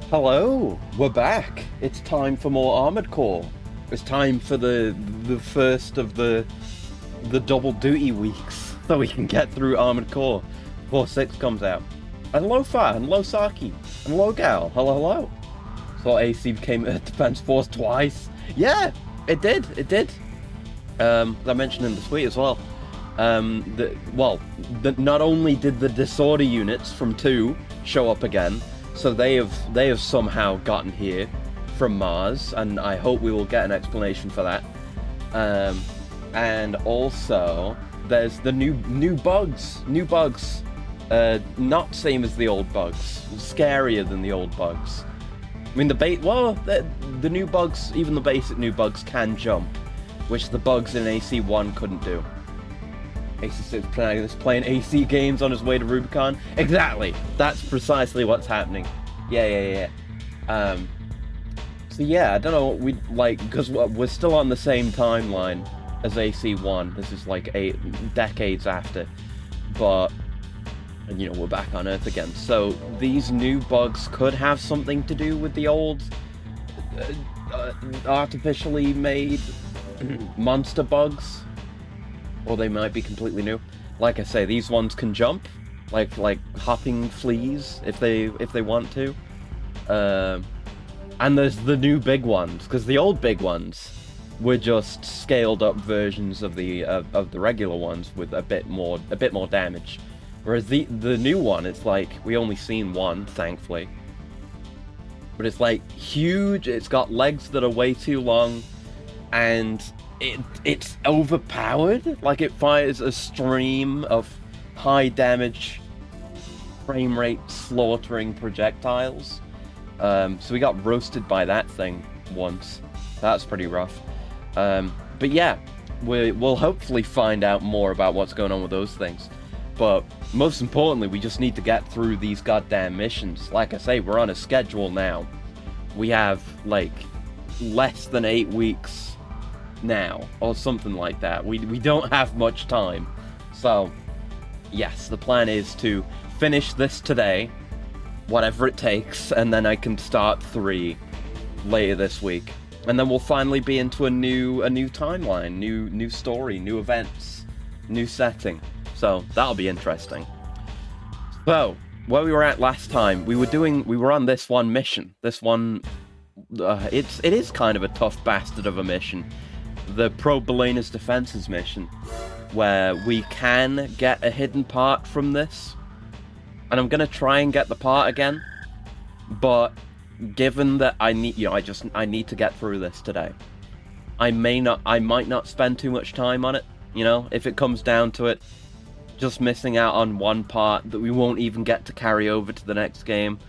Hello, we're back. It's time for more Armored Core. It's time for the first of the double duty weeks, so we can get through Armored Core before 6 comes out. And hello Fa, and hello Saki, and hello Gal, hello. So AC became a defense force twice. Yeah, it did. I mentioned in the tweet as well. Not only did the disorder units from 2 show up again, so they have somehow gotten here from Mars, and I hope we will get an explanation for that. And also there's the new bugs. Not same as the old bugs. Scarier than the old bugs. I mean the new bugs, even the basic new bugs can jump, which the bugs in AC1 couldn't do. AC6 is playing AC games on his way to Rubicon. Exactly. That's precisely what's happening. Yeah. So yeah, I don't know what we'd like, because we're still on the same timeline as AC1. This is like 8 decades after, but we're back on Earth again. So these new bugs could have something to do with the old artificially made monster bugs. Or they might be completely new. Like I say, these ones can jump, like hopping fleas if they want to. And there's the new big ones, because the old big ones were just scaled up versions of the regular ones with a bit more damage. Whereas the new one, it's like we only seen one, thankfully. But it's like huge. It's got legs that are way too long, and it's overpowered. Like, it fires a stream of high damage, frame rate slaughtering projectiles. So we got roasted by that thing once. That's pretty rough. But yeah, we'll hopefully find out more about what's going on with those things. But most importantly, we just need to get through these goddamn missions. Like I say, we're on a schedule now. We have like less than 8 weeks now, or something like that. We don't have much time. So yes, the plan is to finish this today, whatever it takes, and then I can start 3 later this week, and then we'll finally be into a new timeline, new story, new events, new setting. So that'll be interesting. So where we were at last time, we were on this one mission. This one, it is kind of a tough bastard of a mission. The Pro Belena's Defenses mission, where we can get a hidden part from this. And I'm gonna try and get the part again, but given that I need to get through this today, I might not spend too much time on it. If it comes down to it, just missing out on one part that we won't even get to carry over to the next game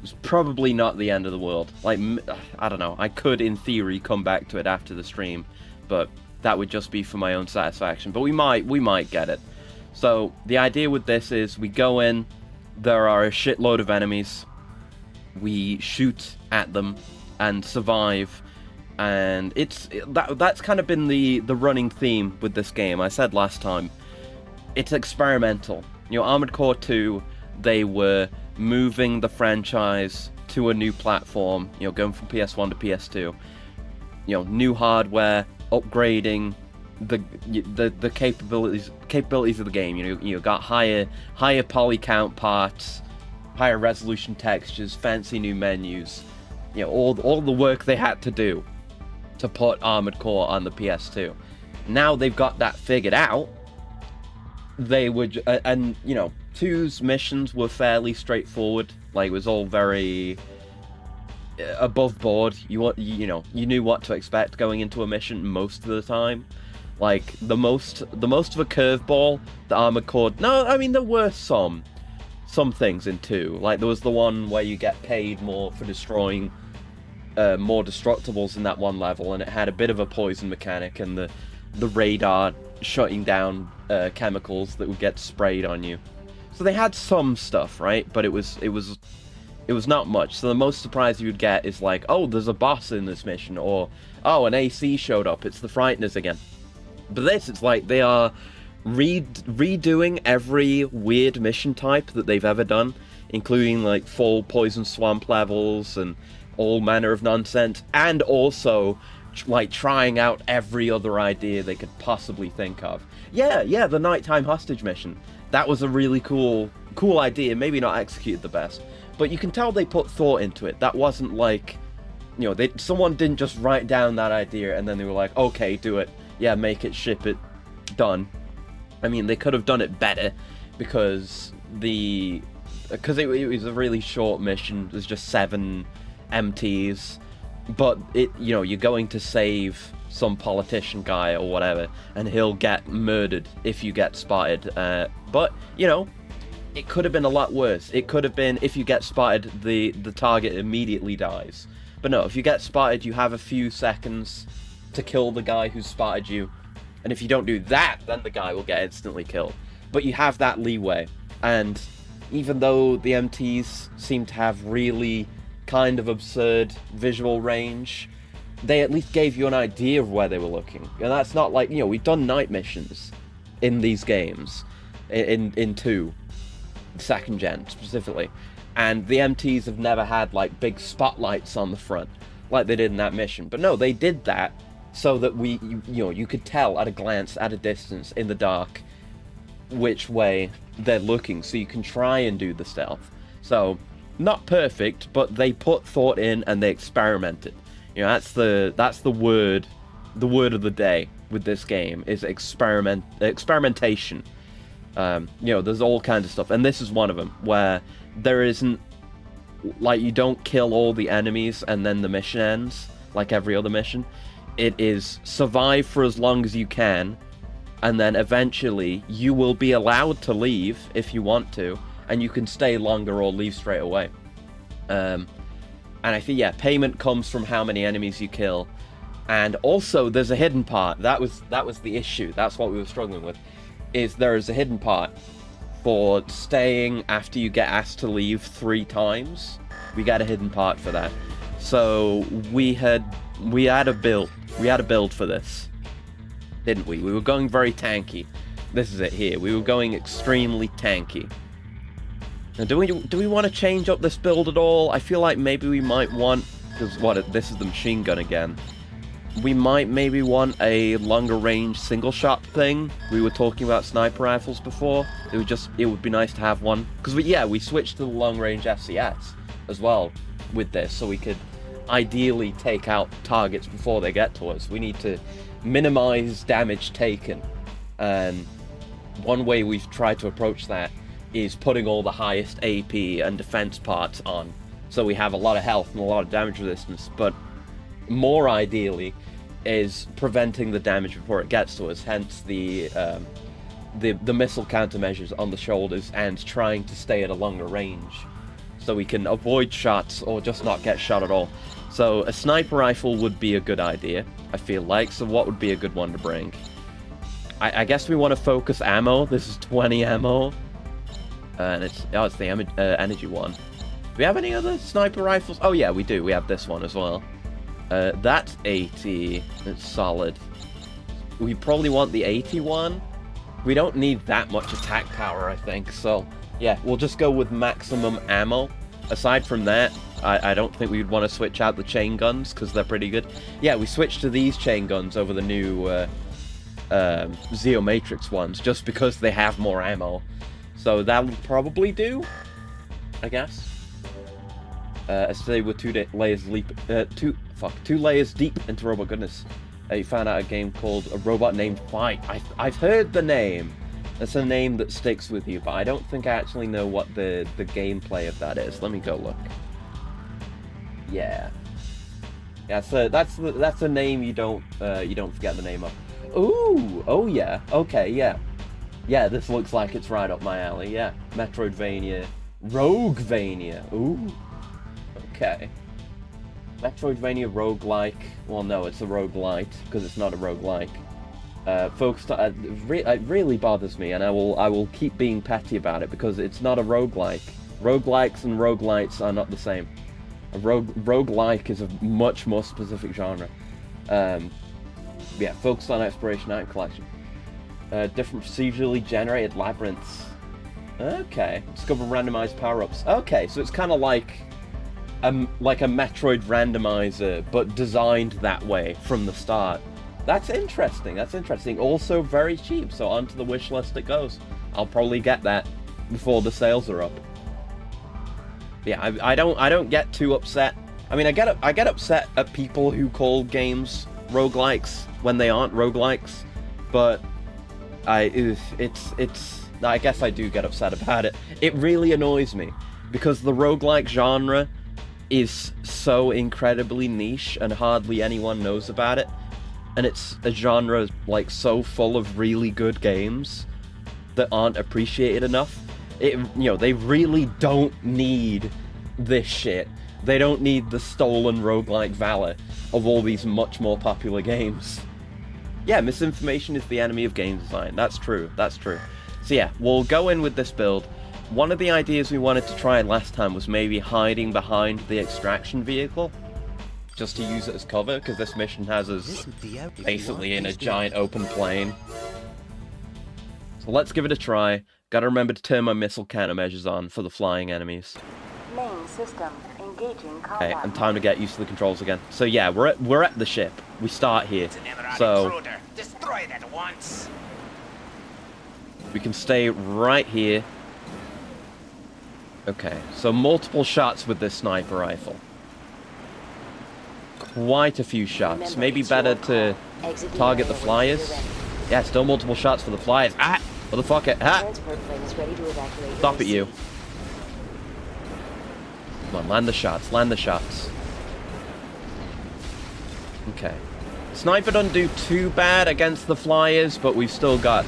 is probably not the end of the world. Like, I don't know, I could in theory come back to it after the stream, but that would just be for my own satisfaction. But we might get it. So the idea with this is we go in, there are a shitload of enemies, we shoot at them and survive, and that's kind of been the running theme with this game. I said last time, it's experimental. Armored Core 2, they were moving the franchise to a new platform, going from PS1 to PS2. New hardware, upgrading the capabilities of the game. You got higher poly count parts, higher resolution textures, fancy new menus. All the work they had to do to put Armored Core on the PS2. Now they've got that figured out. They would, and 2's missions were fairly straightforward. Like, it was all very above board. You knew what to expect going into a mission most of the time. Like, the most of a curveball, the Armored Core. No, I mean, there were some things in 2. Like, there was the one where you get paid more for destroying more destructibles in that one level, and it had a bit of a poison mechanic, and the radar shutting down chemicals that would get sprayed on you. So they had some stuff, right? But it was not much. So the most surprise you would get is like, oh, there's a boss in this mission, or oh, an AC showed up, it's the Frighteners again. But this, it's like they are redoing every weird mission type that they've ever done including like full poison swamp levels and all manner of nonsense, and also like trying out every other idea they could possibly think of. Yeah, the nighttime hostage mission. That was a really cool idea, maybe not executed the best, but you can tell they put thought into it. That wasn't like, you know, someone didn't just write down that idea and then they were like, okay, do it. Yeah, make it, ship it, done. I mean, they could have done it better because it was a really short mission. There's just 7 MTs, but you're going to save some politician guy or whatever, and he'll get murdered if you get spotted. But it could have been a lot worse. It could have been, if you get spotted, the target immediately dies. But no, if you get spotted, you have a few seconds to kill the guy who spotted you. And if you don't do that, then the guy will get instantly killed. But you have that leeway. And even though the MTs seem to have really kind of absurd visual range, they at least gave you an idea of where they were looking. And that's not like, we've done night missions in these games, in 2, second gen specifically. And the MTs have never had like big spotlights on the front like they did in that mission. But no, they did that so that you could tell at a glance, at a distance, in the dark, which way they're looking, so you can try and do the stealth. So, not perfect, but they put thought in and they experimented. That's the word of the day with this game, is experimentation. There's all kinds of stuff, and this is one of them, where there isn't, like, you don't kill all the enemies and then the mission ends, like every other mission. It is survive for as long as you can, and then eventually you will be allowed to leave if you want to, and you can stay longer or leave straight away. And I think, payment comes from how many enemies you kill. And also, there's a hidden part. That was the issue. That's what we were struggling with. Is there is a hidden part for staying after you get asked to leave 3 times. We got a hidden part for that. So we had a build. We had a build for this, didn't we? We were going very tanky. This is it here. We were going extremely tanky. Now, do we want to change up this build at all? I feel like maybe we might want, because this is the machine gun again. We might maybe want a longer range single shot thing. We were talking about sniper rifles before. It would be nice to have one, because we switched to the long range FCS as well with this, so we could ideally take out targets before they get to us. We need to minimize damage taken, and one way we've tried to approach that is putting all the highest AP and defense parts on, so we have a lot of health and a lot of damage resistance. But more ideally is preventing the damage before it gets to us, hence the missile countermeasures on the shoulders, and trying to stay at a longer range so we can avoid shots or just not get shot at all. So a sniper rifle would be a good idea, I feel like. So what would be a good one to bring? I guess we want to focus ammo. This is 20 ammo. And it's the energy one. Do we have any other sniper rifles? Oh yeah, we do. We have this one as well. That's 80. It's solid. We probably want the 81. We don't need that much attack power, I think. So yeah, we'll just go with maximum ammo. Aside from that, I don't think we'd want to switch out the chain guns, because they're pretty good. Yeah, we switched to these chain guns over the new Zeo Matrix ones, just because they have more ammo. So that would probably do, I guess. Stay with 2 layers deep into Robot Goodness. You found out a game called A Robot Named Fight. I've heard the name. That's a name that sticks with you, but I don't think I actually know what the gameplay of that is. Let me go look. Yeah. Yeah, so that's a name you don't forget the name of. Ooh, oh yeah, okay, yeah. Yeah, this looks like it's right up my alley, yeah. Metroidvania. Roguevania, ooh. Okay. Metroidvania roguelike. Well, no, it's a roguelite, because it's not a roguelike. Folks, it really bothers me, and I will keep being petty about it, because it's not a roguelike. Roguelikes and roguelites are not the same. A roguelike is a much more specific genre. Yeah, focused on exploration and collection. Different procedurally generated labyrinths. Okay. Discover randomized power-ups. Okay, so it's kind of like a Metroid randomizer, but designed that way from the start. That's interesting. That's interesting. Also very cheap, so onto the wish list it goes. I'll probably get that before the sales are up. Yeah, I don't get too upset. I mean, I get upset at people who call games roguelikes when they aren't roguelikes, but I guess I do get upset about it. It really annoys me because the roguelike genre is so incredibly niche and hardly anyone knows about it, and it's a genre like so full of really good games that aren't appreciated enough. They really don't need this shit. They don't need the stolen roguelike valor of all these much more popular games. Yeah, misinformation is the enemy of game design. That's true. That's true. So yeah, we'll go in with this build. One of the ideas we wanted to try last time was maybe hiding behind the extraction vehicle, just to use it as cover, because this mission has us basically in a giant open plain. So let's give it a try. Gotta remember to turn my missile countermeasures on for the flying enemies. Main system engaging combat. Okay, and time to get used to the controls again. So yeah, we're at the ship. We start here. So destroy it at once. We can stay right here. Okay, so multiple shots with this sniper rifle. Quite a few shots. Maybe better to target the flyers. Yeah, still multiple shots for the flyers. Ah! Motherfucker! Ah! Stop it, you. Come on, land the shots. Land the shots. Okay. Sniper doesn't do too bad against the flyers, but we've still got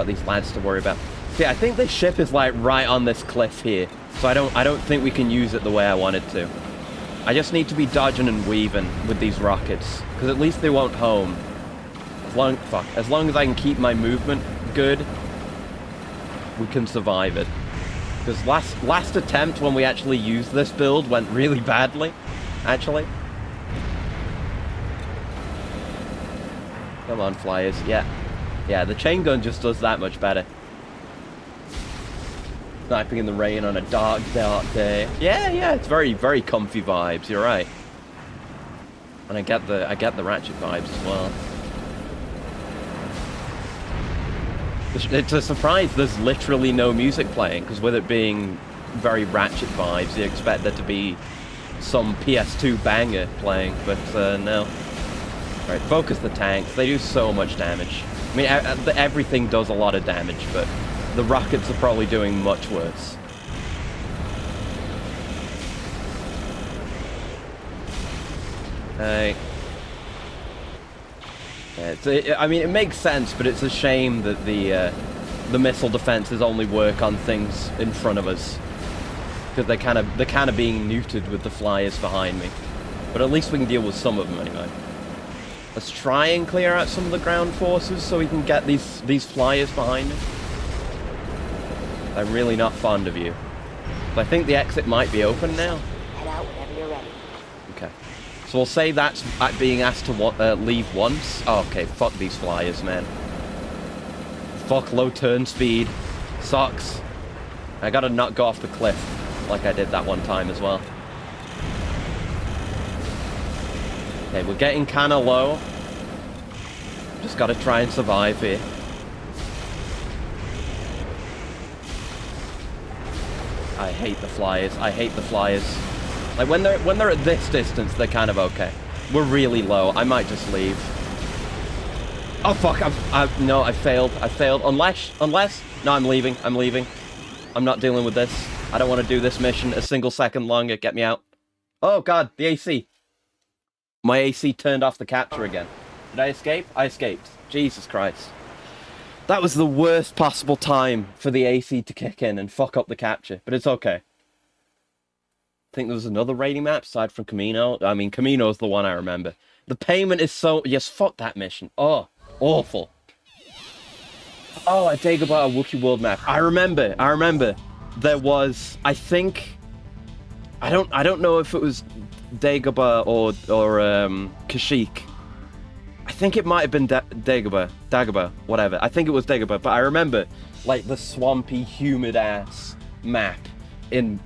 these lads to worry about. See, I think this ship is like right on this cliff here, so I don't think we can use it the way I wanted to. I just need to be dodging and weaving with these rockets, because at least they won't home. As long as I can keep my movement good, we can survive it. Because last attempt when we actually used this build went really badly, actually. Come on, flyers. Yeah. Yeah, the chain gun just does that much better. Sniping in the rain on a dark, dark day. Yeah, it's very, very comfy vibes, you're right. And I get the Ratchet vibes as well. It's a surprise there's literally no music playing, because with it being very Ratchet vibes, you expect there to be some PS2 banger playing, but no. Right, focus the tanks. They do so much damage. I mean, everything does a lot of damage, but the rockets are probably doing much worse. Hey. I mean, it makes sense, but it's a shame that the missile defenses only work on things in front of us, because they're kind of being neutered with the flyers behind me. But at least we can deal with some of them anyway. Let's try and clear out some of the ground forces so we can get these flyers behind me. I'm really not fond of you. But I think the exit might be open now. Head out whenever you're ready. Okay. So we'll say that's being asked to leave once. Oh, okay, fuck these flyers, man. Fuck low turn speed. Sucks. I gotta not go off the cliff like I did that one time as well. Okay, we're getting kind of low. Just gotta try and survive here. I hate the flyers. I hate the flyers. Like, when they're at this distance, they're kind of okay. We're really low. I might just leave. Oh, fuck. No, I failed. I failed. Unless... No, I'm leaving. I'm leaving. I'm not dealing with this. I don't want to do this mission a single second longer. Get me out. Oh, God. The AC. My AC turned off the capture again. Did I escape? I escaped. Jesus Christ. That was the worst possible time for the AC to kick in and fuck up the capture. But it's okay. I think there was another raiding map aside from Camino. I mean, Camino's the one I remember. The payment is so... Yes, fuck that mission. Oh, awful. Oh, a Dagobah Wookiee World map. I remember. There was... I think... I don't know if it was Dagobah or Kashyyyk. I think it might have been Dagobah, whatever. I think it was Dagobah, but I remember like the swampy, humid-ass map in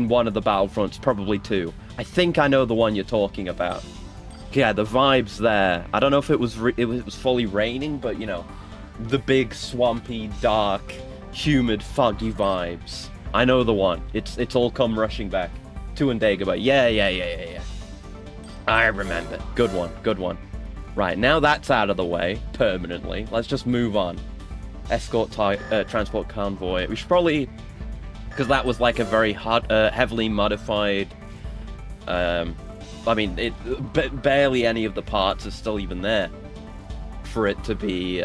one of the Battlefronts, probably 2. I think I know the one you're talking about. Yeah, the vibes there. I don't know if it was fully raining, but you know, the big, swampy, dark, humid, foggy vibes. I know the one. It's all come rushing back. 2 and Dagobah. Yeah. I remember. Good one. Right, now that's out of the way, permanently. Let's just move on. Escort transport convoy. We should probably... Because that was like a very heavily modified... I mean, barely any of the parts are still even there for it to be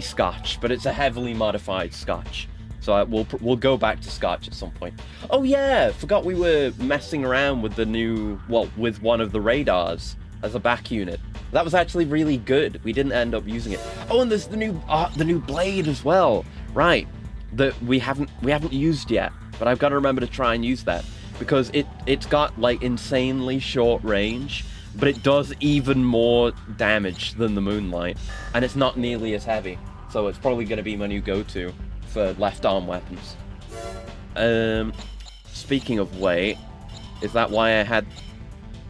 Scotch, but it's a heavily modified Scotch. So we'll go back to Scotch at some point. Oh yeah, forgot we were messing around with the new, with one of the radars as a back unit. That was actually really good. We didn't end up using it. Oh, and there's the new blade as well. Right, that we haven't used yet, but I've got to remember to try and use that because it's got like insanely short range, but it does even more damage than the Moonlight, and it's not nearly as heavy. So it's probably going to be my new go-to for left arm weapons. Speaking of weight, is that why I had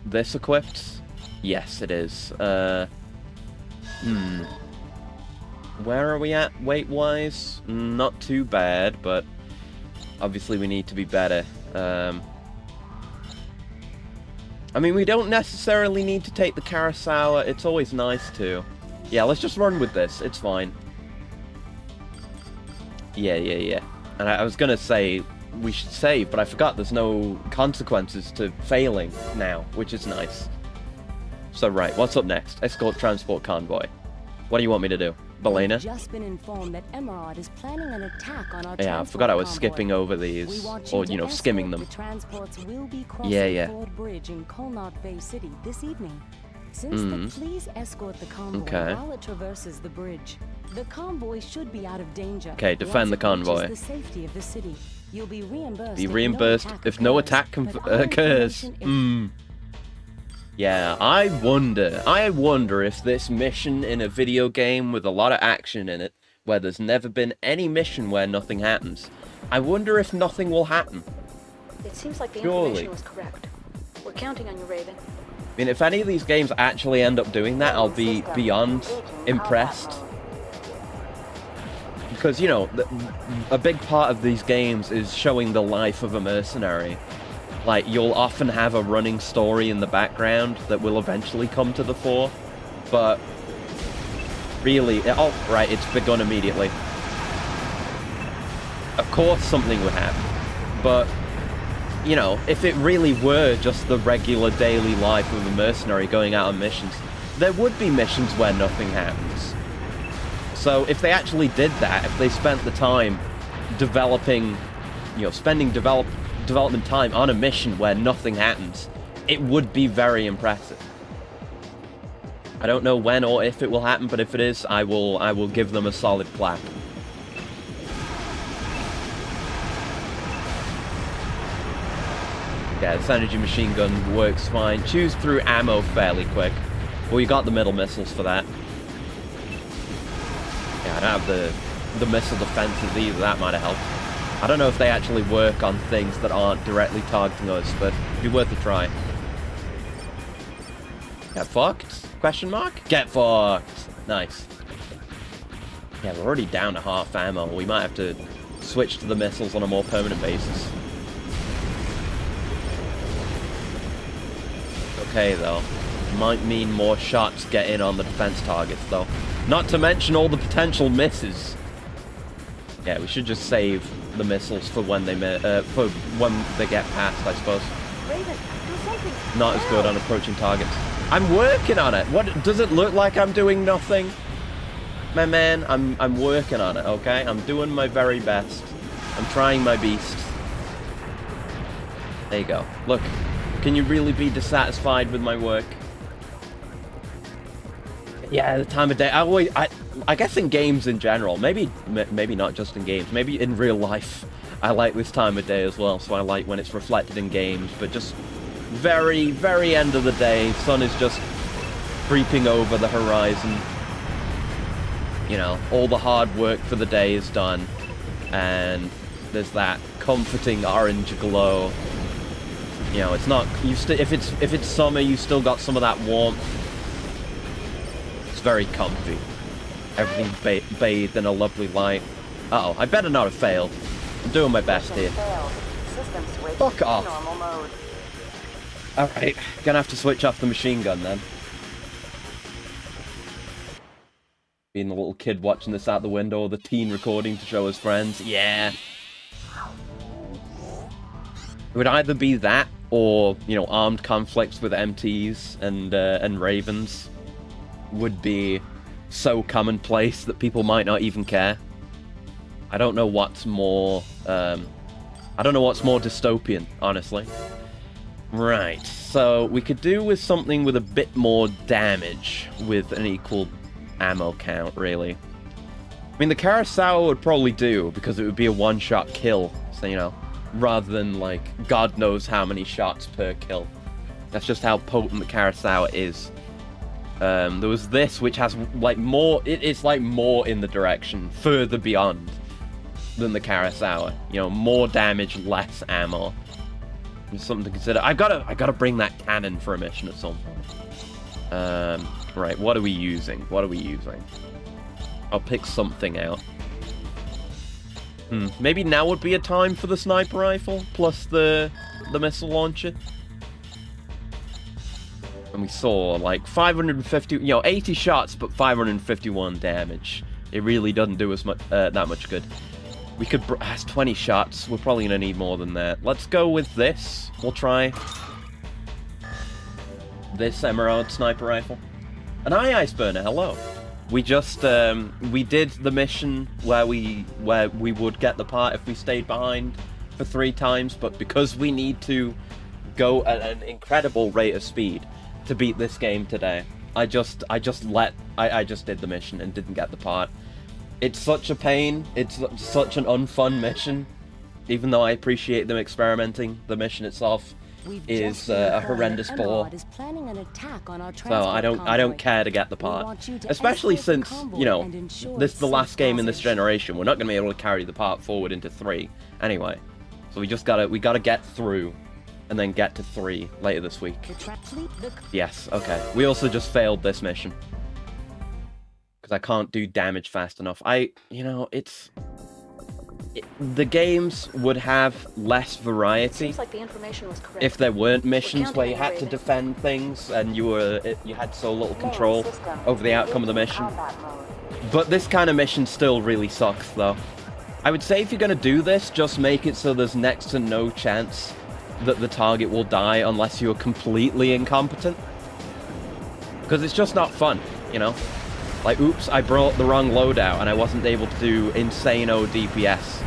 this equipped? Yes, it is. Where are we at weight-wise? Not too bad, but obviously we need to be better. I mean, we don't necessarily need to take the Kurosawa. It's always nice to. Yeah, let's just run with this. It's fine. Yeah. And I was gonna say we should save, but I forgot there's no consequences to failing now, which is nice. So right, what's up next? Escort transport convoy. What do you want me to do? Belena? We've just been informed that Emerald is planning an attack on our Yeah, I forgot I was convoy. skipping over these, or you know, skimming them. The transports will be crossing Yeah. Ford Bridge in Colnard Bay City this evening. Please escort the convoy while it traverses the bridge. The convoy should be out of danger. Okay, defend the convoy. The safety of the city. You'll be reimbursed. Be reimbursed if no attack occurs. Yeah, I wonder if this mission in a video game with a lot of action in it, where there's never been any mission where nothing happens, I wonder if nothing will happen. It seems like the Surely. information was correct. We're counting on you, Raven. I mean, if any of these games actually end up doing that, I'll be beyond impressed. Because, you know, a big part of these games is showing the life of a mercenary. Like, you'll often have a running story in the background that will eventually come to the fore. But, really, oh, right, it's begun immediately. Of course something would happen. But, you know, if it really were just the regular daily life of a mercenary going out on missions, there would be missions where nothing happens. So if they actually did that, if they spent the time developing, you know, spending development time on a mission where nothing happens, it would be very impressive. I don't know when or if it will happen, but if it is, I will give them a solid clap. Yeah, this energy machine gun works fine. Chews through ammo fairly quick. Well, you got the middle missiles for that. Yeah, I don't have the missile defenses either. That might have helped. I don't know if they actually work on things that aren't directly targeting us, but it'd be worth a try. Get fucked? Question mark? Get fucked. Nice. Yeah, we're already down to half ammo. We might have to switch to the missiles on a more permanent basis. Okay, though. Might mean more shots get in on the defense targets, though. Not to mention all the potential misses. Yeah, we should just save the missiles for when they get past, I suppose. Raven, do something. Not as good on approaching targets. I'm working on it. What does it look like? I'm doing nothing, my man. I'm working on it. Okay, I'm doing my very best. I'm trying my beast. There you go. Look, can you really be dissatisfied with my work? Yeah, the time of day. I guess in games in general, maybe not just in games, maybe in real life, I like this time of day as well. So I like when it's reflected in games, but just very, very end of the day, sun is just creeping over the horizon. You know, all the hard work for the day is done, and there's that comforting orange glow. You know, it's not if it's summer, you still got some of that warmth. It's very comfy. Everything bathed in a lovely light. Uh-oh, I better not have failed. I'm doing my best here. Fuck off. Alright, gonna have to switch off the machine gun then. Being a little kid watching this out the window, or the teen recording to show his friends. Yeah. It would either be that, or, you know, armed conflicts with MTs and Ravens would be so commonplace that people might not even care. I don't know what's more, dystopian, honestly. Right, so we could do with something with a bit more damage with an equal ammo count, really. I mean, the Kurosawa would probably do, because it would be a one-shot kill, so, you know, rather than, like, God knows how many shots per kill. That's just how potent the Kurosawa is. There was this, which has, like, more... It's, like, more in the direction, further beyond than the Kurosawa. You know, more damage, less ammo. It's something to consider. I gotta bring that cannon for a mission at some point. Right, what are we using? I'll pick something out. Maybe now would be a time for the sniper rifle, plus the missile launcher. And we saw, like, 550, you know, 80 shots, but 551 damage. It really doesn't do as much, that much good. We could, has 20 shots. We're probably gonna need more than that. Let's go with this. We'll try this Emerald sniper rifle. An ice burner, hello. We just, we did the mission where we would get the part if we stayed behind for 3 times, but because we need to go at an incredible rate of speed to beat this game today, I just did the mission and didn't get the part. It's such a pain, it's such an unfun mission, even though I appreciate them experimenting. The mission itself is a horrendous bore. So I don't care to get the part, especially since, you know, this is the last game in this generation. We're not going to be able to carry the part forward into 3 anyway. So we gotta get through and then get to 3 later this week. Yes, okay. We also just failed this mission because I can't do damage fast enough. You know, the games would have less variety Like the information was correct. if there weren't missions where you had to defend things and you had so little control over the outcome of the mission. But this kind of mission still really sucks, though. I would say if you're gonna do this, just make it so there's next to no chance that the target will die unless you're completely incompetent. Because it's just not fun, you know? Like, oops, I brought the wrong loadout and I wasn't able to do insane-o DPS.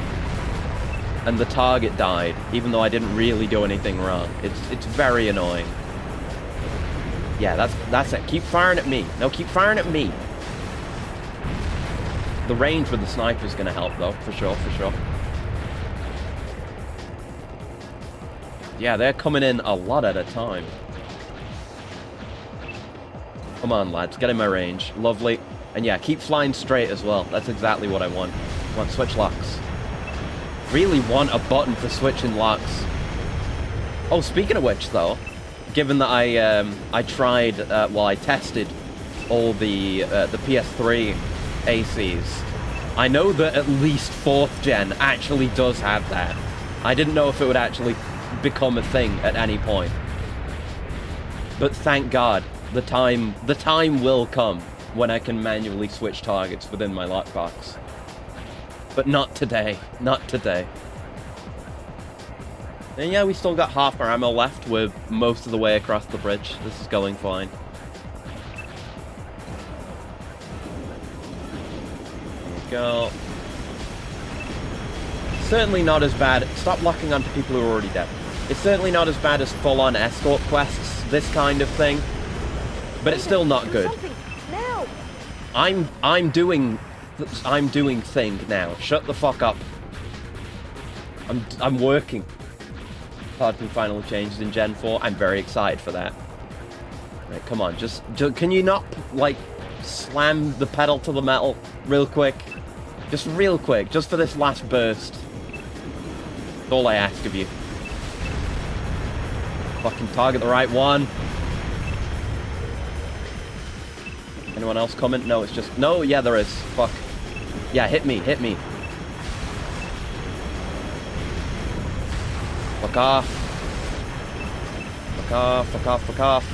And the target died, even though I didn't really do anything wrong. It's very annoying. Yeah, that's it. Keep firing at me. No, keep firing at me. The range with the sniper is going to help, though, for sure. Yeah, they're coming in a lot at a time. Come on, lads, get in my range. Lovely. And yeah, keep flying straight as well. That's exactly what I want. I want switch locks. Really want a button for switching locks. Oh, speaking of which, though, given that I tried, I tested all the PS3 ACs, I know that at least 4th gen actually does have that. I didn't know if it would actually become a thing at any point. But thank God, the time will come when I can manually switch targets within my lockbox. But not today. Not today. And yeah, we still got half our ammo left. We're most of the way across the bridge. This is going fine. There we go. Certainly not as bad. Stop locking onto people who are already dead. It's certainly not as bad as full-on escort quests, this kind of thing. But it's still not good. I'm doing thing now. Shut the fuck up. I'm working. Targeting finally changes in Gen 4. I'm very excited for that. Right, come on, just can you not, like, slam the pedal to the metal real quick. Just real quick, just for this last burst. That's all I ask of you. Fucking target the right one. Anyone else coming? No, it's just... No, yeah, there is. Fuck. Yeah, hit me, hit me. Fuck off. Fuck off, fuck off, fuck off.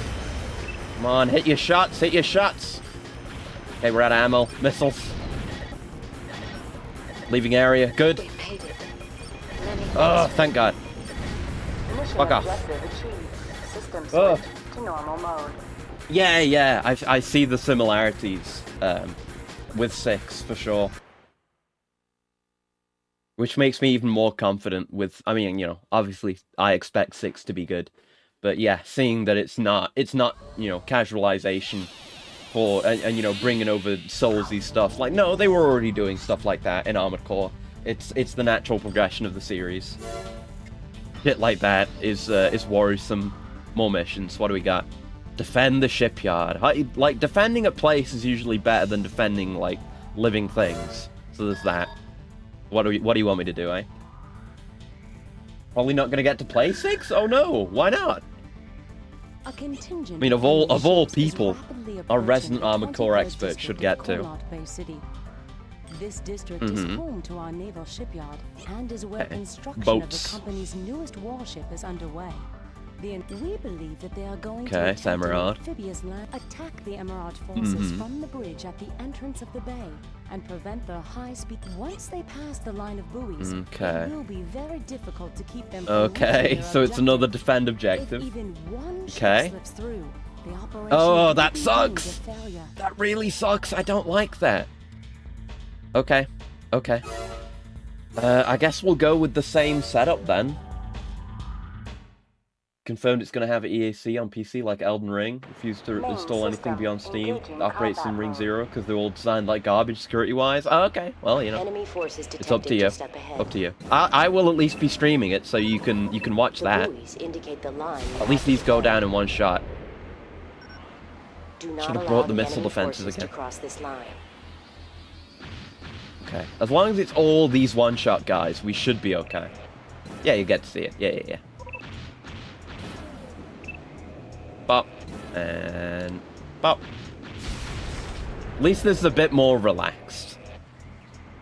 Come on, hit your shots, hit your shots. Okay, we're out of ammo. Missiles. Leaving area. Good. We made it. Oh, thank God. Mission Fuck off. objective achieved. System Oh. switched to normal mode. Yeah, yeah, I see the similarities with 6, for sure. Which makes me even more confident with, I mean, you know, obviously I expect 6 to be good. But yeah, seeing that it's not, you know, casualization for, and you know, bringing over Soulsy stuff. Like, no, they were already doing stuff like that in Armored Core. It's the natural progression of the series. Shit like that is worrisome. More missions. What do we got? Defend the shipyard. Like, defending a place is usually better than defending, like, living things. So there's that. What do you want me to do, eh? Probably not gonna get to play 6? Oh no, why not? A contingent I mean, of all ships is people, rapidly our approaching resident the Armored Core 21st expert district should of get to. Connaught Bay City. This district is home to our naval shipyard and is where Okay. construction Boats. of the company's newest warship is underway. We believe that they are going to Okay, attempt an Emerald. amphibious attack the Emerald forces from the bridge at the entrance of the bay and prevent their high speed. Once they pass the line of buoys, Okay. it will be very difficult to keep them from Okay, reaching their so it's another objective. defend If objective. even one ship Okay. slips through, the operation Oh, will that be sucks. deemed a failure. That really sucks. I don't like that. Okay, okay. I guess we'll go with the same setup then. Confirmed it's going to have EAC on PC like Elden Ring. Refused to Main install anything system beyond Steam. engaging Operates in combat Ring mode. 0 because they're all designed like garbage security-wise. Oh, okay, well, you know, Enemy forces it's up to you. just up ahead. Up to you. I will at least be streaming it, so you can watch The that. buoys indicate the line. At least these go down in one shot. Do not Should've allow brought the the missile enemy defenses forces again. to cross this line. Okay. As long as it's all these one-shot guys, we should be okay. Yeah, you get to see it. Yeah, yeah, yeah. Bop. And... bop. At least this is a bit more relaxed.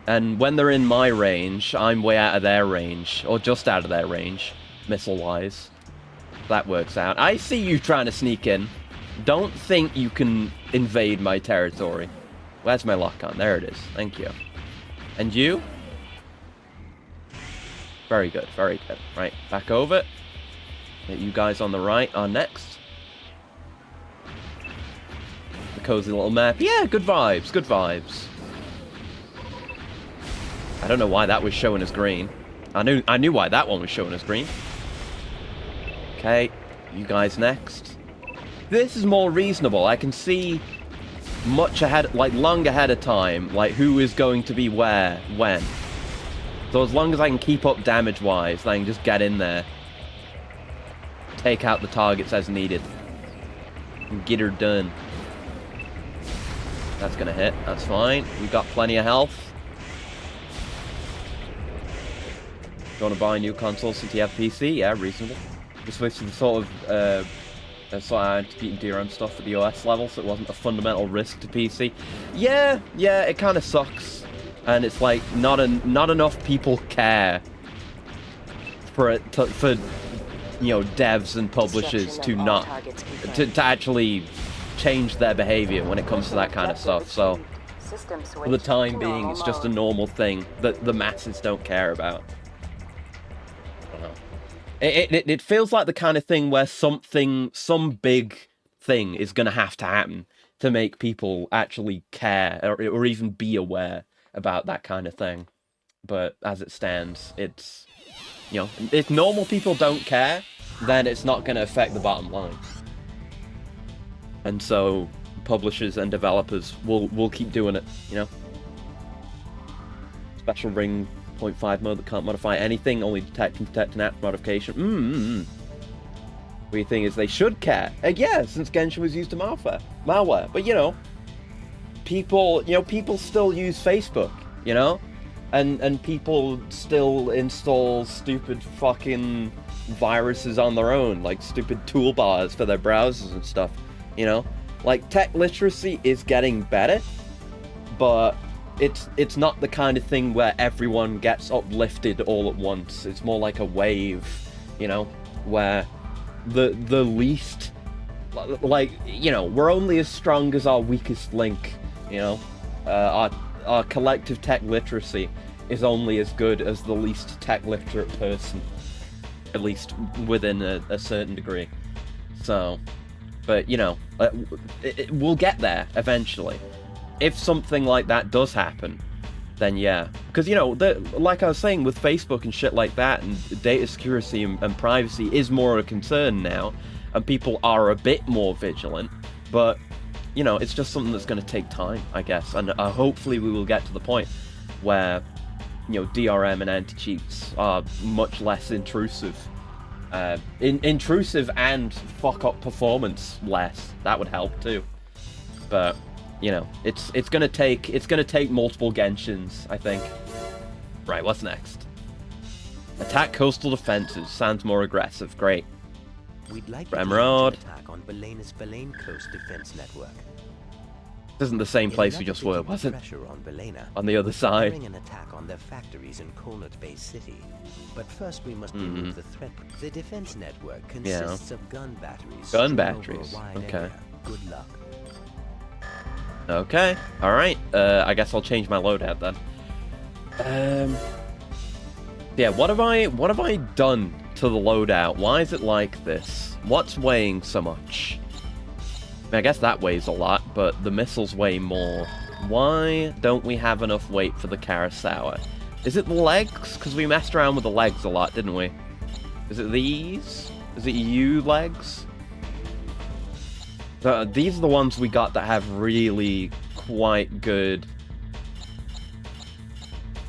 And when they're in my range, I'm way out of their range. Or just out of their range, missile-wise. That works out. I see you trying to sneak in. Don't think you can invade my territory. Where's my lock-on? There it is. Thank you. And you? Very good, very good. Right, back over. You guys on the right are next. The cozy little map. Yeah, good vibes, good vibes. I don't know why that was showing as green. I knew why that one was showing as green. Okay, you guys next. This is more reasonable. I can see much ahead, like long ahead of time, like who is going to be where, when. So as long as I can keep up damage-wise, I can just get in there. Take out the targets as needed. And get her done. That's gonna hit, that's fine. We've got plenty of health. You wanna buy a new console since you have PC? Yeah, reasonable. We switched to the sort of anti-cheat DRM stuff at the OS level, so it wasn't a fundamental risk to PC. Yeah, it kind of sucks, and it's like not enough people care for it for you know, devs and publishers to not to actually change their behavior when it comes to that kind of stuff. So for the time being, it's just a normal thing that the masses don't care about. It feels like the kind of thing where some big thing is going to have to happen to make people actually care or even be aware about that kind of thing. But as it stands, it's, you know, if normal people don't care, then it's not going to affect the bottom line. And so publishers and developers will keep doing it, you know. Special ring 0.5 mode that can't modify anything, only detect an app modification. Weird thing is they should care. Yeah, since Genshin was used to malware. But you know, people, you know, people still use Facebook, you know? And people still install stupid fucking viruses on their own, like stupid toolbars for their browsers and stuff, you know? Like, tech literacy is getting better, but it's not the kind of thing where everyone gets uplifted all at once. It's more like a wave, you know, where the least, like, you know, we're only as strong as our weakest link, you know? Our collective tech literacy is only as good as the least tech literate person, at least within a certain degree. So, but, you know, we'll get there eventually. If something like that does happen, then yeah. Because, you know, like I was saying, with Facebook and shit like that, and data security and privacy is more a concern now, and people are a bit more vigilant, but, you know, it's just something that's going to take time, I guess, and hopefully we will get to the point where, you know, DRM and anti-cheats are much less intrusive. Intrusive and fuck-up performance less. That would help too. But, you know, it's gonna take multiple Genshins, I think. Right, what's next? Attack coastal defenses. Sounds more aggressive. Great. We'd like to Ramrod. attack on Belena's Belane Coast Defense Network. This isn't the same place In we an just effort to were, keep was it? Pressure on Belena, On the other we're side. preparing an attack on their factories in Colnut Bay City. But first we must remove the threat. The defense network consists of gun batteries. Gun strewn over a batteries, wide okay. area. Good luck. Okay, alright. I guess I'll change my loadout then. Yeah, what have I done to the loadout? Why is it like this? What's weighing so much? I mean, I guess that weighs a lot, but the missiles weigh more. Why don't we have enough weight for the Carousel? Is it the legs? Because we messed around with the legs a lot, didn't we? Is it these? Is it you legs? These are the ones we got that have really quite good,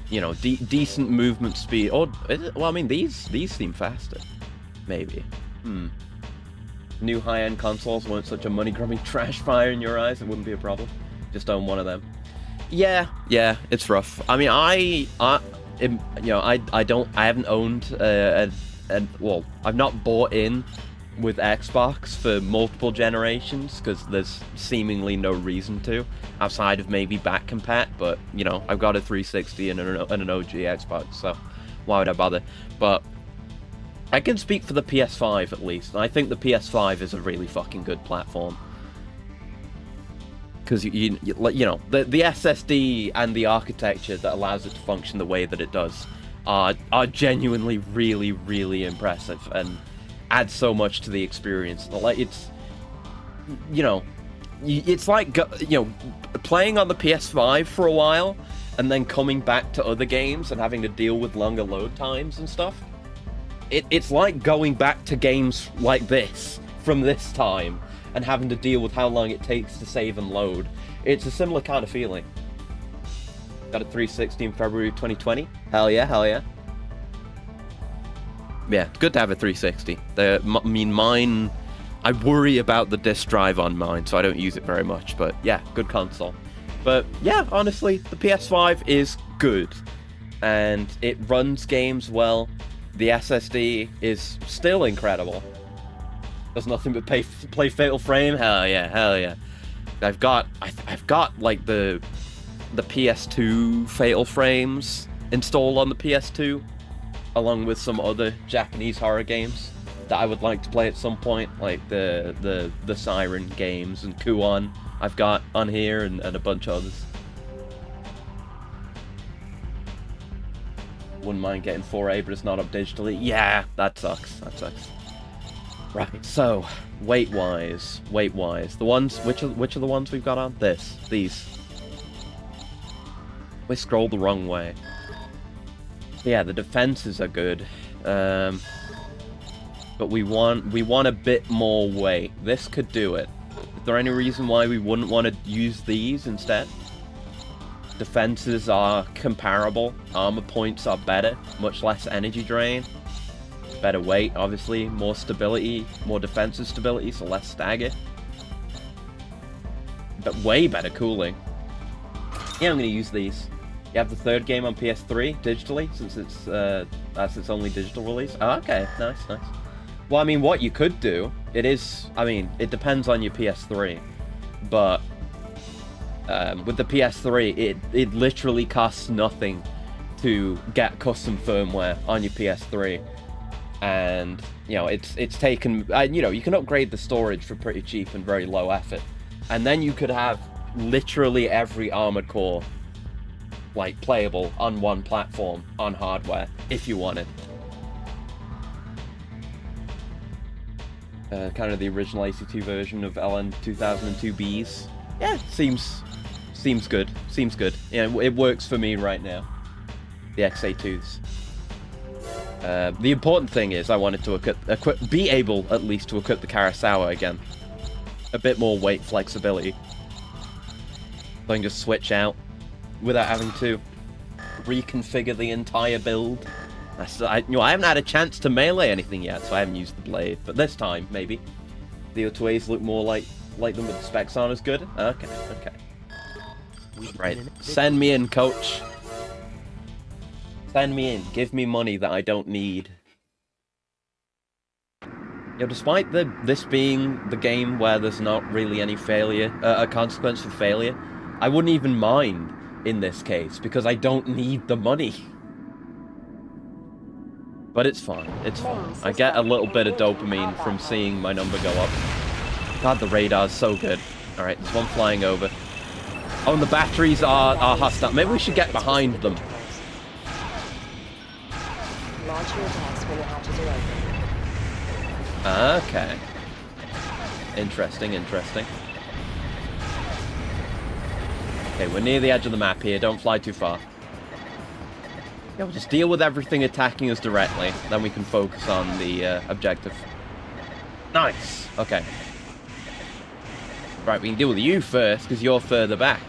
you know, decent movement speed. Or is it? Well, I mean, these seem faster. Maybe. New high-end consoles weren't such a money-grubbing trash fire in your eyes. It wouldn't be a problem. Just own one of them. Yeah, it's rough. I mean, I haven't owned well, I've not bought in with Xbox for multiple generations because there's seemingly no reason to, outside of maybe back compat. But you know, I've got a 360 and an OG Xbox, so why would I bother? But I can speak for the PS5 at least, and I think the PS5 is a really fucking good platform. Because you know, the SSD and the architecture that allows it to function the way that it does are genuinely really, really impressive and add so much to the experience. Like, it's, you know, it's like, you know, playing on the PS5 for a while and then coming back to other games and having to deal with longer load times and stuff. It's like going back to games like this from this time and having to deal with how long it takes to save and load. It's a similar kind of feeling. Got a 360 in February 2020. Hell yeah, hell yeah. Yeah, it's good to have a 360. I mean, mine, I worry about the disk drive on mine, so I don't use it very much. But yeah, good console. But yeah, honestly, the PS5 is good. And it runs games well. The SSD is still incredible. Does nothing but play Fatal Frame. Hell yeah, hell yeah. I've got like the PS2 Fatal Frames installed on the PS2, along with some other Japanese horror games that I would like to play at some point, like the Siren games and Kuon I've got on here, and a bunch of others. Wouldn't mind getting 4A, but it's not up digitally. Yeah, that sucks. That sucks. Right, so weight-wise, the ones, which are the ones we've got on? These. We scrolled the wrong way. Yeah, the defenses are good, but we want a bit more weight. This could do it. Is there any reason why we wouldn't want to use these instead? Defenses are comparable. Armor points are better. Much less energy drain. Better weight, obviously. More stability. More defensive stability, so less stagger. But way better cooling. Yeah, I'm going to use these. You have the third game on PS3 digitally, since it's that's its only digital release. Oh, okay, nice. Well, I mean, what you could do, it depends on your PS3, but with the PS3, it literally costs nothing to get custom firmware on your PS3, and it's taken. You can upgrade the storage for pretty cheap and very low effort, and then you could have literally every Armored Core like playable on one platform on hardware if you wanted. Kind of the original AC2 version of LN 2002Bs. Yeah, seems good. Seems good. Yeah, it works for me right now. The XA2s. The important thing is I wanted to be able at least to equip the Kurosawa again. A bit more weight flexibility. So I can just switch out without having to reconfigure the entire build. I haven't had a chance to melee anything yet, so I haven't used the blade. But this time, maybe. The O2As look more like them with the specs aren't as good. Okay. Right. Send me in, coach. Send me in. Give me money that I don't need. Despite this being the game where there's not really any failure, a consequence for failure, I wouldn't even mind in this case, because I don't need the money. But it's fine, it's fine. I get a little bit of dopamine from seeing my number go up. God, the radar's so good. Alright, there's one flying over. Oh, and the batteries are hostile. Maybe we should get behind them. Launch your attacks when the hatches are open. Okay. Interesting. Okay, we're near the edge of the map here. Don't fly too far. Yeah, we'll just deal with everything attacking us directly. Then we can focus on the objective. Nice. Okay. Right, we can deal with you first, because you're further back.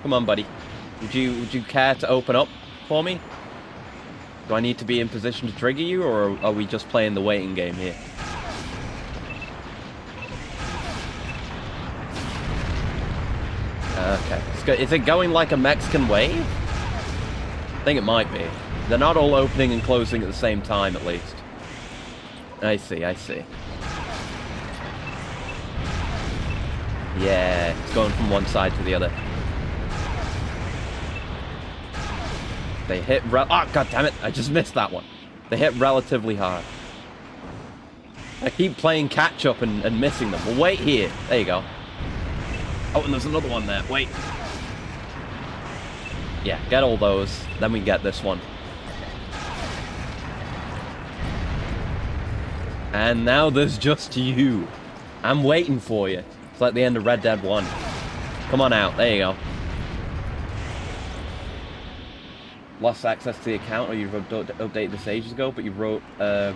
Come on, buddy. Would you care to open up for me? Do I need to be in position to trigger you, or are we just playing the waiting game here? Okay. Is it going like a Mexican wave? I think it might be. They're not all opening and closing at the same time, at least. I see. Yeah, it's going from one side to the other. They hit oh, god damn it, I just missed that one. They hit relatively hard. I keep playing catch up and missing them. Well, wait here. There you go. Oh, and there's another one there. Wait. Yeah, get all those. Then we get this one. And now there's just you. I'm waiting for you. It's like the end of Red Dead 1. Come on out. There you go. Lost access to the account, or you've updated this ages ago, but you wrote an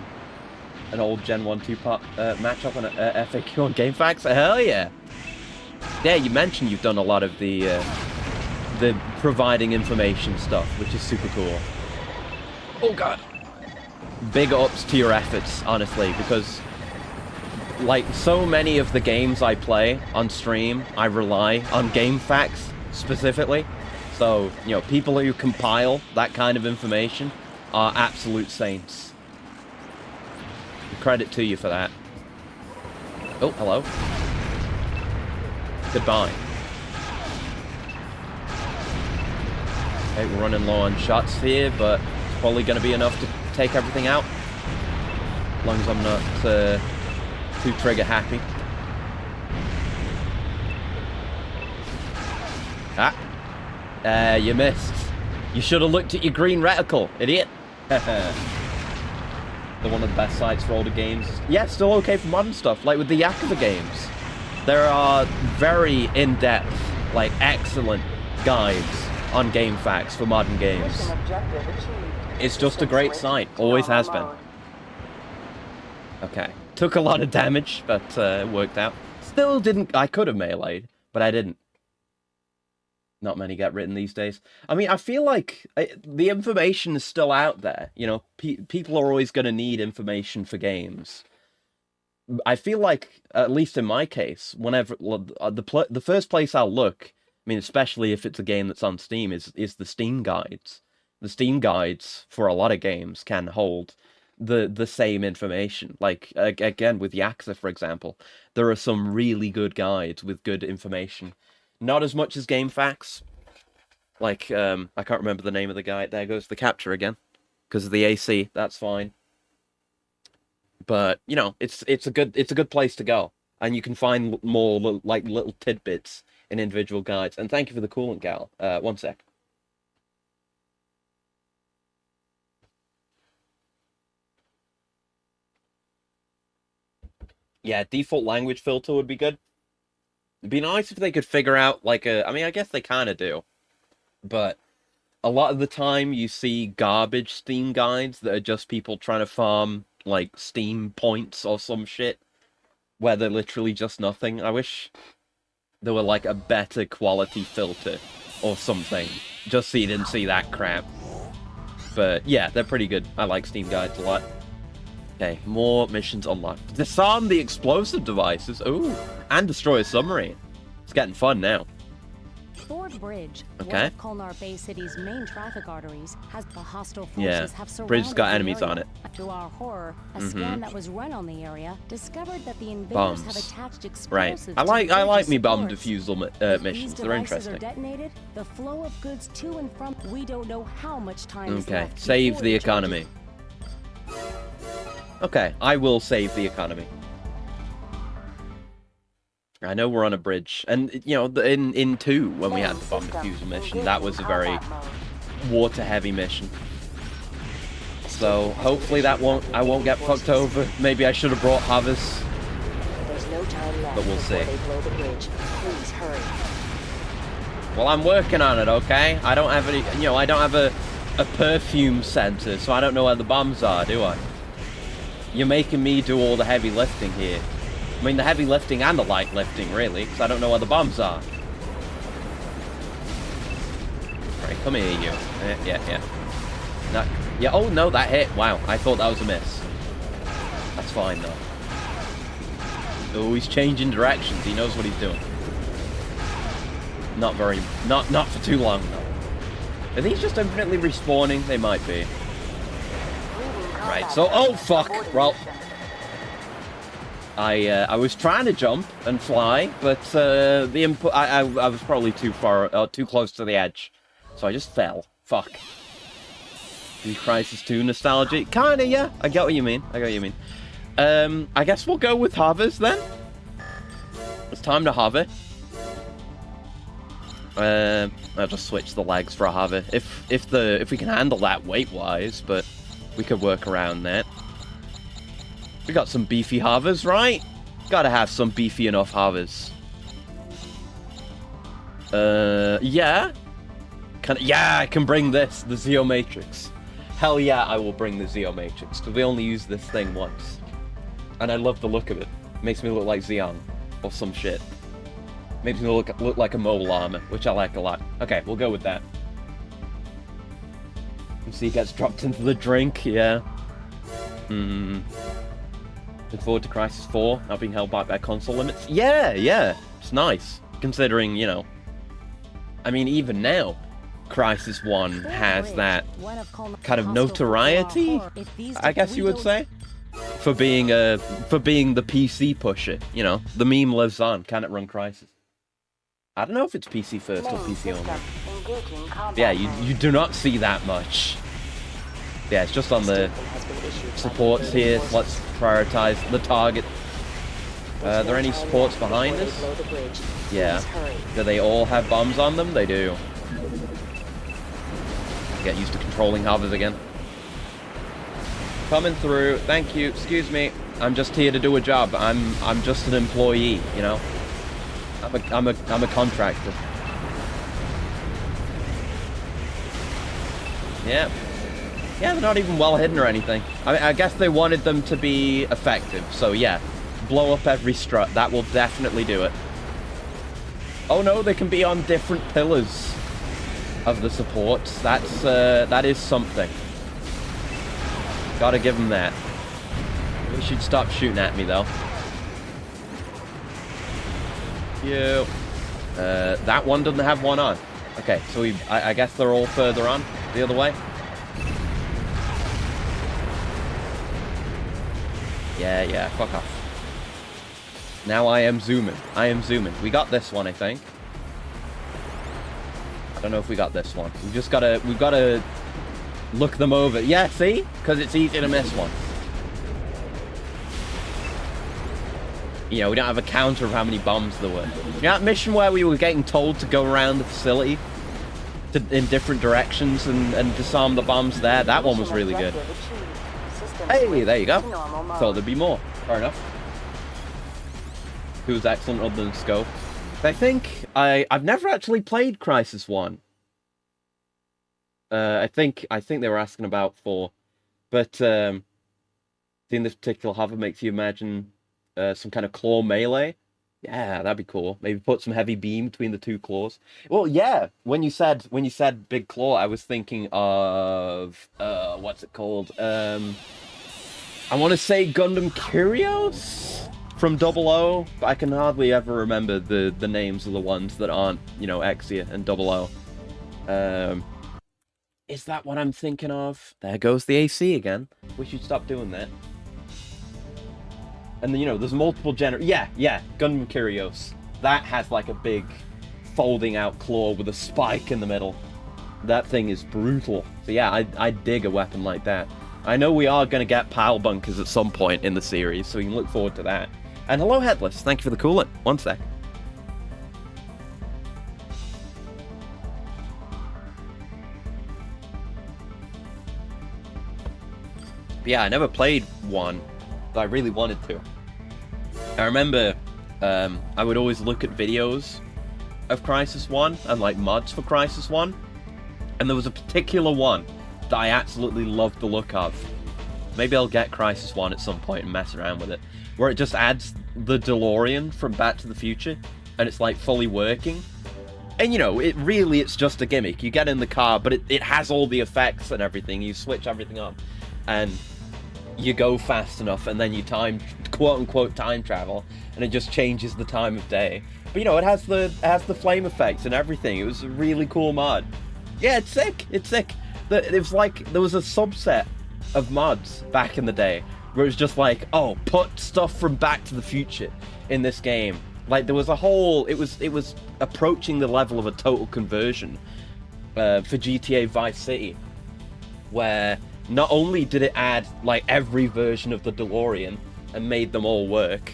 old Gen 1 2-part matchup on a FAQ on GameFAQs? Hell yeah! Yeah, you mentioned you've done a lot of the providing information stuff, which is super cool. Oh god! Big ups to your efforts, honestly, because like so many of the games I play on stream, I rely on GameFAQs specifically. So, people who compile that kind of information are absolute saints. Credit to you for that. Oh, hello. Goodbye. Okay, we're running low on shots here, but it's probably going to be enough to take everything out. As long as I'm not too trigger happy. You missed. You should have looked at your green reticle, idiot. They're one of the best sites for older games. Yeah, still okay for modern stuff, like with the Yakuza games. There are very in-depth, like excellent guides on GameFAQs for modern games. It's just a great site, always has been. Okay, took a lot of damage, but it worked out. Still didn't, I could have meleeed, but I didn't. Not many get written these days. I mean, I feel like the information is still out there. People are always going to need information for games. I feel like, at least in my case, whenever the first place I'll look, I mean, especially if it's a game that's on Steam, is the Steam guides. The Steam guides for a lot of games can hold the same information. Like, again, with Yakuza, for example, there are some really good guides with good information. Not as much as GameFAQs. Like, I can't remember the name of the guide. There goes the capture again. Because of the AC, that's fine. But, you know, it's a good place to go. And you can find more, little tidbits in individual guides. And thank you for the coolant, Gal. 1 sec. Yeah, default language filter would be good. It'd be nice if they could figure out, like, I mean, I guess they kind of do. But a lot of the time you see garbage Steam guides that are just people trying to farm, like, Steam points or some shit. Where they're literally just nothing. I wish there were, like, a better quality filter or something. Just so you didn't see that crap. But, yeah, they're pretty good. I like Steam guides a lot. Okay, more missions unlocked. Disarm the explosive devices. Ooh, and destroy a submarine. It's getting fun now. Ford Bridge, okay. one of Kolnar Bay City's main traffic arteries, has the hostile forces have surrounded Bridge's got the enemies area. on it. To our horror, a scan that was run on the area discovered that the invaders Bombs. have attached explosives. Right. I like me bomb supports. defusal missions. They're interesting. Are detonated, the flow of goods to and from. We don't know how much time is Okay, left save before the it changes. economy. Okay, I will save the economy. I know we're on a bridge, and you know, in 2 when we had the bomb defusal mission, that was a very water-heavy mission. So hopefully I won't get fucked over. Maybe I should have brought Havas. There's no time left But we'll before see. they blow the bridge. Please hurry. Well, I'm working on it, okay? I don't have any, you know, I don't have a perfume sensor, so I don't know where the bombs are, do I? You're making me do all the heavy lifting here. I mean, the heavy lifting and the light lifting, really, because I don't know where the bombs are. Right, come here, you. Yeah. No, yeah, oh, no, that hit. Wow, I thought that was a miss. That's fine, though. Oh, he's changing directions. He knows what he's doing. Not for too long, though. Are these just infinitely respawning? They might be. Right, so, oh, fuck. Well, I was trying to jump and fly, but the input, I was probably too close to the edge. So I just fell. Fuck. The Crisis 2 nostalgia? Kinda, yeah. I get what you mean. I guess we'll go with Havas then. It's time to hover. I'll just switch the legs for a hover. If we can handle that weight-wise, but we could work around that. We got some beefy hovers, right? Gotta have some beefy enough hovers. Yeah. I can bring this, the Zeo Matrix. Hell yeah, I will bring the Zeo Matrix, because we only use this thing once. And I love the look of it. Makes me look like Xeon, or some shit. Makes me look like a mobile armor, which I like a lot. Okay, we'll go with that. You see, he gets dropped into the drink, yeah. Look forward to Crisis 4, not being held back by console limits. Yeah, it's nice. Considering, you know, I mean, even now, Crisis 1 has that kind of notoriety, I guess you would say, for being the PC pusher. You know, the meme lives on. Can it run Crisis? I don't know if it's PC first or PC only. Yeah, you do not see that much. Yeah, it's just on the supports here. So let's prioritize the target. Are there any supports behind us? Yeah. Do they all have bombs on them? They do. Get used to controlling hovers again. Coming through. Thank you. Excuse me. I'm just here to do a job. I'm just an employee, you know. I'm a contractor. Yeah. Yeah, they're not even well hidden or anything. I guess they wanted them to be effective, so yeah. Blow up every strut. That will definitely do it. Oh no, they can be on different pillars of the supports. That is something. Gotta give them that. They should stop shooting at me, though. you. That one doesn't have one on. Okay, so I guess they're all further on the other way. Yeah, fuck off. Now I am zooming. We got this one, I think. I don't know if we got this one. We've gotta look them over. Yeah, see? Because it's easy to miss one. You know, we don't have a counter of how many bombs there were. You know that mission where we were getting told to go around the facility in different directions and disarm the bombs there? That one was really good. Hey, there you go. Thought there'd be more. Fair enough. It was excellent other than scope. I think I've never actually played Crysis 1. I think they were asking about 4. But seeing this particular hover makes you imagine some kind of claw melee. Yeah, that'd be cool. Maybe put some heavy beam between the two claws. Well, yeah. When you said big claw, I was thinking of what's it called? I want to say Gundam Curios from 00, but I can hardly ever remember the names of the ones that aren't, you know, Exia and 00. Is that what I'm thinking of? There goes the AC again. Wish you'd stop doing that. And then, you know, there's multiple Yeah, Gundam Curios. That has like a big folding out claw with a spike in the middle. That thing is brutal. So yeah, I dig a weapon like that. I know we are going to get pile bunkers at some point in the series, so we can look forward to that. And hello, Headless. Thank you for the coolant. 1 sec. But yeah, I never played one, but I really wanted to. I remember I would always look at videos of Crysis 1 and like mods for Crysis 1, and there was a particular one that I absolutely loved the look of. Maybe I'll get Crysis 1 at some point and mess around with it, where it just adds the DeLorean from Back to the Future, and it's like fully working. And you know, it's just a gimmick. You get in the car, but it has all the effects and everything. You switch everything up, and you go fast enough, and then you quote-unquote time travel, and it just changes the time of day. But you know, it has the flame effects and everything. It was a really cool mod. Yeah, it's sick. It was like there was a subset of mods back in the day where it was just like, oh, put stuff from Back to the Future in this game. Like there was a whole, it was approaching the level of a total conversion for GTA Vice City, where not only did it add like every version of the DeLorean and made them all work,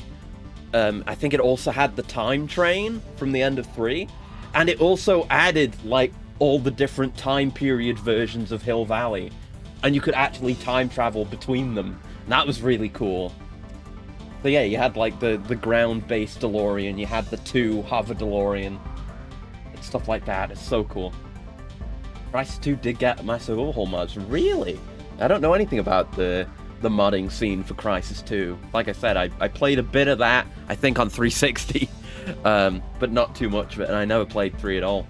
I think it also had the time train from the end of 3, and it also added like all the different time period versions of Hill Valley, and you could actually time travel between them. And that was really cool. So yeah, you had like the ground-based DeLorean, you had the 2 hover DeLorean, and stuff like that. It's so cool. Crysis 2 did get massive overhaul mods. Really? I don't know anything about the modding scene for Crysis 2. Like I said, I played a bit of that, I think on 360, but not too much of it, and I never played 3 at all.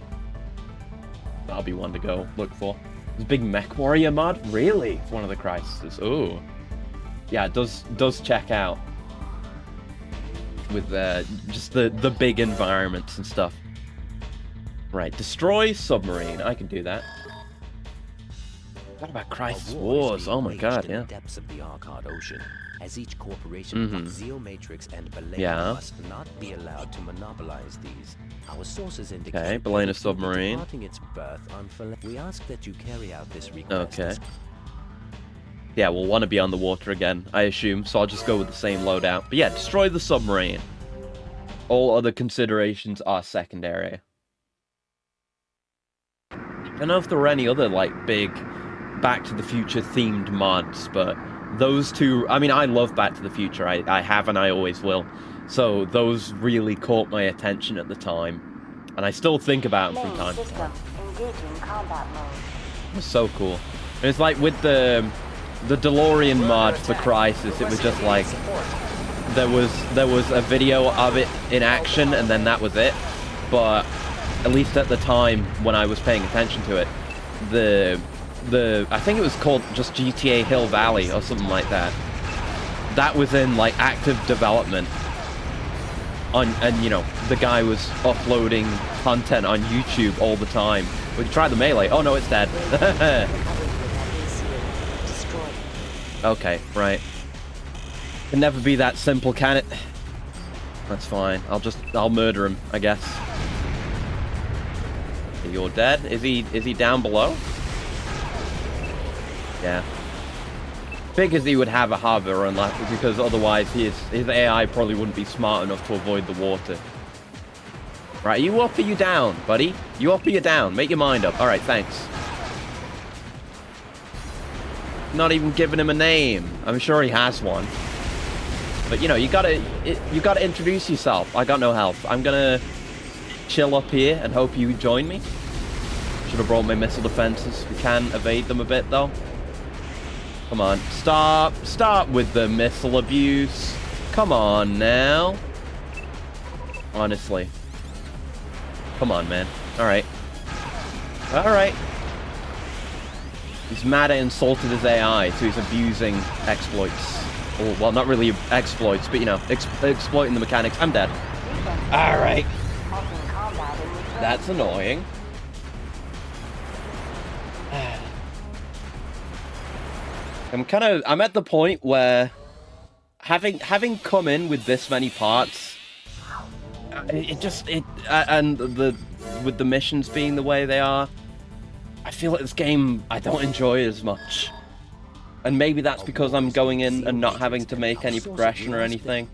That'll be one to go look for. There's a big Mech Warrior mod? Really? It's one of the Crysises. Ooh. Yeah, it does check out. With just the big environments and stuff. Right, destroy submarine. I can do that. What about Crysis Wars? Oh my god, yeah. Depths of the Arcade Ocean, as each corporation of Zeomatrix and Balena must not be allowed to monopolize these. Our sources indicate Balena submarine. Departing its berth on we ask that you carry out this request. Okay. Yeah, we'll want to be on the water again, I assume, so I'll just go with the same loadout. But yeah, destroy the submarine. All other considerations are secondary. I don't know if there were any other, like, big Back to the Future themed mods, but those two, I mean, I love Back to the Future. I have and I always will. So those really caught my attention at the time. And I still think about them from time to time. It was so cool. And it's like with the DeLorean mod for Crysis, it was just like there was a video of it in action and then that was it. But at least at the time when I was paying attention to it, I think it was called just GTA Hill Valley or something like that. That was in like active development. and you know, the guy was uploading content on YouTube all the time. We tried the melee. Oh no, it's dead. Okay, right. Can never be that simple, can it? That's fine. I'll murder him, I guess. You're dead? Is he down below? Yeah. Figures he would have a hover, unless, because otherwise his AI probably wouldn't be smart enough to avoid the water. Right, you up or you down, buddy? You up or you down? Make your mind up. Alright, thanks. Not even giving him a name. I'm sure he has one. But you know, you gotta introduce yourself. I got no health. I'm gonna chill up here and hope you join me. Should have brought my missile defenses. We can evade them a bit though. Come on, stop with the missile abuse. Come on now. Honestly. Come on, man. Alright. Alright. He's mad at insulted his AI, so he's abusing exploits. Or, well, not really exploits, but you know, exploiting the mechanics. I'm dead. Alright. That's annoying. I'm at the point where having come in with this many parts, and with the missions being the way they are, I feel like this game I don't enjoy as much. And maybe that's because I'm going in and not having to make any progression or anything.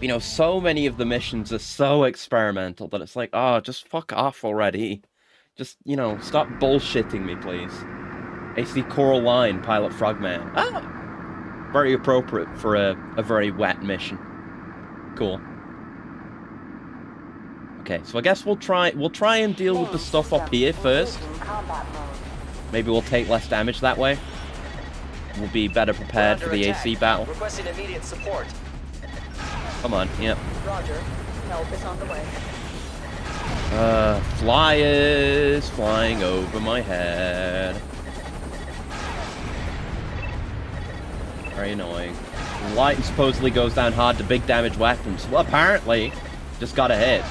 You know, so many of the missions are so experimental that it's like, oh, just fuck off already. Just, you know, stop bullshitting me, please. AC Coral Line, Pilot Frogman. Ah! Very appropriate for a very wet mission. Cool. Okay, so I guess we'll try and deal with the stuff up here first. Maybe we'll take less damage that way. We'll be better prepared for the AC battle. Requesting immediate support. Come on, yep. Roger. Help is on the way. Flyers flying over my head. Very annoying. Light supposedly goes down hard to big damage weapons. Well, apparently, just got a hit.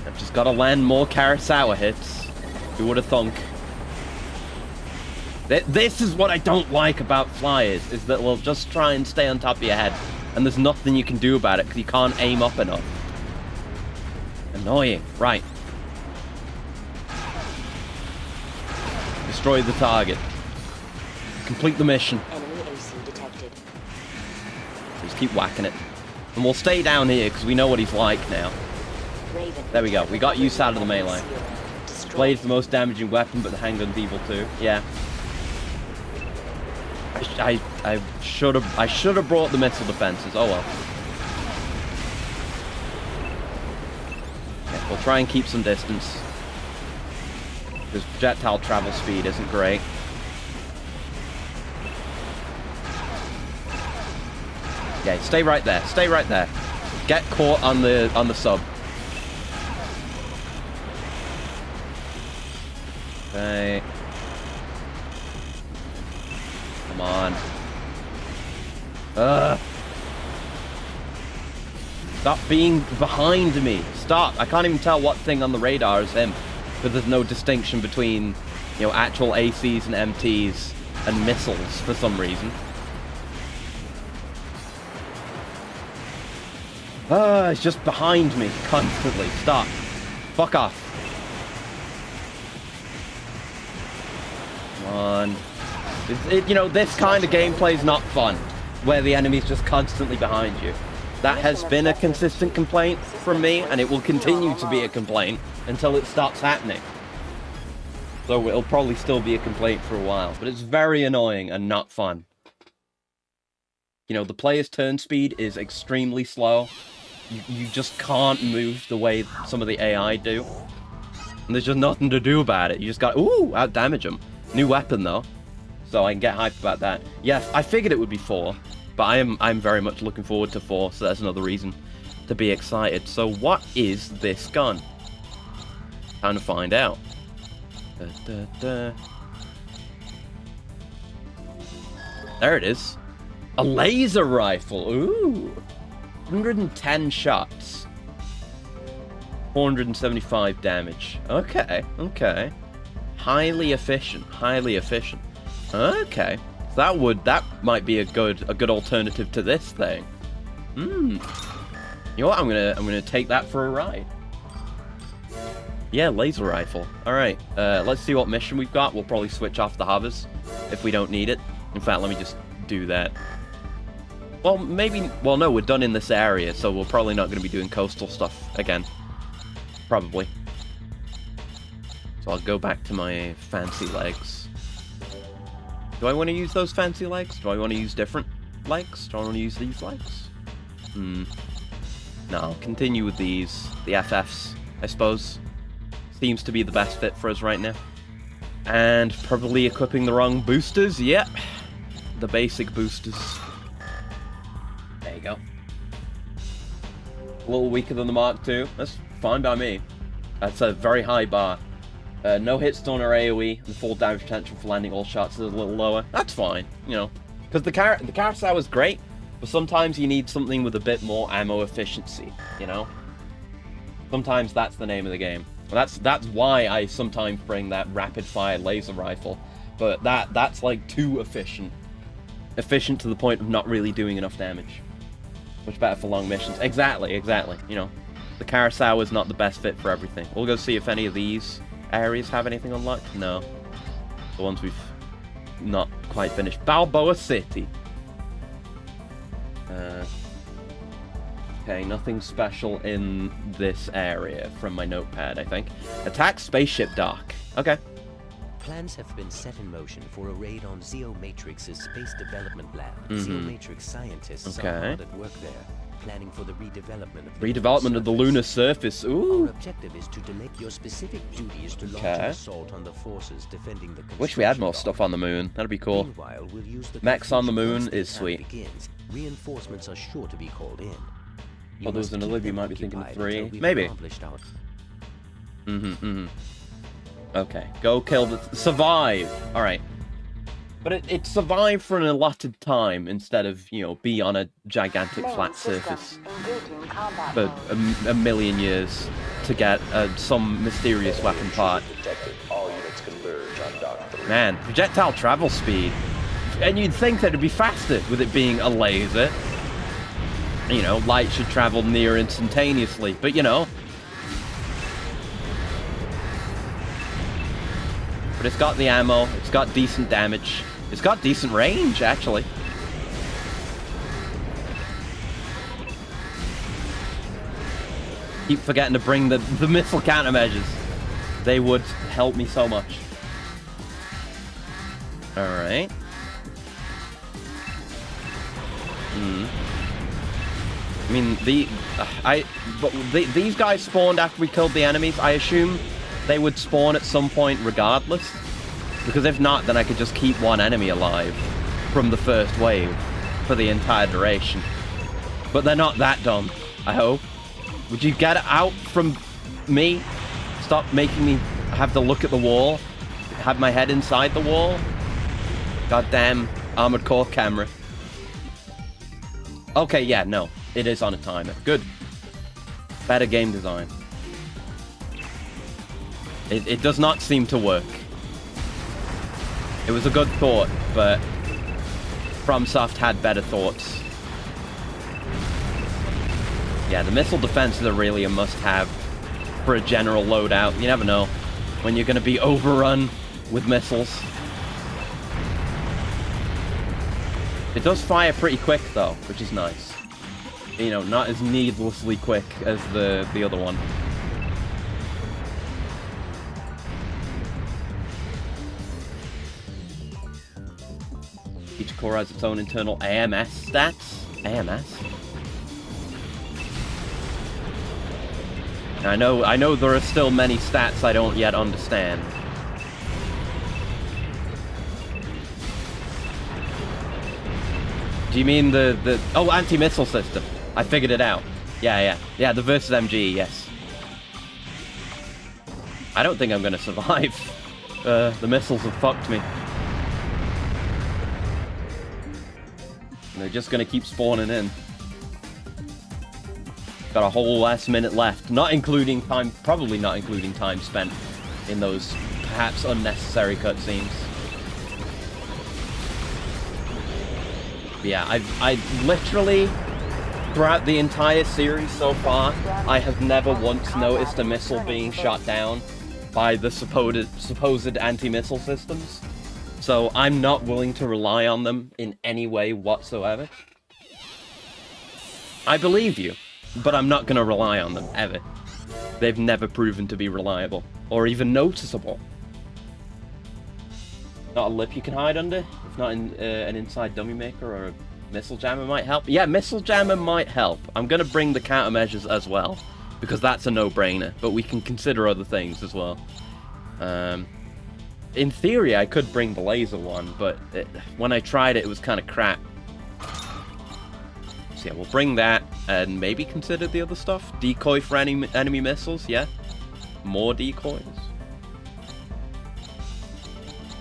I've just got to land more Kurosawa hits. Who would have thunk? This is what I don't like about flyers, is that they'll just try and stay on top of your head, and there's nothing you can do about it because you can't aim up enough. Annoying. Right. Destroy the target. Complete the mission. Enemy AC detected. Just keep whacking it. And we'll stay down here because we know what he's like now. Raven. There we go. We got use out of the melee. Blade's the most damaging weapon, but the handgun's evil too. Yeah. I should have brought the missile defenses. Oh well. Yeah, we'll try and keep some distance. Because projectile travel speed isn't great. Yeah, stay right there. Stay right there. Get caught on the sub. Okay. Come on. Stop being behind me. Stop. I can't even tell what thing on the radar is him. Because there's no distinction between, you know, actual ACs and MTs and missiles for some reason. It's just behind me constantly. Stop. Fuck off. Come on. You know, this kind of gameplay is not fun, where the enemy's just constantly behind you. That has been a consistent complaint from me, and it will continue to be a complaint until it stops happening. So it'll probably still be a complaint for a while, but it's very annoying and not fun. You know, the player's turn speed is extremely slow. You just can't move the way some of the AI do. And there's just nothing to do about it. You just got, ooh, out-damage them. New weapon, though. So I can get hyped about that. Yeah, I figured it would be 4. But I'm very much looking forward to 4, so that's another reason to be excited. So what is this gun? Time to find out. There it is. A laser rifle. Ooh. 110 shots. 475 damage. Okay, okay. Highly efficient, highly efficient. Okay. That might be a good alternative to this thing. You know what? I'm gonna take that for a ride. Yeah, laser rifle. Alright, let's see what mission we've got. We'll probably switch off the hovers if we don't need it. In fact, let me just do that. Well, maybe... Well, no, we're done in this area, so we're probably not going to be doing coastal stuff again. Probably. So I'll go back to my fancy legs. Do I want to use those fancy legs? Do I want to use different legs? Do I want to use these legs? No, I'll continue with these. The FFs, I suppose. Seems to be the best fit for us right now. And probably equipping the wrong boosters. Yep. The basic boosters. There you go. A little weaker than the Mark II. That's fine by me. That's a very high bar. No hit stun or AoE, and full damage potential for landing all shots is a little lower. That's fine, you know. Because the carousel is great, but sometimes you need something with a bit more ammo efficiency, you know? Sometimes that's the name of the game. That's why I sometimes bring that rapid-fire laser rifle. But that's like too efficient. Efficient to the point of not really doing enough damage. Much better for long missions. Exactly, you know. The carousel is not the best fit for everything. We'll go see if any of these areas have anything unlocked. No. The ones we've not quite finished. Balboa City. Okay, nothing special in this area from my notepad, I think. Attack spaceship dock. Okay. Plans have been set in motion for a raid on Zeo Matrix's space development lab. Zeo Matrix scientists are hard at work there, planning for the redevelopment of the lunar surface. Ooh. Our objective is to delay your specific duties to launch an assault on the forces defending the. Wish we had more stuff on the moon. That'd be cool. Meanwhile, we'll use the mechs on the moon once is the sweet. time begins. Reinforcements are sure to be called in. Well, there's another. You might be thinking of 3. Maybe. Okay, go kill the... Survive! Alright. But it survived for an allotted time instead of, you know, be on a gigantic flat surface for a million years to get some mysterious weapon part. Man, projectile travel speed. And you'd think that it'd be faster with it being a laser. You know, light should travel near instantaneously, but you know... But it's got the ammo, it's got decent damage, it's got decent range, actually. Keep forgetting to bring the missile countermeasures. They would help me so much. Alright. I mean, these guys spawned after we killed the enemies. I assume they would spawn at some point regardless. Because if not, then I could just keep one enemy alive from the first wave for the entire duration. But they're not that dumb, I hope. Would you get out from me? Stop making me have to look at the wall. Have my head inside the wall. Goddamn Armored Core camera. Okay, yeah, no. It is on a timer. Good. Better game design. It does not seem to work. It was a good thought, but FromSoft had better thoughts. Yeah, the missile defenses are really a must-have for a general loadout. You never know when you're going to be overrun with missiles. It does fire pretty quick, though, which is nice. You know, not as needlessly quick as the other one. Each core has its own internal AMS stats. AMS? I know there are still many stats I don't yet understand. Do you mean the oh, anti-missile system? I figured it out. Yeah, the versus MG, yes. I don't think I'm gonna survive. The missiles have fucked me. And they're just gonna keep spawning in. Got a whole last minute left, not including time, probably not including time spent in those perhaps unnecessary cutscenes. Yeah, I've literally, throughout the entire series so far, I have never once noticed a missile being shot down by the supposed anti-missile systems. So I'm not willing to rely on them in any way whatsoever. I believe you, but I'm not going to rely on them, ever. They've never proven to be reliable, or even noticeable. Not a lip you can hide under? If not an inside dummy maker or a missile jammer might help? Yeah, missile jammer might help. I'm going to bring the countermeasures as well, because that's a no-brainer, but we can consider other things as well. In theory, I could bring the laser one, but when I tried it, it was kind of crap. So yeah, we'll bring that, and maybe consider the other stuff. Decoy for enemy missiles, yeah. More decoys.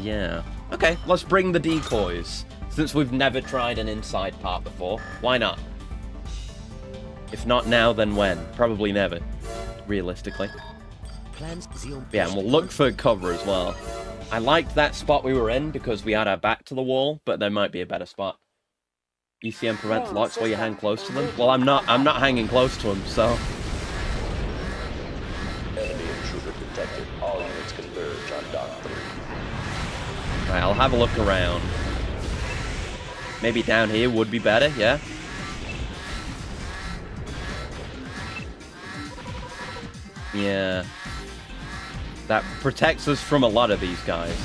Yeah. Okay, let's bring the decoys. Since we've never tried an inside part before, why not? If not now, then when? Probably never, realistically. Yeah, and we'll look for cover as well. I liked that spot we were in because we had our back to the wall, but there might be a better spot. ECM prevents locks while you hang close to them. Well, I'm not hanging close to them, so. Enemy intruder detected. All units converge on Dock 3. Right, I'll have a look around. Maybe down here would be better, yeah? Yeah. That protects us from a lot of these guys.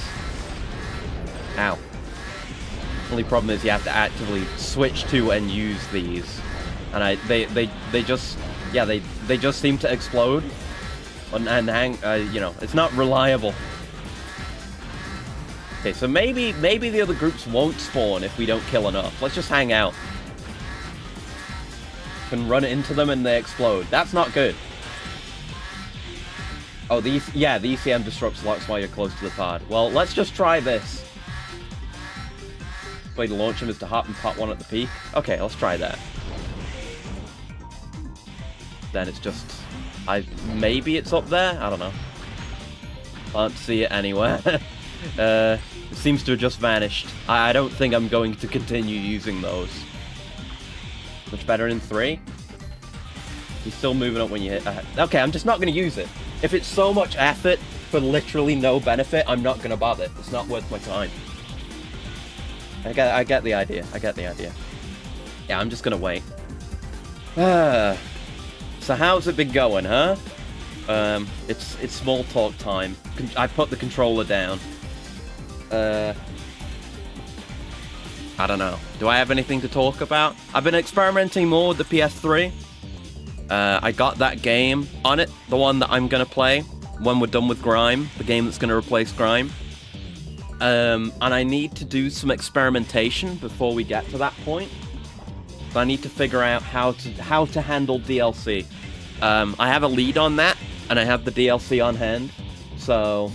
Ow. Only problem is you have to actively switch to and use these. And they just, yeah, they just seem to explode. And hang, you know, it's not reliable. Okay, so maybe the other groups won't spawn if we don't kill enough. Let's just hang out. Can run into them and they explode. That's not good. Oh, the ECM disrupts locks while you're close to the pod. Well, let's just try this. Way to launch them is to hop and pop one at the peak. Okay, let's try that. Then it's just... maybe it's up there? I don't know. Can't see it anywhere. It seems to have just vanished. I don't think I'm going to continue using those. Much better in 3. You're still moving up when you hit... okay, I'm just not going to use it. If it's so much effort for literally no benefit, I'm not going to bother. It's not worth my time. I get the idea. I get the idea. Yeah, I'm just going to wait. So how's it been going, huh? It's small talk time. I put the controller down. I don't know. Do I have anything to talk about? I've been experimenting more with the PS3. I got that game on it, the one that I'm gonna play when we're done with Grime, the game that's gonna replace Grime. And I need to do some experimentation before we get to that point. So I need to figure out how to handle DLC. I have a lead on that, and I have the DLC on hand, so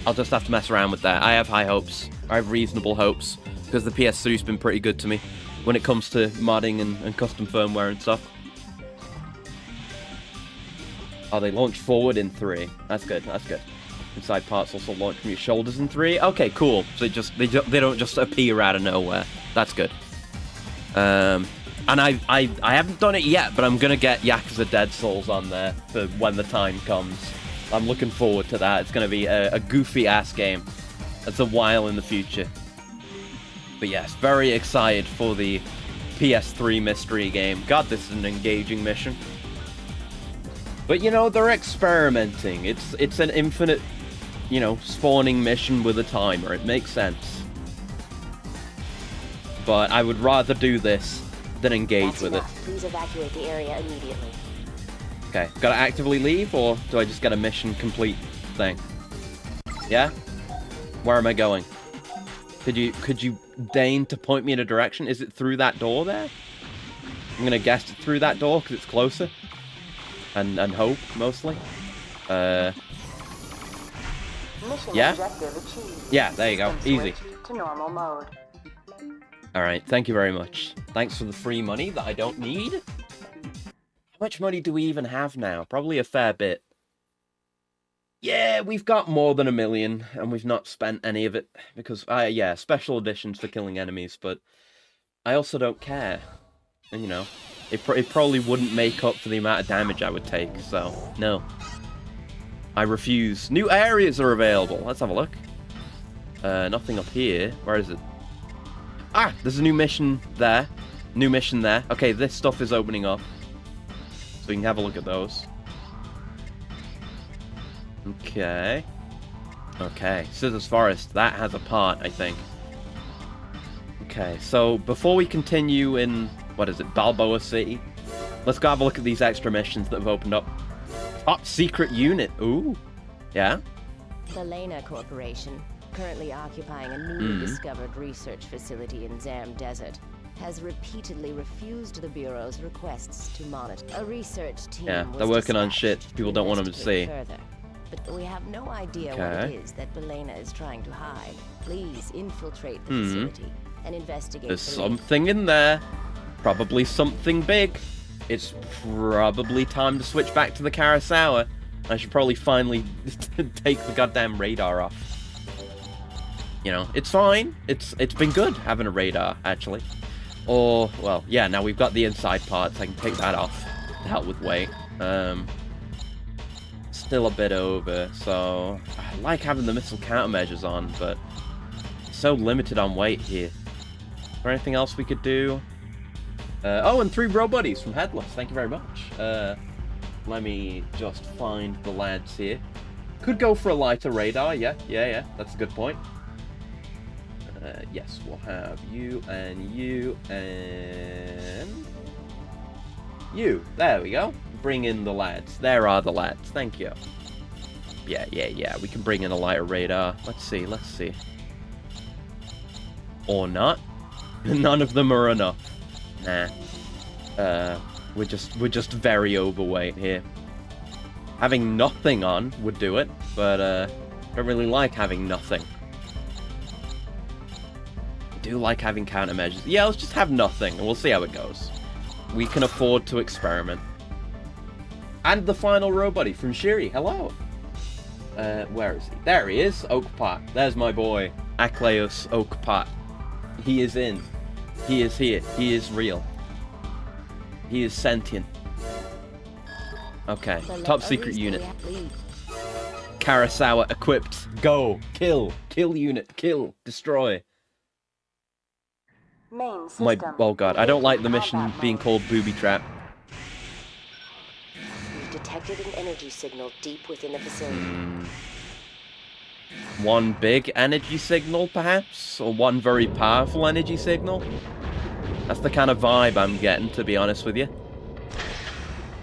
I'll just have to mess around with that. I have high hopes. I have reasonable hopes, because the PS3's been pretty good to me when it comes to modding and custom firmware and stuff. Oh, they launch forward in 3. That's good, that's good. Inside parts also launch from your shoulders in 3. Okay, cool. So they don't just appear out of nowhere. That's good. And I haven't done it yet, but I'm gonna get Yakuza Dead Souls on there for when the time comes. I'm looking forward to that. It's gonna be a goofy ass game. That's a while in the future. But yes, very excited for the PS3 mystery game. God, this is an engaging mission. But you know, they're experimenting. It's an infinite, you know, spawning mission with a timer. It makes sense. But I would rather do this than engage That's with enough. it. Please evacuate the area immediately. Okay, gotta actively leave, or do I just get a mission complete thing? Yeah? Where am I going? Could you deign to point me in a direction? Is it through that door there? I'm gonna guess it's through that door because it's closer. And hope, mostly. Mission Yeah? objective achieved. Yeah, there you go. System Easy. switched to normal mode. Alright, thank you very much. Thanks for the free money that I don't need. How much money do we even have now? Probably a fair bit. Yeah, we've got more than 1 million, and we've not spent any of it. Because, yeah, special editions for killing enemies, but I also don't care. And, you know, it probably wouldn't make up for the amount of damage I would take, so, no. I refuse. New areas are available. Let's have a look. Nothing up here. Where is it? Ah, there's a new mission there. New mission there. Okay, this stuff is opening up. So you can have a look at those. Okay. Okay, Scissors Forest. That has a part, I think. Okay, so before we continue in, what is it, Balboa City, let's go have a look at these extra missions that have opened up. Top secret unit. Ooh. Yeah? The Lena Corporation, currently occupying a newly discovered research facility in Zam Desert, has repeatedly refused the Bureau's requests to monitor. A research team They're working on shit people don't want them to see. Further. But we have no idea what it is that Belena is trying to hide. Please infiltrate the facility and investigate. There's something in there. Probably something big. It's probably time to switch back to the Kurosawa. I should probably finally take the goddamn radar off. You know, it's fine. It's been good having a radar, actually. Or, well, yeah, now we've got the inside parts. I can take that off to help with weight. Still a bit over, so I like having the missile countermeasures on, but so limited on weight here. Is there anything else we could do? Oh, and 3 bro buddies from Headless. Thank you very much. Let me just find the lads here. Could go for a lighter radar. Yeah. That's a good point. Yes, we'll have you and you and you. There we go. Bring in the lads. There are the lads. Thank you. Yeah. We can bring in a lighter radar. Let's see. Or not. None of them are enough. Nah. We're just very overweight here. Having nothing on would do it, but don't really like having nothing. I do like having countermeasures. Yeah, let's just have nothing, and we'll see how it goes. We can afford to experiment. And the final row buddy from Shiri. Hello. Where is he? There he is. Oak Pot. There's my boy, Akleus Oak Pot. He is in. He is here. He is real. He is sentient. Okay. Top secret unit. Kurosawa equipped. Go. Kill. Kill unit. Kill. Destroy. Main system. Oh god. I don't like the mission being called Booby Trap. We've detected an energy signal deep within the facility. One big energy signal, perhaps? Or one very powerful energy signal? That's the kind of vibe I'm getting, to be honest with you.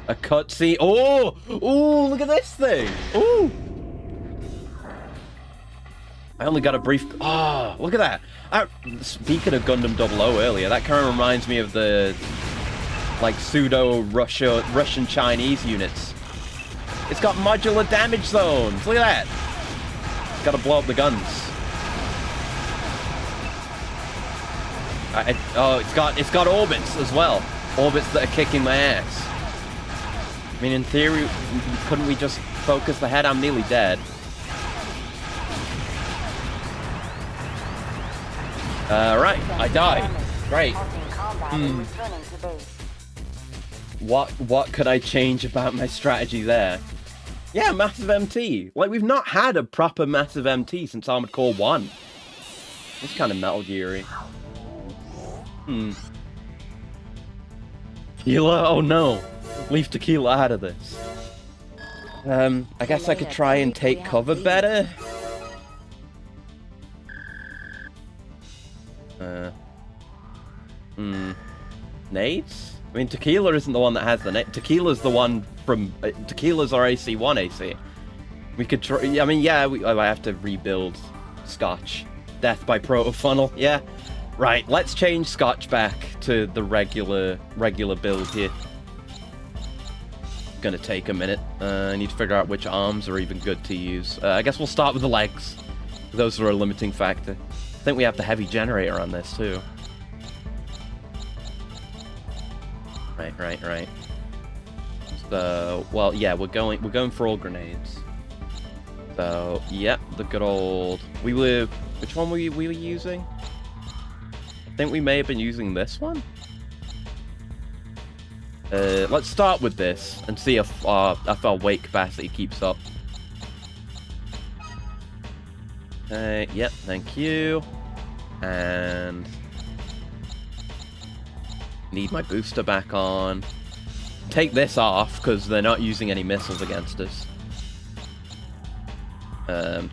A cutscene. Oh! Oh, look at this thing! Oh! I only got a brief... Oh, look at that! Speaking of Gundam 00 earlier, that kind of reminds me of the... like, Russian-Chinese units. It's got modular damage zones! Look at that! Gotta blow up the guns. It's got orbits as well. Orbits that are kicking my ass. I mean, in theory, couldn't we just focus the head? I'm nearly dead. Right, I died. Great. What could I change about my strategy there? Yeah, massive MT. Like, we've not had a proper massive MT since Armored Core 1. It's kind of Metal Gear-y. Tequila? Oh no. Leave tequila out of this. I guess I could try and take cover better. Nades? I mean, Tequila isn't the one that has the nade. Tequila's the one from... Tequila's our AC-1 AC. We could try... I mean, yeah, I have to rebuild Scotch. Death by proto-funnel, yeah. Right, let's change Scotch back to the regular build here. Gonna take a minute. I need to figure out which arms are even good to use. I guess we'll start with the legs. Those are a limiting factor. I think we have the heavy generator on this, too. Right. So, well, yeah, we're going for all grenades. So, yep, the good old... Which one we were using? I think we may have been using this one? Let's start with this and see if our weight capacity keeps up. Yep, thank you. And... need my booster back on. Take this off, because they're not using any missiles against us.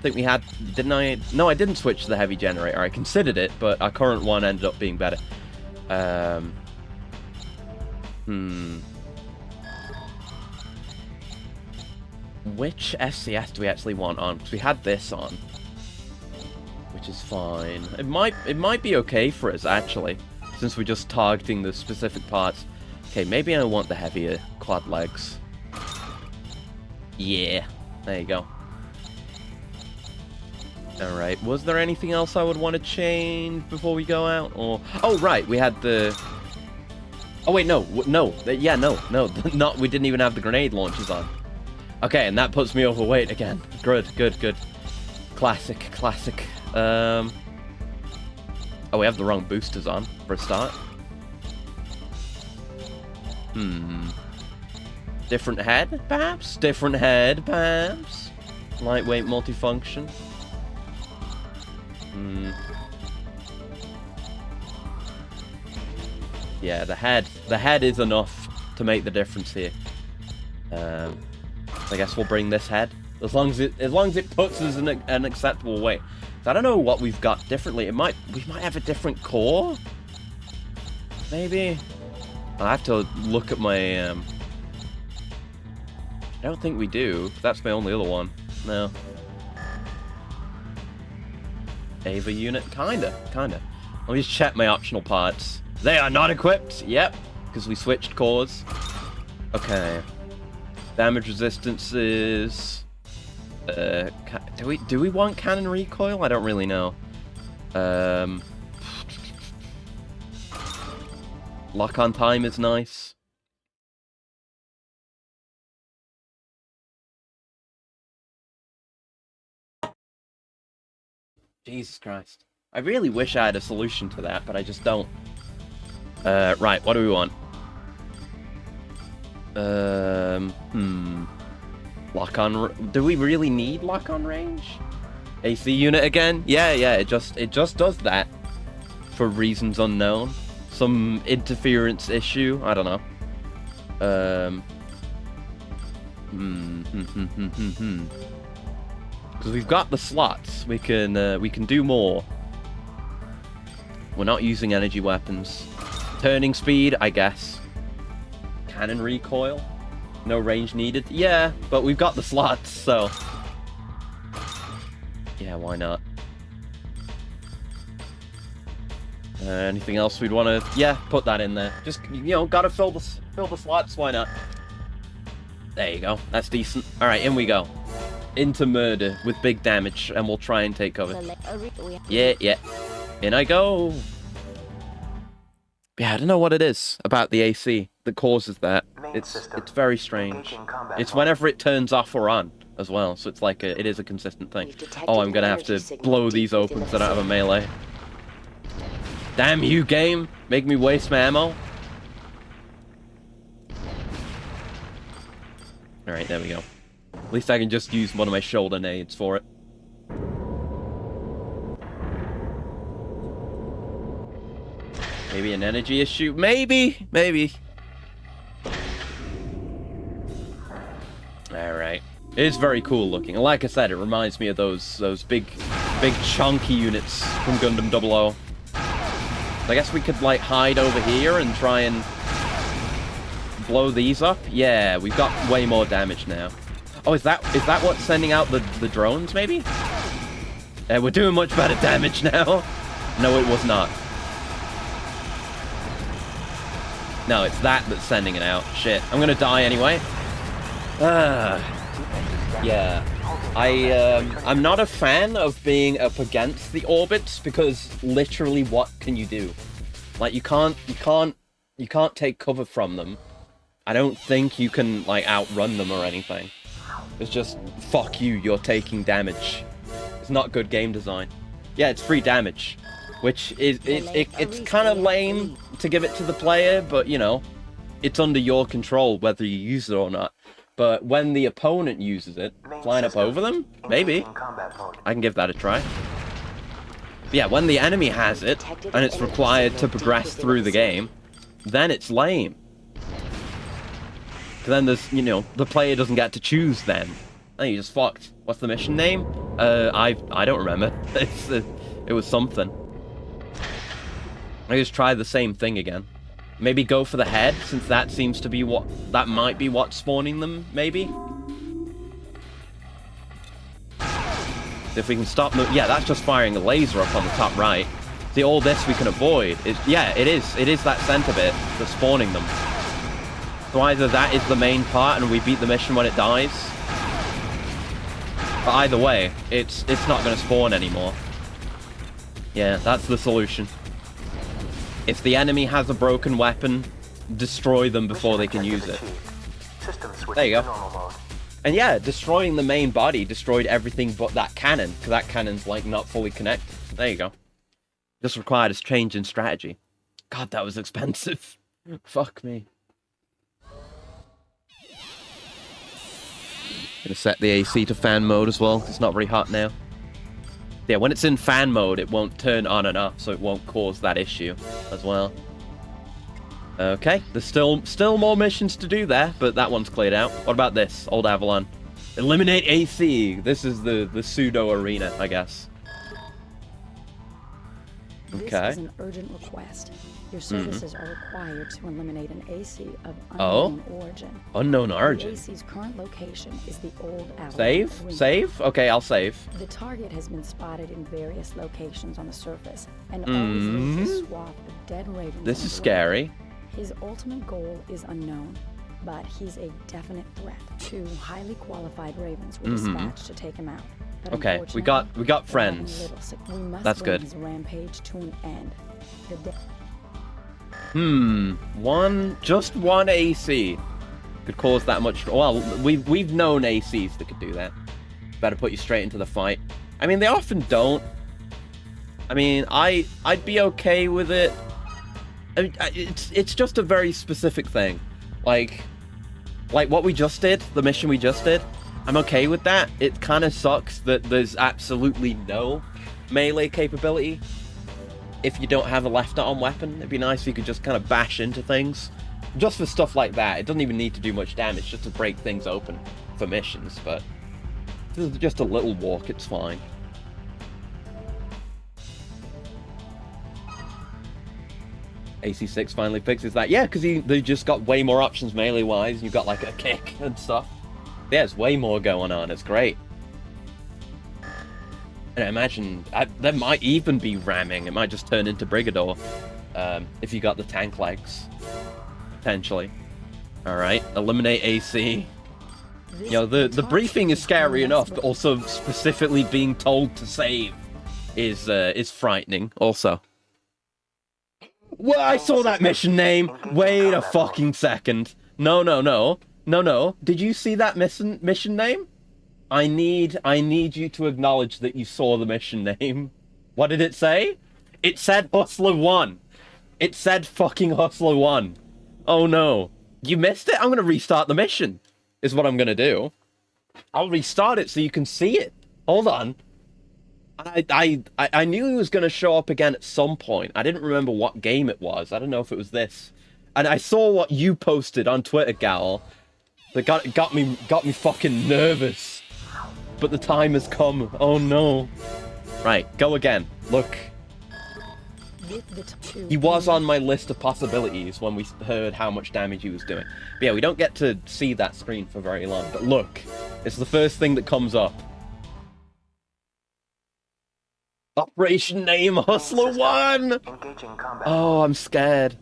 Think we had... Didn't I... No, I didn't switch to the heavy generator. I considered it, but our current one ended up being better. Which SCS do we actually want on? Because we had this on. Which is fine. It might be okay for us, actually. Since we're just targeting the specific parts. Okay, maybe I want the heavier quad legs. Yeah. There you go. Alright, was there anything else I would want to change before we go out? Or... Oh, right, we had the... Oh, wait, no. Yeah, no. Not, we didn't even have the grenade launchers on. Okay, and that puts me overweight again. Good. Classic. Oh, we have the wrong boosters on, for a start. Different head, perhaps? Lightweight multifunction. Yeah, the head is enough to make the difference here. I guess we'll bring this head as long as it puts us in an acceptable way. So I don't know what we've got differently. We might have a different core. Maybe. I'll have to look at my. I don't think we do. That's my only other one. No. Ava unit, kinda. Let me just check my optional parts. They are not equipped. Yep, because we switched cores. Okay. Damage resistance is... do we want cannon recoil? I don't really know. Lock on time is nice. Jesus Christ. I really wish I had a solution to that, but I just don't. Right, what do we want? Lock on... Do we really need lock on range? AC unit again? Yeah, it just does that. For reasons unknown. Some interference issue, I don't know. Because we've got the slots, we can do more. We're not using energy weapons. Turning speed, I guess. Cannon recoil. No range needed. Yeah, but we've got the slots, so... Yeah, why not? Anything else we'd want to... Yeah, put that in there. Just, gotta fill the slots, why not? There you go. That's decent. Alright, in we go. Into murder with big damage, and we'll try and take cover. Yeah. In I go. Yeah, I don't know what it is about the AC that causes that. It's very strange. It's whenever it turns off or on as well, so it's like it is a consistent thing. Oh, I'm gonna have to blow these open because I don't have a melee. Damn you, game! Make me waste my ammo. Alright, there we go. At least I can just use one of my shoulder nades for it. Maybe an energy issue? Maybe! Alright. It is very cool looking. And like I said, it reminds me of those big chunky units from Gundam 00. I guess we could, like, hide over here and try and blow these up? Yeah, we've got way more damage now. Oh, is that what's sending out the drones, maybe? We're doing much better damage now. No, it was not. No, it's that's sending it out. Shit, I'm gonna die anyway. Yeah. I'm not a fan of being up against the orbits because literally what can you do? Like, you can't you can't take cover from them. I don't think you can, like, outrun them or anything. It's just, fuck you, you're taking damage. It's not good game design. Yeah, it's free damage, which is, it's kind of lame to give it to the player, but, you know, it's under your control whether you use it or not. But when the opponent uses it, flying up over them, maybe. I can give that a try. But yeah, when the enemy has it, and it's required to progress through the game, then it's lame. Then there's, you know, the player doesn't get to choose then. Then you just fucked. What's the mission name? I don't remember. It was something. I just try the same thing again. Maybe go for the head, since that seems to be what... That might be what's spawning them, maybe? If we can stop... Yeah, that's just firing a laser up on the top right. See, all this we can avoid. Yeah, it is. It is that center bit that's spawning them. So either that is the main part and we beat the mission when it dies. But either way, it's not going to spawn anymore. Yeah, that's the solution. If the enemy has a broken weapon, destroy them before they can use it. There you go. And yeah, destroying the main body destroyed everything but that cannon, because that cannon's, like, not fully connected. There you go. Just required a change in strategy. God, that was expensive. Fuck me. Gonna set the AC to fan mode as well. It's not very hot now. Yeah, when it's in fan mode, it won't turn on and off, so it won't cause that issue as well. Okay, there's still more missions to do there, but that one's cleared out. What about this? Old Avalon. Eliminate AC. This is the pseudo arena, I guess. Okay. This is an urgent request. Your services are required to eliminate an AC of unknown origin. Unknown origin. The AC's current location is the old Avalon Save? Arena. Save? Okay, I'll save. The target has been spotted in various locations on the surface, and always leaves a swath of dead ravens. This on is the scary. His ultimate goal is unknown, but he's a definite threat. 2 highly qualified ravens were dispatched to take him out. But Okay, we got friends. We must That's bring good. his rampage to an end. Just one AC could cause that much. Well, we've known ACs that could do that. Better put you straight into the fight. I mean, they often don't. I mean, I'd be okay with it. I mean, it's just a very specific thing, like what we just did, the mission we just did. I'm okay with that. It kind of sucks that there's absolutely no melee capability. If you don't have a left-arm weapon, it'd be nice if you could just kind of bash into things. Just for stuff like that. It doesn't even need to do much damage, just to break things open for missions, but this is just a little walk, it's fine. AC6 finally fixes that. Yeah, because they just got way more options melee-wise. You've got, like, a kick and stuff. Yeah, there's way more going on. It's great. And I imagine there might even be ramming. It might just turn into Brigador if you got the tank legs, potentially. All right, eliminate AC. You know, the briefing is scary enough, but also specifically being told to save is frightening. Also, well, I saw that mission name. Wait a fucking second. No. Did you see that mission name? I need you to acknowledge that you saw the mission name. What did it say? It said Hustler 1. It said fucking Hustler 1. Oh no. You missed it? I'm gonna restart the mission, is what I'm gonna do. I'll restart it so you can see it. Hold on. I knew he was gonna show up again at some point. I didn't remember what game it was. I don't know if it was this. And I saw what you posted on Twitter, Gal. That got me fucking nervous. But the time has come. Oh no. Right, go again. Look. He was on my list of possibilities when we heard how much damage he was doing. But yeah, we don't get to see that screen for very long. But look, it's the first thing that comes up. Operation Name Hustler 1! Oh, I'm scared.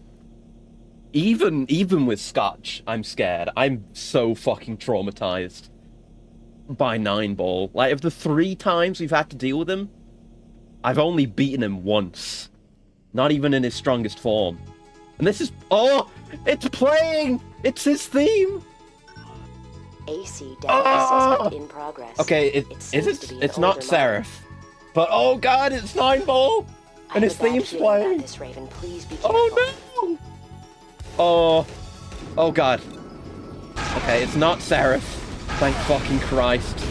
Even with Scotch, I'm scared. I'm so fucking traumatized by 9-Ball. Like, of the 3 times we've had to deal with him, I've only beaten him once. Not even in his strongest form. And this is... Oh! It's playing! It's his theme! AC data assessment in progress. Okay, it's not Seraph. But oh god, it's 9-ball! And his theme's playing! This, Raven. Please be careful. Oh no! Oh. Oh god. Okay, it's not Seraph. Thank fucking Christ.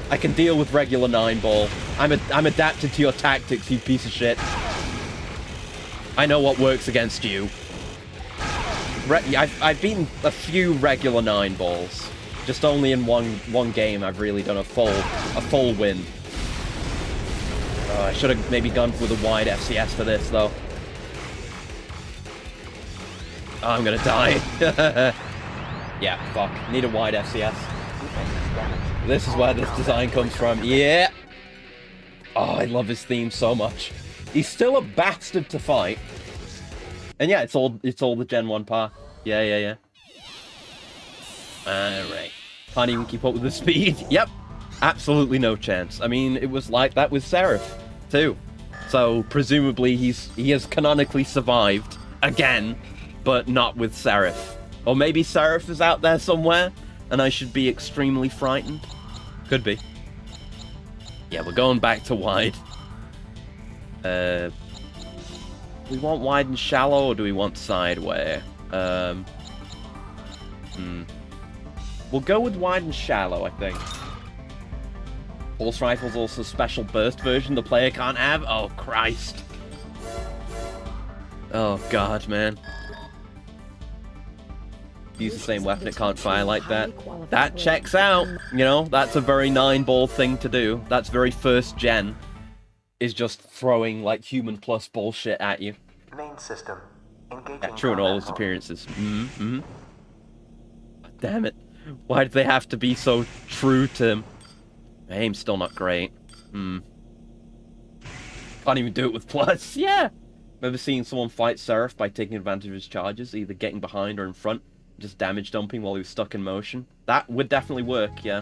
I can deal with regular 9-ball. I'm adapted to your tactics, you piece of shit. I know what works against you. I've beaten a few regular 9-balls. Just only in one game I've really done a full win. I should have maybe gone for the wide FCS for this though. Oh, I'm gonna die. Yeah, fuck. Need a wide FCS. This is where this design comes from. Yeah. Oh, I love his theme so much. He's still a bastard to fight. And yeah, it's all the Gen 1 par. Yeah. Alright. Can't even keep up with the speed. Yep. Absolutely no chance. I mean, it was like that with Seraph, too. So, presumably, he has canonically survived, again, but not with Seraph. Or maybe Seraph is out there somewhere, and I should be extremely frightened. Could be. Yeah, we're going back to wide. We want wide and shallow, or do we want sideway? We'll go with wide and shallow, I think. Pulse rifle's also a special burst version the player can't have. Oh, Christ. Oh, God, man. Use the same weapon, it can't fire like that. That checks out. You know, that's a very 9-ball thing to do. That's very first gen. Is just throwing, like, human plus bullshit at you. Main system. Engaging. Yeah, true in all his appearances. Damn it. Why did they have to be so true to him? My aim's still not great. Can't even do it with plus. Yeah! Remember seeing someone fight Seraph by taking advantage of his charges, either getting behind or in front, just damage dumping while he was stuck in motion? That would definitely work, yeah.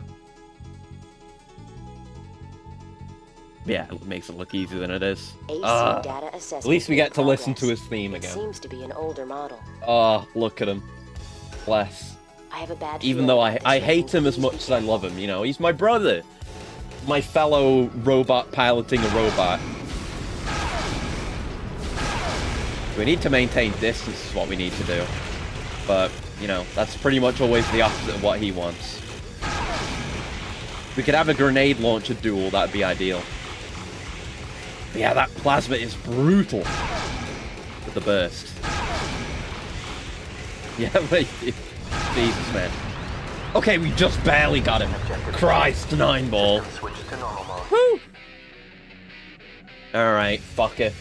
Yeah, it makes it look easier than it is. Data assessment at least we get to listen to progress. his theme again. It seems to be an older model. Oh, look at him. Bless. I have a bad Even though I hate him as much as I love him, you know, he's my brother. My fellow robot piloting a robot. We need to maintain distance is what we need to do. But, you know, that's pretty much always the opposite of what he wants. We could have a grenade launcher duel, that'd be ideal. But yeah, that plasma is brutal. With the burst. Yeah, wait. Jesus, man. Okay, we just barely got him. Christ, 9-ball. Switch to normal mode. Woo! Alright, fucker.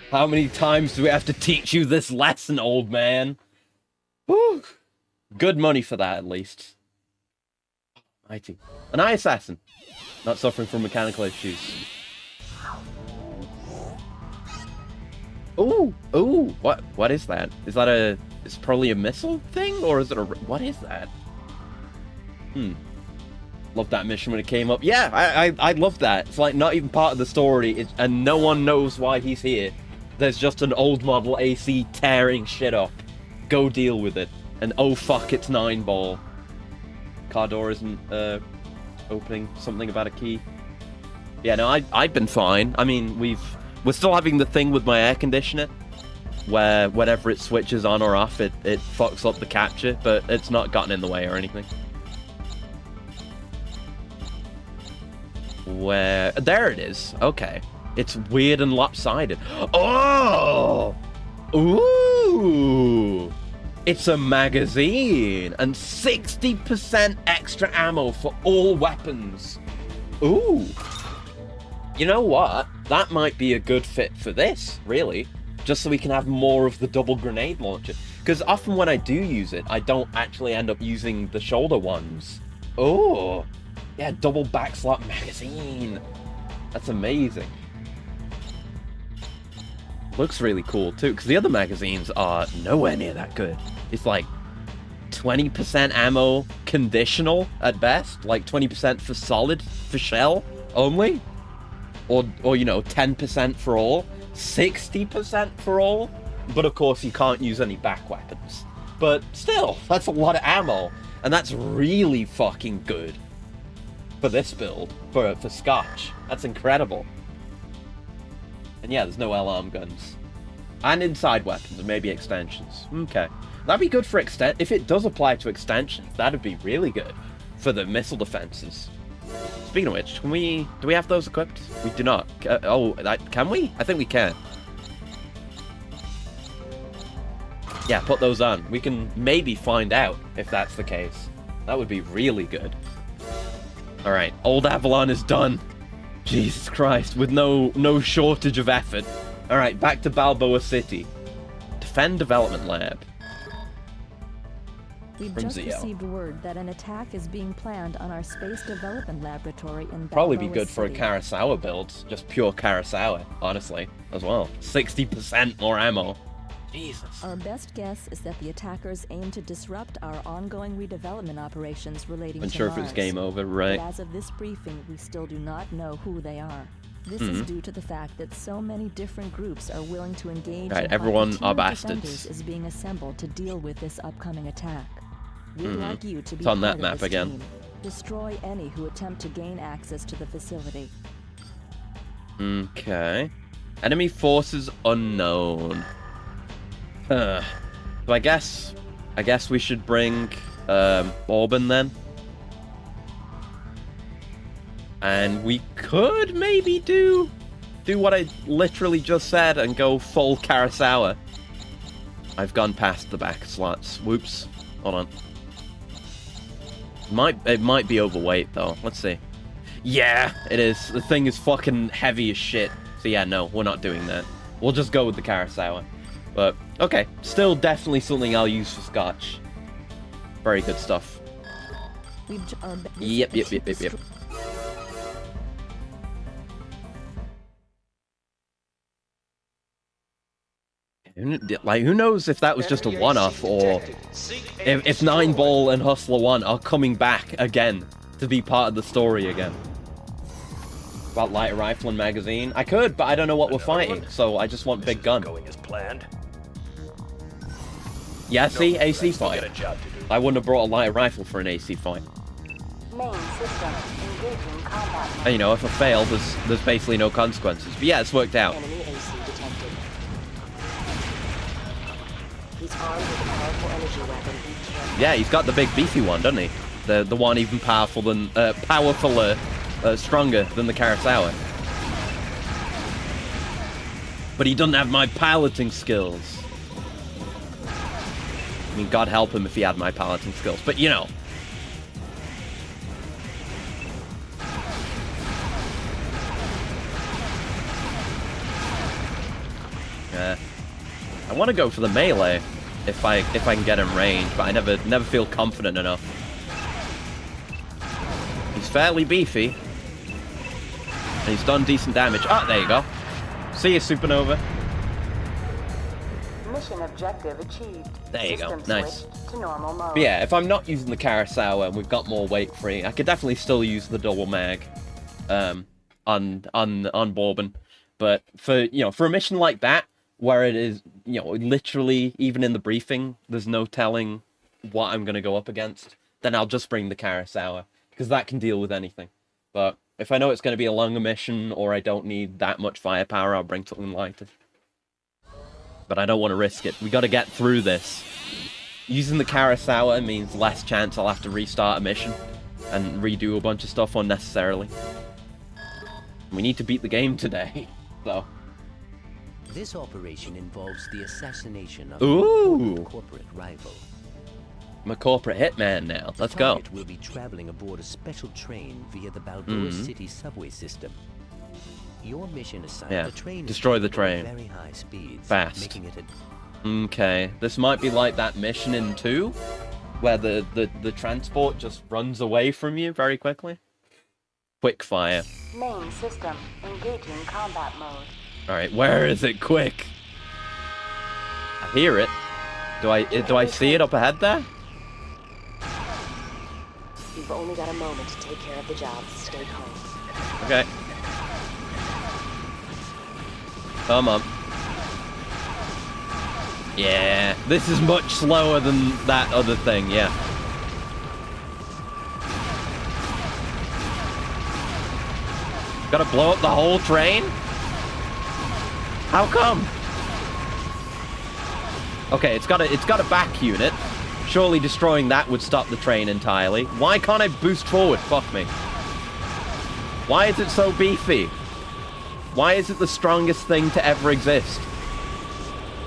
How many times do we have to teach you this lesson, old man? Woo! Good money for that, at least. Mighty. An eye assassin. Not suffering from mechanical issues. Ooh! Ooh! What is that? Is that a... It's probably a missile thing? Or is it a... What is that? Loved that mission when it came up. Yeah, I love that. It's like not even part of the story, and no one knows why he's here. There's just an old model AC tearing shit up. Go deal with it. And oh fuck, it's 9-ball. Car door isn't opening. Something about a key. Yeah, no, I've been fine. I mean, we're still having the thing with my air conditioner, where whenever it switches on or off, it fucks up the capture, but it's not gotten in the way or anything. Where... There it is. Okay. It's weird and lopsided. Oh! Ooh! It's a magazine! And 60% extra ammo for all weapons. Ooh! You know what? That might be a good fit for this, really. Just so we can have more of the double grenade launcher. Because often when I do use it, I don't actually end up using the shoulder ones. Oh! Yeah, double backslot magazine. That's amazing. Looks really cool too, because the other magazines are nowhere near that good. It's like 20% ammo conditional at best, like 20% for solid, for shell only, or you know, 10% for all, 60% for all. But of course, you can't use any back weapons. But still, that's a lot of ammo. And that's really fucking good. For this build. For Scotch. That's incredible. And yeah, there's no alarm guns. And inside weapons, and maybe extensions. Okay. That'd be good for if it does apply to extensions, that'd be really good. For the missile defenses. Speaking of which, do we have those equipped? We do not. Can we? I think we can. Yeah, put those on. We can maybe find out if that's the case. That would be really good. Alright, Old Avalon is done. Jesus Christ, with no shortage of effort. Alright, back to Balboa City. Defend Development Lab. We've just received word that an attack is being planned on our space development laboratory in Probably Balboa be good for a City. Kurosawa build. Just pure Kurosawa, honestly, as well. 60% more ammo. Jesus. Our best guess is that the attackers aim to disrupt our ongoing redevelopment operations relating to Unsure if Mars. it's game over, right? But as of this briefing, we still do not know who they are. This is due to the fact that so many different groups are willing to engage. Right, and everyone a team are of bastards. defenders is being assembled to deal with this upcoming attack. We'd like you to be It's on that part of map this again. team. Destroy any who attempt to gain access to the facility. Okay. Enemy forces unknown. So I guess we should bring Orban then. And we could maybe do what I literally just said and go full Kurosawa. I've gone past the back slots. Whoops. Hold on. It might be overweight though. Let's see. Yeah, it is. The thing is fucking heavy as shit. So yeah, no, we're not doing that. We'll just go with the Kurosawa. But okay, still definitely something I'll use for Scotch. Very good stuff. Yep. Like, who knows if that was just a one-off, or if Nine Ball and Hustler 1 are coming back again to be part of the story again. About light rifle and magazine? I could, but I don't know what we're fighting, so I just want big gun. Going as planned. Yeah, see? AC fight. Got a job to do. I wouldn't have brought a light rifle for an AC fight. Main system engaging combat mode. And you know, if I fail, there's basically no consequences. But yeah, it's worked out. Enemy AC detected. He's armed with a powerful energy weapon. Yeah, he's got the big beefy one, doesn't he? The one even powerfuler, stronger than the Kurosawa. But he doesn't have my piloting skills. I mean, God help him if he had my piloting skills. But, you know. I want to go for the melee if I can get in range, but I never feel confident enough. He's fairly beefy. And he's done decent damage. Ah, there you go. See you, Supernova. Mission objective achieved. There you go. System Nice. switched to normal mode. But yeah, if I'm not using the Kurosawa and we've got more weight free, I could definitely still use the double mag on Bourbon. But for a mission like that, where it is, literally, even in the briefing, there's no telling what I'm going to go up against, then I'll just bring the Kurosawa, because that can deal with anything. But if I know it's going to be a longer mission, or I don't need that much firepower, I'll bring something lighter. But I don't want to risk it. We got to get through this. Using the Kurosawa means less chance I'll have to restart a mission and redo a bunch of stuff unnecessarily. We need to beat the game today, though. This operation involves the assassination of Ooh. a corporate rival. I'm a corporate hitman now. Let's go. Target will be traveling aboard a special train via the Balboa City subway system. Your mission assigned the train destroy the is moving train. at very high speeds, Fast. making it Okay, this might be like that mission in 2, where the transport just runs away from you very quickly. Quick fire. Main system engaging combat mode. Alright, where is it? Quick! I hear it. Do I see it up ahead there? You've only got a moment to take care of the job. Stay calm. Okay. Come on. Yeah, this is much slower than that other thing, yeah. Gotta blow up the whole train? How come? Okay, it's got a back unit. Surely destroying that would stop the train entirely. Why can't I boost forward? Fuck me. Why is it so beefy? Why is it the strongest thing to ever exist?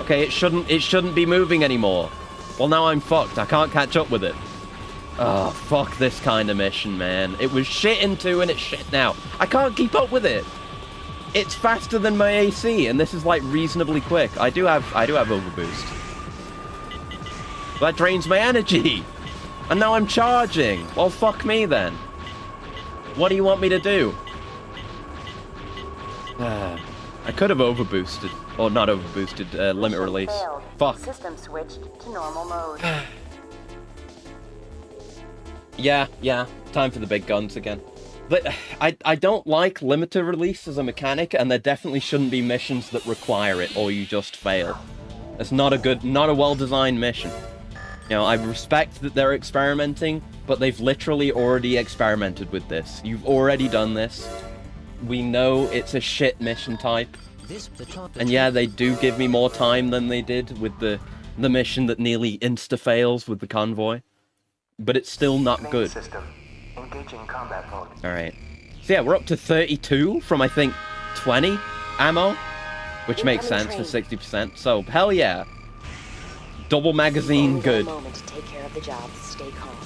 Okay, it shouldn't be moving anymore. Well, now I'm fucked. I can't catch up with it. Oh, fuck this kind of mission, man. It was shit in 2 and it's shit now. I can't keep up with it. It's faster than my AC, and this is like reasonably quick. I do have overboost. That drains my energy. And now I'm charging. Well, fuck me then. What do you want me to do? I could have overboosted. Or not overboosted, limit release. Fuck. System switched to normal mode. Yeah. Time for the big guns again. But I don't like limiter release as a mechanic, and there definitely shouldn't be missions that require it, or you just fail. It's not a well-designed mission. You know, I respect that they're experimenting, but they've literally already experimented with this. You've already done this. We know it's a shit mission type. And yeah, they do give me more time than they did with the mission that nearly insta-fails with the convoy. But it's still not good. System. Engaging combat mode. Alright. So yeah, we're up to 32 from, I think, 20 ammo. Which makes sense for 60%. So, hell yeah. Double magazine, good. Moment to take care of the job. Stay calm.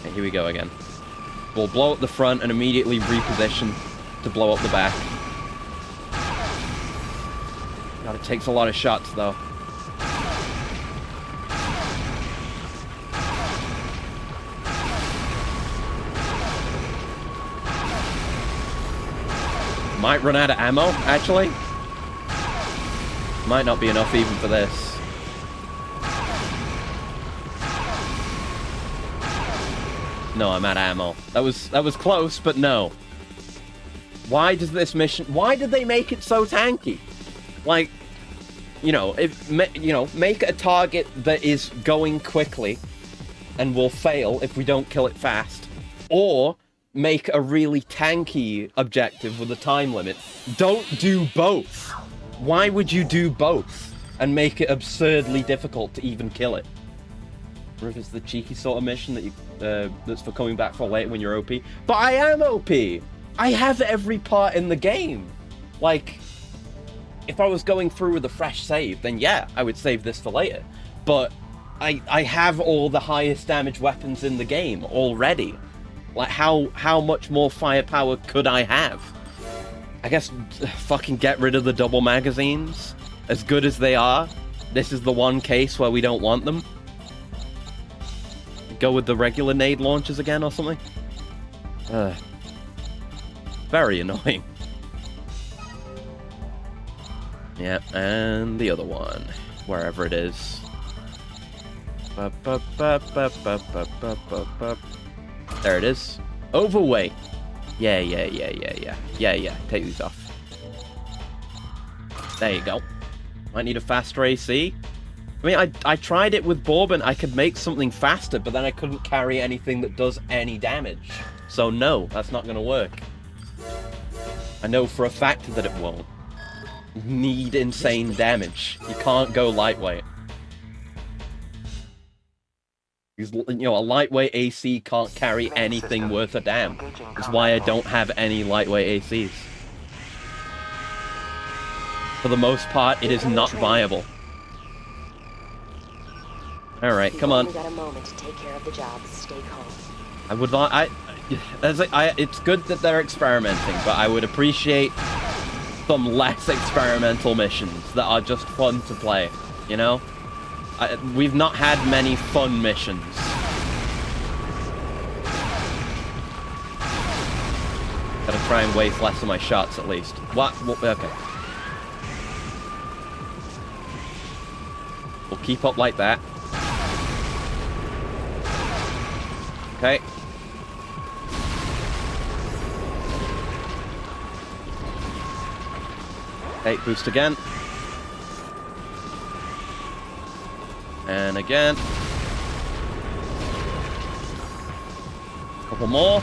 Okay, here we go again. We'll blow up the front and immediately reposition to blow up the back. God, it takes a lot of shots, though. Might run out of ammo, actually. Might not be enough even for this. No, I'm out of ammo. That was close, but no. Why does this mission... Why did they make it so tanky? Like, you know, make a target that is going quickly and will fail if we don't kill it fast. Or make a really tanky objective with a time limit. Don't do both. Why would you do both and make it absurdly difficult to even kill it? Or if it's the cheeky sort of mission that you that's for coming back for later when you're OP. But I am OP! I have every part in the game! Like, if I was going through with a fresh save, then yeah, I would save this for later. But I have all the highest damage weapons in the game already. Like, how much more firepower could I have? I guess fucking get rid of the double magazines. As good as they are, this is the one case where we don't want them. Go with the regular nade launchers again or something? Very annoying. Yeah, and the other one. Wherever it is. There it is. Overweight. Yeah. Take these off. There you go. Might need a faster AC. I mean, I tried it with Bourbon. I could make something faster, but then I couldn't carry anything that does any damage. So no, that's not going to work. I know for a fact that it won't. You need insane damage. You can't go lightweight. Because, you know, a lightweight AC can't carry anything worth a damn. That's why I don't have any lightweight ACs. For the most part, it is not viable. Alright, come on. Got a moment to take care of the job. Stay calm. I would not... it's good that they're experimenting, but I would appreciate some less experimental missions that are just fun to play, you know? We've not had many fun missions. Gotta try and waste less of my shots, at least. What? Okay. We'll keep up like that. Okay. Okay, boost again. And again. Couple more.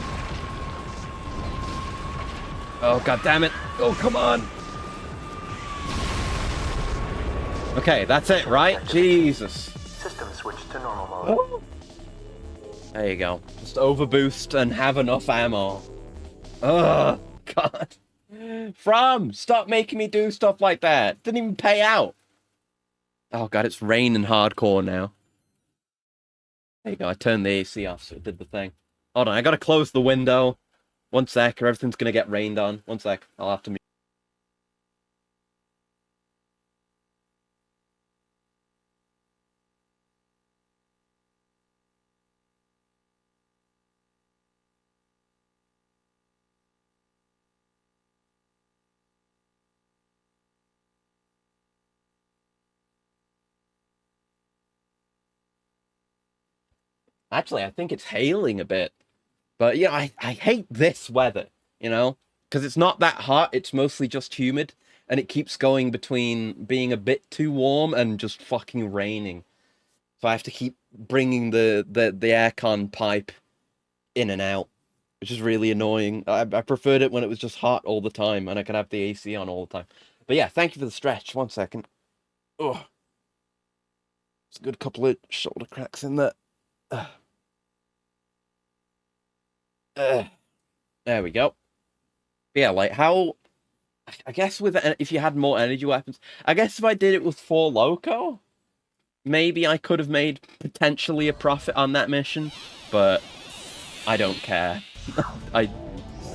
Oh, god damn it. Oh, come on. Okay, that's it, right? Jesus. System switched to normal mode. Oh. There you go. Just overboost and have enough ammo. Ugh, god. Stop making me do stuff like that. Didn't even pay out. Oh god, it's raining hardcore now. There you go, I turned the AC off so it did the thing. Hold on, I gotta close the window. One sec, or everything's gonna get rained on. One sec, I'll have to mute. Actually, I think it's hailing a bit. But yeah, I hate this weather, you know? Because it's not that hot, it's mostly just humid. And it keeps going between being a bit too warm and just fucking raining. So I have to keep bringing the aircon pipe in and out, which is really annoying. I preferred it when it was just hot all the time and I could have the AC on all the time. But yeah, thank you for the stretch. 1 second. Oh, it's a good couple of shoulder cracks in there. There we go. Yeah, like how... I guess with if you had more energy weapons... I guess if I did it with 4 Loco, maybe I could have made potentially a profit on that mission, but I don't care. I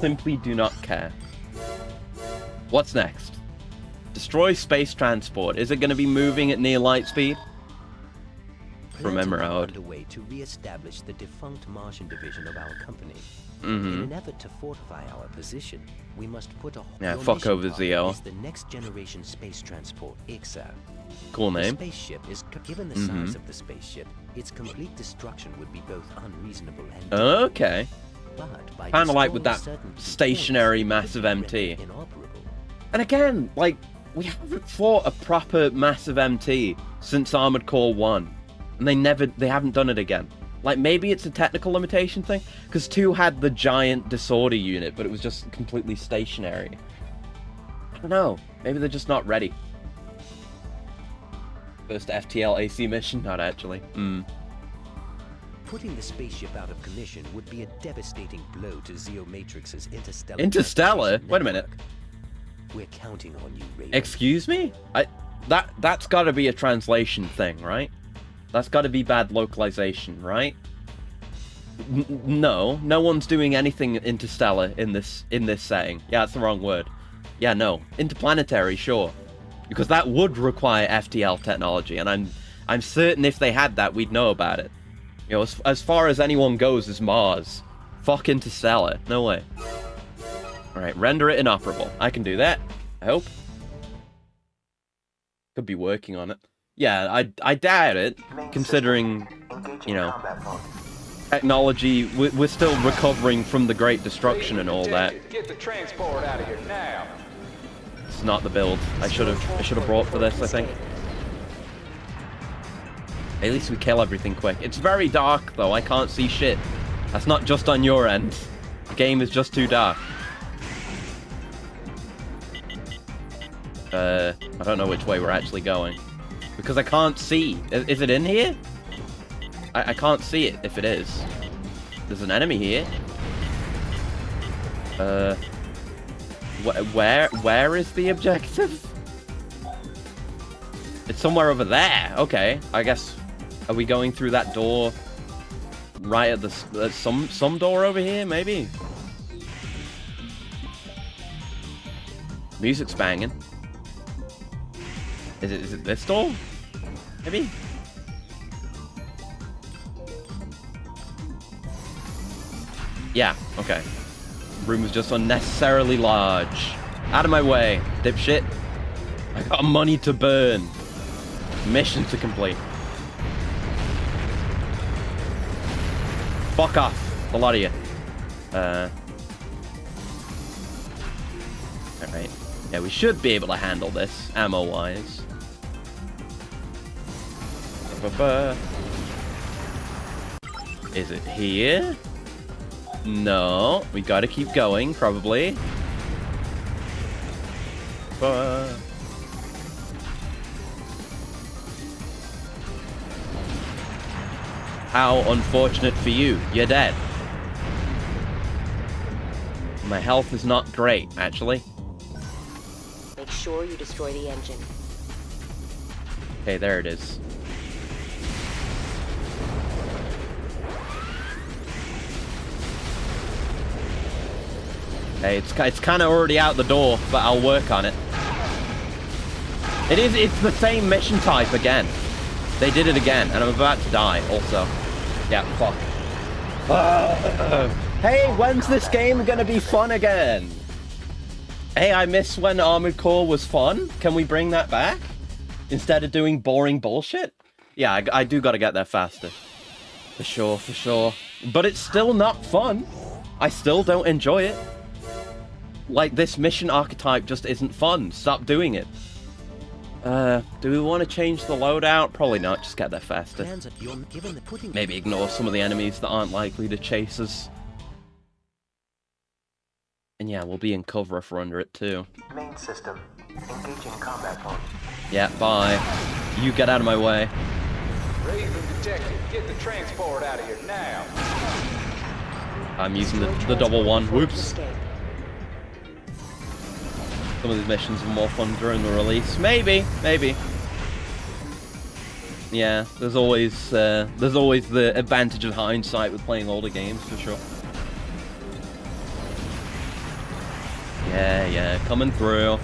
simply do not care. What's next? Destroy space transport. Is it going to be moving at near light speed? Remember how underway to re-establish the defunct Martian division of our company. In an effort to fortify our position, we must put a fuck over Zio. The next generation space transport, IXA. Cool name. The spaceship is given the size of the spaceship, its complete destruction would be both unreasonable and okay. But Kind of like with that stationary massive MT. And again, like, we haven't fought a proper massive MT since Armored Core 1. And they haven't done it again. Like, maybe it's a technical limitation thing, because 2 had the giant disorder unit, but it was just completely stationary. I don't know. Maybe they're just not ready. First FTL AC mission? Not actually. Putting the spaceship out of commission would be a devastating blow to Zeo Matrix's interstellar... Interstellar? Wait a minute. We're counting on you, Raven. Excuse me? That's gotta be a translation thing, right? That's got to be bad localization, right? No one's doing anything interstellar in this setting. Yeah, that's the wrong word. Yeah, no, interplanetary, sure, because that would require FTL technology, and I'm certain if they had that, we'd know about it. You know, as far as anyone goes is Mars. Fuck interstellar, no way. All right, render it inoperable. I can do that. I hope. Could be working on it. Yeah, I doubt it, considering, you know, technology, we're still recovering from the Great Destruction and all that. Get the transport out of here now. It's not the build I should have brought for this, I think. At least we kill everything quick. It's very dark, though. I can't see shit. That's not just on your end. The game is just too dark. I don't know which way we're actually going. Because I can't see. Is it in here? I can't see it if it is. There's an enemy here. Where is the objective? It's somewhere over there. Okay, I guess. Are we going through that door? Right at the some door over here, maybe. Music's banging. Is it this door? Maybe? Yeah, okay. Room is just unnecessarily large. Out of my way, dipshit. I got money to burn. Mission to complete. Fuck off, a lot of you. Alright. Yeah, we should be able to handle this, ammo-wise. Ba-ba-ba. Is it here? No. We gotta keep going, probably. Ba. How unfortunate for you. You're dead. My health is not great, actually. Make sure you destroy the engine. Okay, there it is. Hey, it's kind of already out the door, but I'll work on it. It's the same mission type again. They did it again, and I'm about to die also. Yeah, fuck. Hey, when's this game gonna be fun again? Hey, I miss when Armored Core was fun. Can we bring that back? Instead of doing boring bullshit? Yeah, I do gotta get there faster. For sure, for sure. But it's still not fun. I still don't enjoy it. Like, this mission archetype just isn't fun. Stop doing it. Do we want to change the loadout? Probably not, just get there faster. Maybe ignore some of the enemies that aren't likely to chase us. And yeah, we'll be in cover if we're under it too. Main system. Engaging combat mode. Yeah, bye. You get out of my way. Raven detected. Get the transport out of here now. I'm using the double one. Whoops. Some of these missions are more fun during the release. Maybe. Yeah, there's always the advantage of hindsight with playing older games, for sure. Yeah, coming through.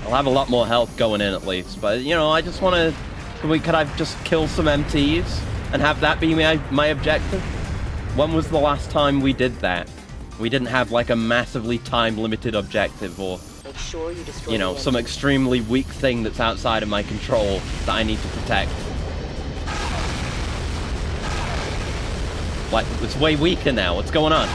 I'll have a lot more health going in at least, but you know, I just want to. Could I just kill some MTs and have that be my objective? When was the last time we did that? We didn't have like a massively time-limited objective, or Make sure you destroy, you know, some extremely weak thing that's outside of my control that I need to protect. Like, it's way weaker now. What's going on?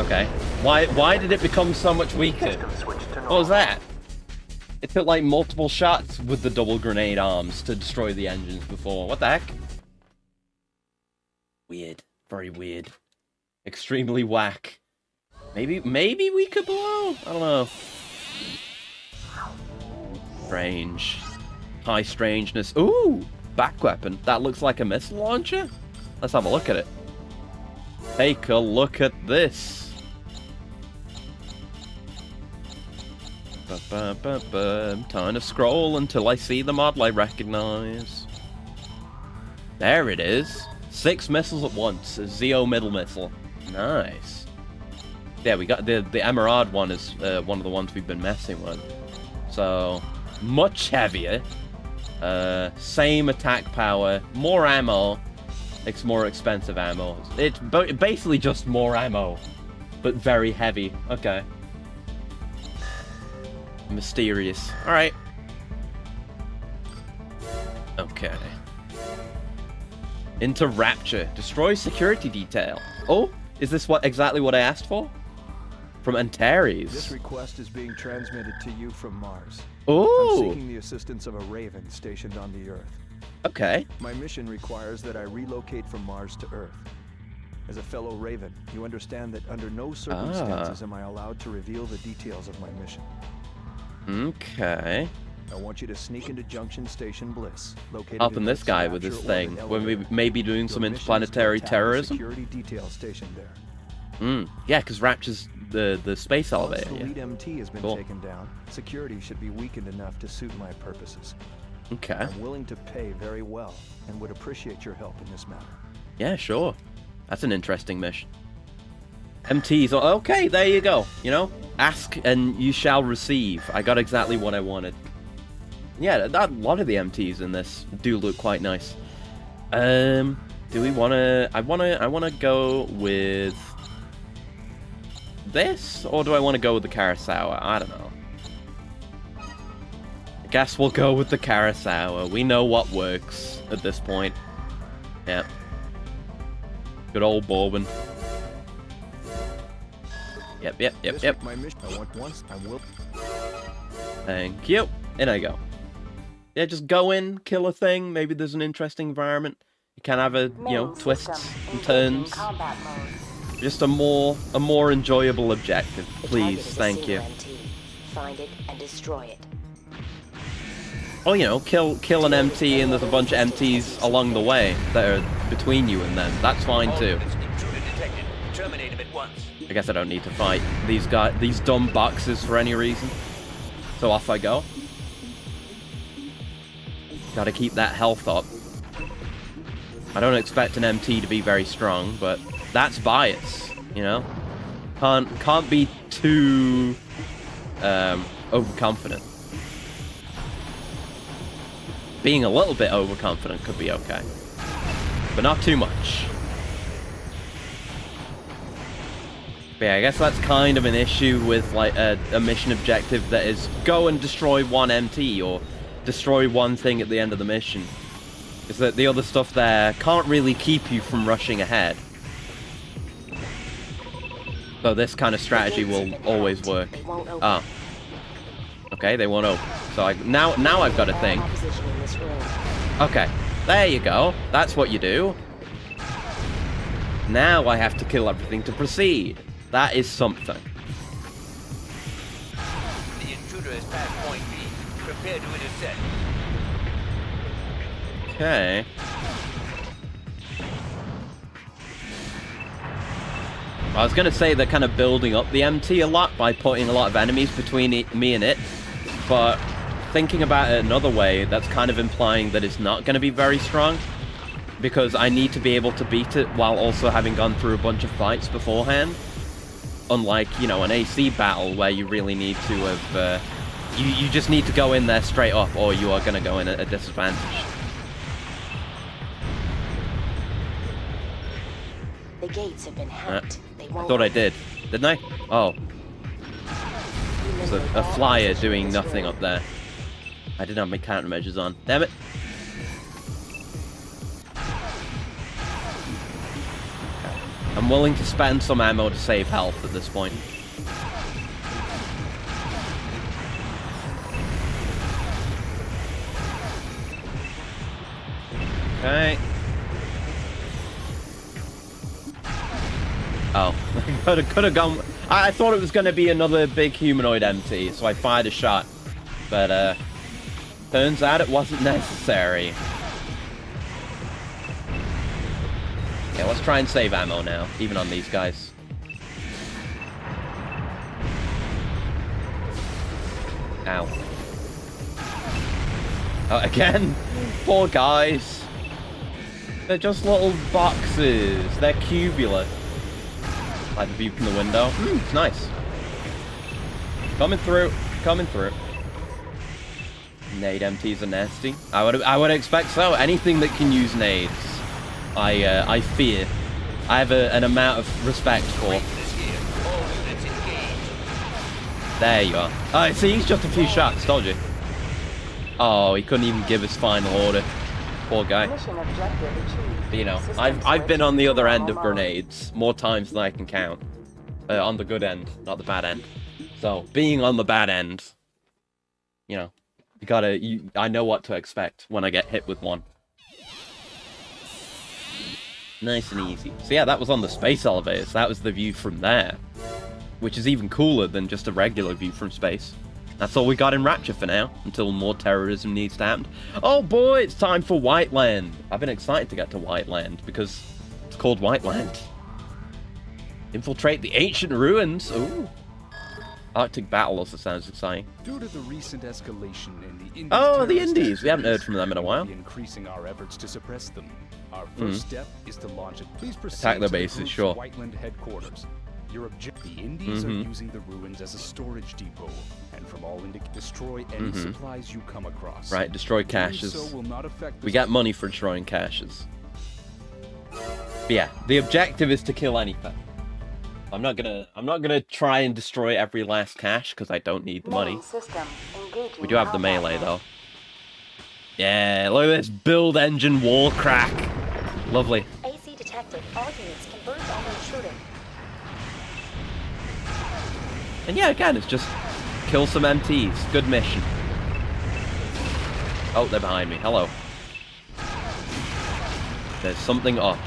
Okay. Why did it become so much weaker? What was that? It took like multiple shots with the double grenade arms to destroy the engines before. What the heck? Weird. Very weird. Extremely whack. Maybe we could blow? I don't know. Strange. High strangeness. Ooh! Back weapon. That looks like a missile launcher? Let's have a look at it. Take a look at this. Time to scroll until I see the model I recognize. There it is. 6 missiles at once. A Zeo middle missile. Nice. Yeah, we got the Emerald one is one of the ones we've been messing with. So, much heavier. Same attack power. More ammo. It's more expensive ammo. It's basically just more ammo. But very heavy. Okay. Mysterious. Alright. Okay. Into Rapture. Destroy security detail. Oh, is this exactly what I asked for? From Antares. This request is being transmitted to you from Mars. Oh. I'm seeking the assistance of a Raven stationed on the Earth. Okay. My mission requires that I relocate from Mars to Earth. As a fellow Raven, you understand that under no circumstances am I allowed to reveal the details of my mission. Okay. I want you to sneak into Junction Station Bliss, located Helping this guy with his thing, when we may be doing some interplanetary terrorism. Security detail station there. Yeah, because Rapture's the space elevator. Once the lead MT has been taken down, security should be weakened enough to suit my purposes. Okay. I'm willing to pay very well, and would appreciate your help in this matter. Yeah, sure. That's an interesting mission. MTs. Okay, there you go. You know, ask and you shall receive. I got exactly what I wanted. Yeah, a lot of the MTs in this do look quite nice. Do we wanna? I wanna go with this, or do I want to go with the Kurosawa? I don't know. I guess we'll go with the Kurosawa. We know what works at this point. Yeah. Good old Bourbon. Yep. My mission. I want once. I will. Thank you. In I go. Yeah, just go in, kill a thing. Maybe there's an interesting environment. You can have a, you know, twists and turns. Just a more enjoyable objective, please. Thank you. Find it and destroy it. Oh, you know, kill an MT and there's a bunch of MTs along the way that are between you and them. That's fine too. Terminate him at once. I guess I don't need to fight these dumb boxes for any reason. So off I go. Gotta keep that health up. I don't expect an MT to be very strong, but that's bias, you know? Can't be too overconfident. Being a little bit overconfident could be okay, but not too much. But yeah, I guess that's kind of an issue with like a mission objective that is go and destroy one MT or destroy one thing at the end of the mission. Is that the other stuff there can't really keep you from rushing ahead. So this kind of strategy will always work. Ah. Okay, they won't open. So now I've got a thing. Okay, there you go. That's what you do. Now I have to kill everything to proceed. That is something. The intruder has passed point B. Prepare to intercept. Okay. I was going to say they're kind of building up the MT a lot by putting a lot of enemies between me and it, but thinking about it another way, that's kind of implying that it's not going to be very strong, because I need to be able to beat it while also having gone through a bunch of fights beforehand. Unlike, you know, an AC battle where you really need to have... you just need to go in there straight up, or you are going to go in at a disadvantage. The gates have been hacked. I thought I did. Didn't I? Oh. There's a flyer doing nothing up there. I didn't have my countermeasures on. Damn it. I'm willing to spend some ammo to save health at this point. Okay. Oh, could have gone. I thought it was going to be another big humanoid MT, so I fired a shot. But turns out it wasn't necessary. Yeah, let's try and save ammo now, even on these guys. Ow. Oh, again? Poor guys. They're just little boxes. They're cubular. Like the view from the window. It's nice. Coming through. Coming through. Nade MTs are nasty. I would expect so. Anything that can use nades, I fear. I have an amount of respect for. There you are. Oh, see, he's just a few shots. Told you. Oh, he couldn't even give his final order. Poor guy. You know, I've been on the other end of grenades more times than I can count. On the good end, not the bad end. So, being on the bad end, you know, I know what to expect when I get hit with one. Nice and easy. So yeah, that was on the space elevators. That was the view from there. Which is even cooler than just a regular view from space. That's all we got in Rapture for now, until more terrorism needs to happen. Oh boy, it's time for White Land. I've been excited to get to White Land, because it's called White Land. Infiltrate the ancient ruins. Ooh. Arctic battle also sounds exciting. Due to the recent escalation in the Indies, oh, the Indies. We haven't heard from them in a while. Increasing our efforts to suppress them. Our first step is to launch it. Please proceed attack their to bases, the sure. Whiteland headquarters. The Indies are using the ruins as a storage depot, and from all destroy any supplies you come across. Right, destroy caches. So will not affect we get money for destroying caches. But yeah, the objective is to kill anything. I'm not gonna try and destroy every last cache because I don't need the money. We do have the melee though. Yeah, look at this build engine wall crack. Lovely. AC detected. All units converge on the intruder. And yeah, again, it's just kill some MTs. Good mission. Oh, they're behind me. Hello. There's something up.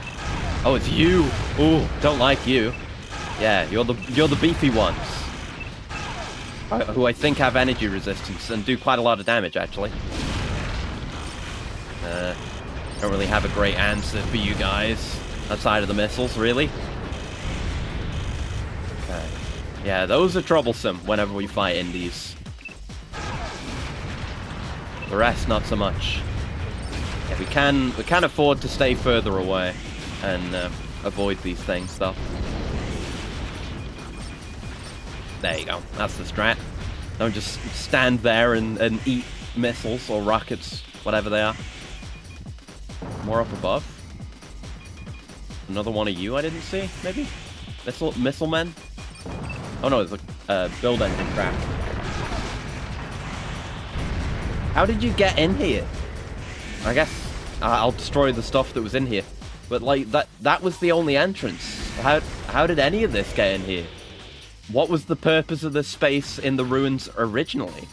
Oh, it's you. Ooh, don't like you. Yeah, you're the beefy ones. Who I think have energy resistance and do quite a lot of damage, actually. Don't really have a great answer for you guys outside of the missiles, really. Okay. Yeah, those are troublesome whenever we fight indies. The rest, not so much. Yeah, we can afford to stay further away and avoid these things, though. There you go. That's the strat. Don't just stand there and eat missiles or rockets, whatever they are. More up above. Another one of you I didn't see, maybe? Missile men? Oh no, it's a build engine craft. How did you get in here? I guess I'll destroy the stuff that was in here. But like that was the only entrance. How did any of this get in here? What was the purpose of this space in the ruins originally?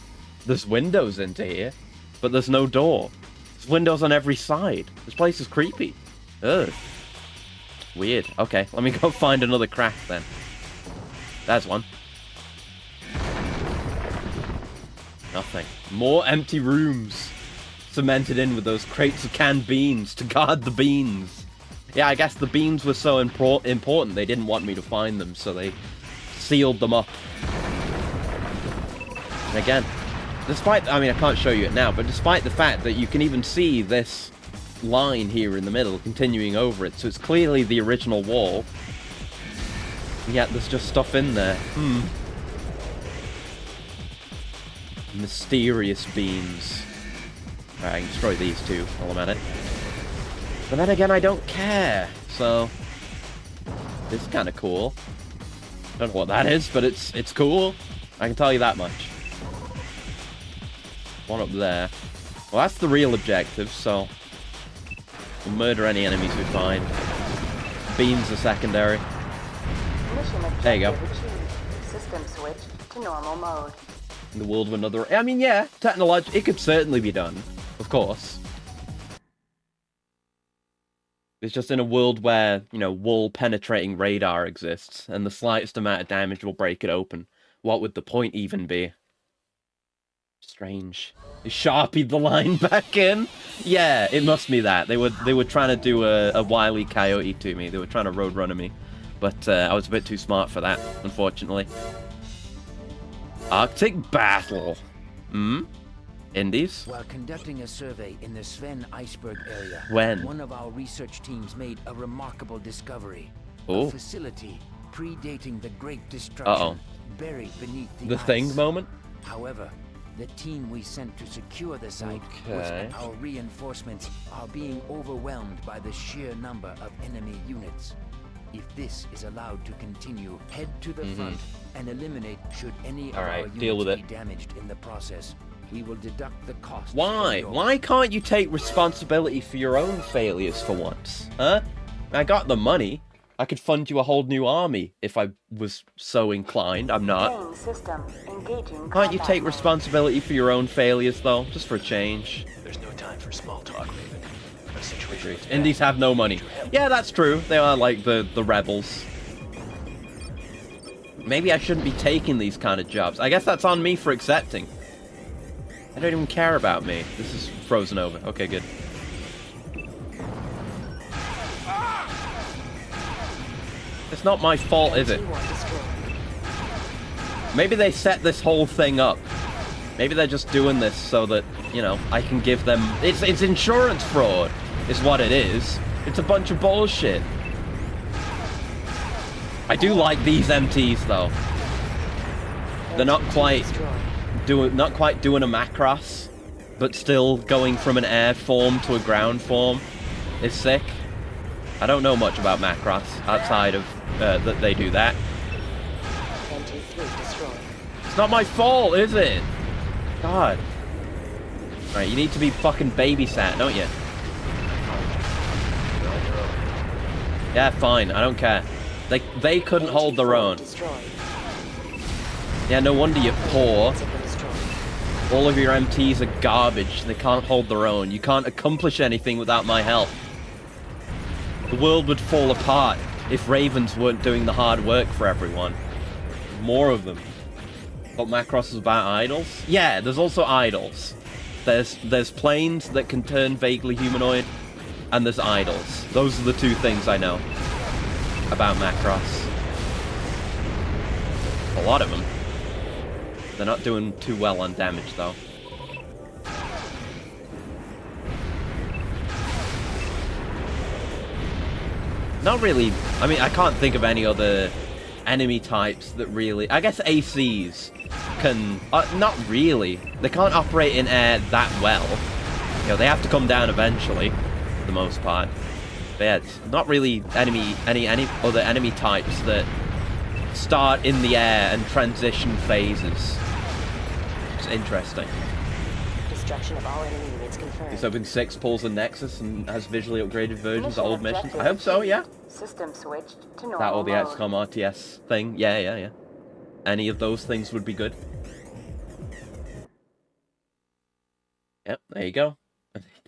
There's windows into here, but there's no door. There's windows on every side. This place is creepy. Ugh. Weird. Okay, let me go find another craft then. There's one. Nothing. More empty rooms. Cemented in with those crates of canned beans to guard the beans. Yeah, I guess the beans were so important they didn't want me to find them, so they sealed them up. And again, despite, I mean, I can't show you it now, but despite the fact that you can even see this line here in the middle continuing over it, so it's clearly the original wall, and yet there's just stuff in there. Mysterious beams. Alright, I can destroy these two while I'm at it. But then again, I don't care, so this is kind of cool. Don't know what that is, but it's cool. I can tell you that much. One up there. Well, that's the real objective, so we'll murder any enemies we find. Beams are secondary. There you go. System switch to normal mode. In the world of another... I mean, yeah, technologically, it could certainly be done. Of course. It's just in a world where, you know, wall-penetrating radar exists, and the slightest amount of damage will break it open. What would the point even be? Strange. They sharpied the line back in? Yeah, it must be that. They were trying to do a Wile E. Coyote to me. They were trying to roadrunner me. But I was a bit too smart for that, unfortunately. Arctic battle. Indies? While conducting a survey in the Sven iceberg area, one of our research teams made a remarkable discovery. A facility predating the Great Destruction, buried beneath the ice. Thing moment? However, the team we sent to secure the site was our reinforcements are being overwhelmed by the sheer number of enemy units. If this is allowed to continue, head to the front and eliminate should any of our units be damaged in the process. We will deduct the cost. Why? Why can't you take responsibility for your own failures for once? Huh? I got the money. I could fund you a whole new army if I was so inclined. I'm not. Can't you take responsibility for your own failures, though? Just for a change. There's no time for small talk, Raven. A situation Indies have no money. Yeah, that's true. They are like the rebels. Maybe I shouldn't be taking these kind of jobs. I guess that's on me for accepting. They don't even care about me. This is frozen over. Okay, good. It's not my fault, is it? Maybe they set this whole thing up. Maybe they're just doing this so that, you know, I can give them... It's insurance fraud, is what it is. It's a bunch of bullshit. I do like these MTs, though. They're not quite doing a Macross, but still going from an air form to a ground form is sick. I don't know much about Macross outside of that they do that. It's not my fault, is it? God. Right, you need to be fucking babysat, don't you? Yeah, fine. I don't care. They couldn't hold their own. Yeah, no wonder you're poor. All of your MTs are garbage. They can't hold their own. You can't accomplish anything without my help. The world would fall apart if Ravens weren't doing the hard work for everyone. More of them. But Macross is about idols? Yeah, there's also idols. There's planes that can turn vaguely humanoid, and there's idols. Those are the two things I know about Macross. A lot of them. They're not doing too well on damage, though. Not really. I mean, I can't think of any other enemy types that really... I guess ACs can... not really. They can't operate in air that well. You know, they have to come down eventually, for the most part. But yeah, it's not really any other enemy types that start in the air and transition phases. It's interesting. Destruction of all enemy units confirmed. This Open 6 pulls a Nexus and has visually upgraded versions of old missions. I hope so, yeah. System switched to normal That or the mode. XCOM RTS thing. Yeah. Any of those things would be good. Yep, there you go.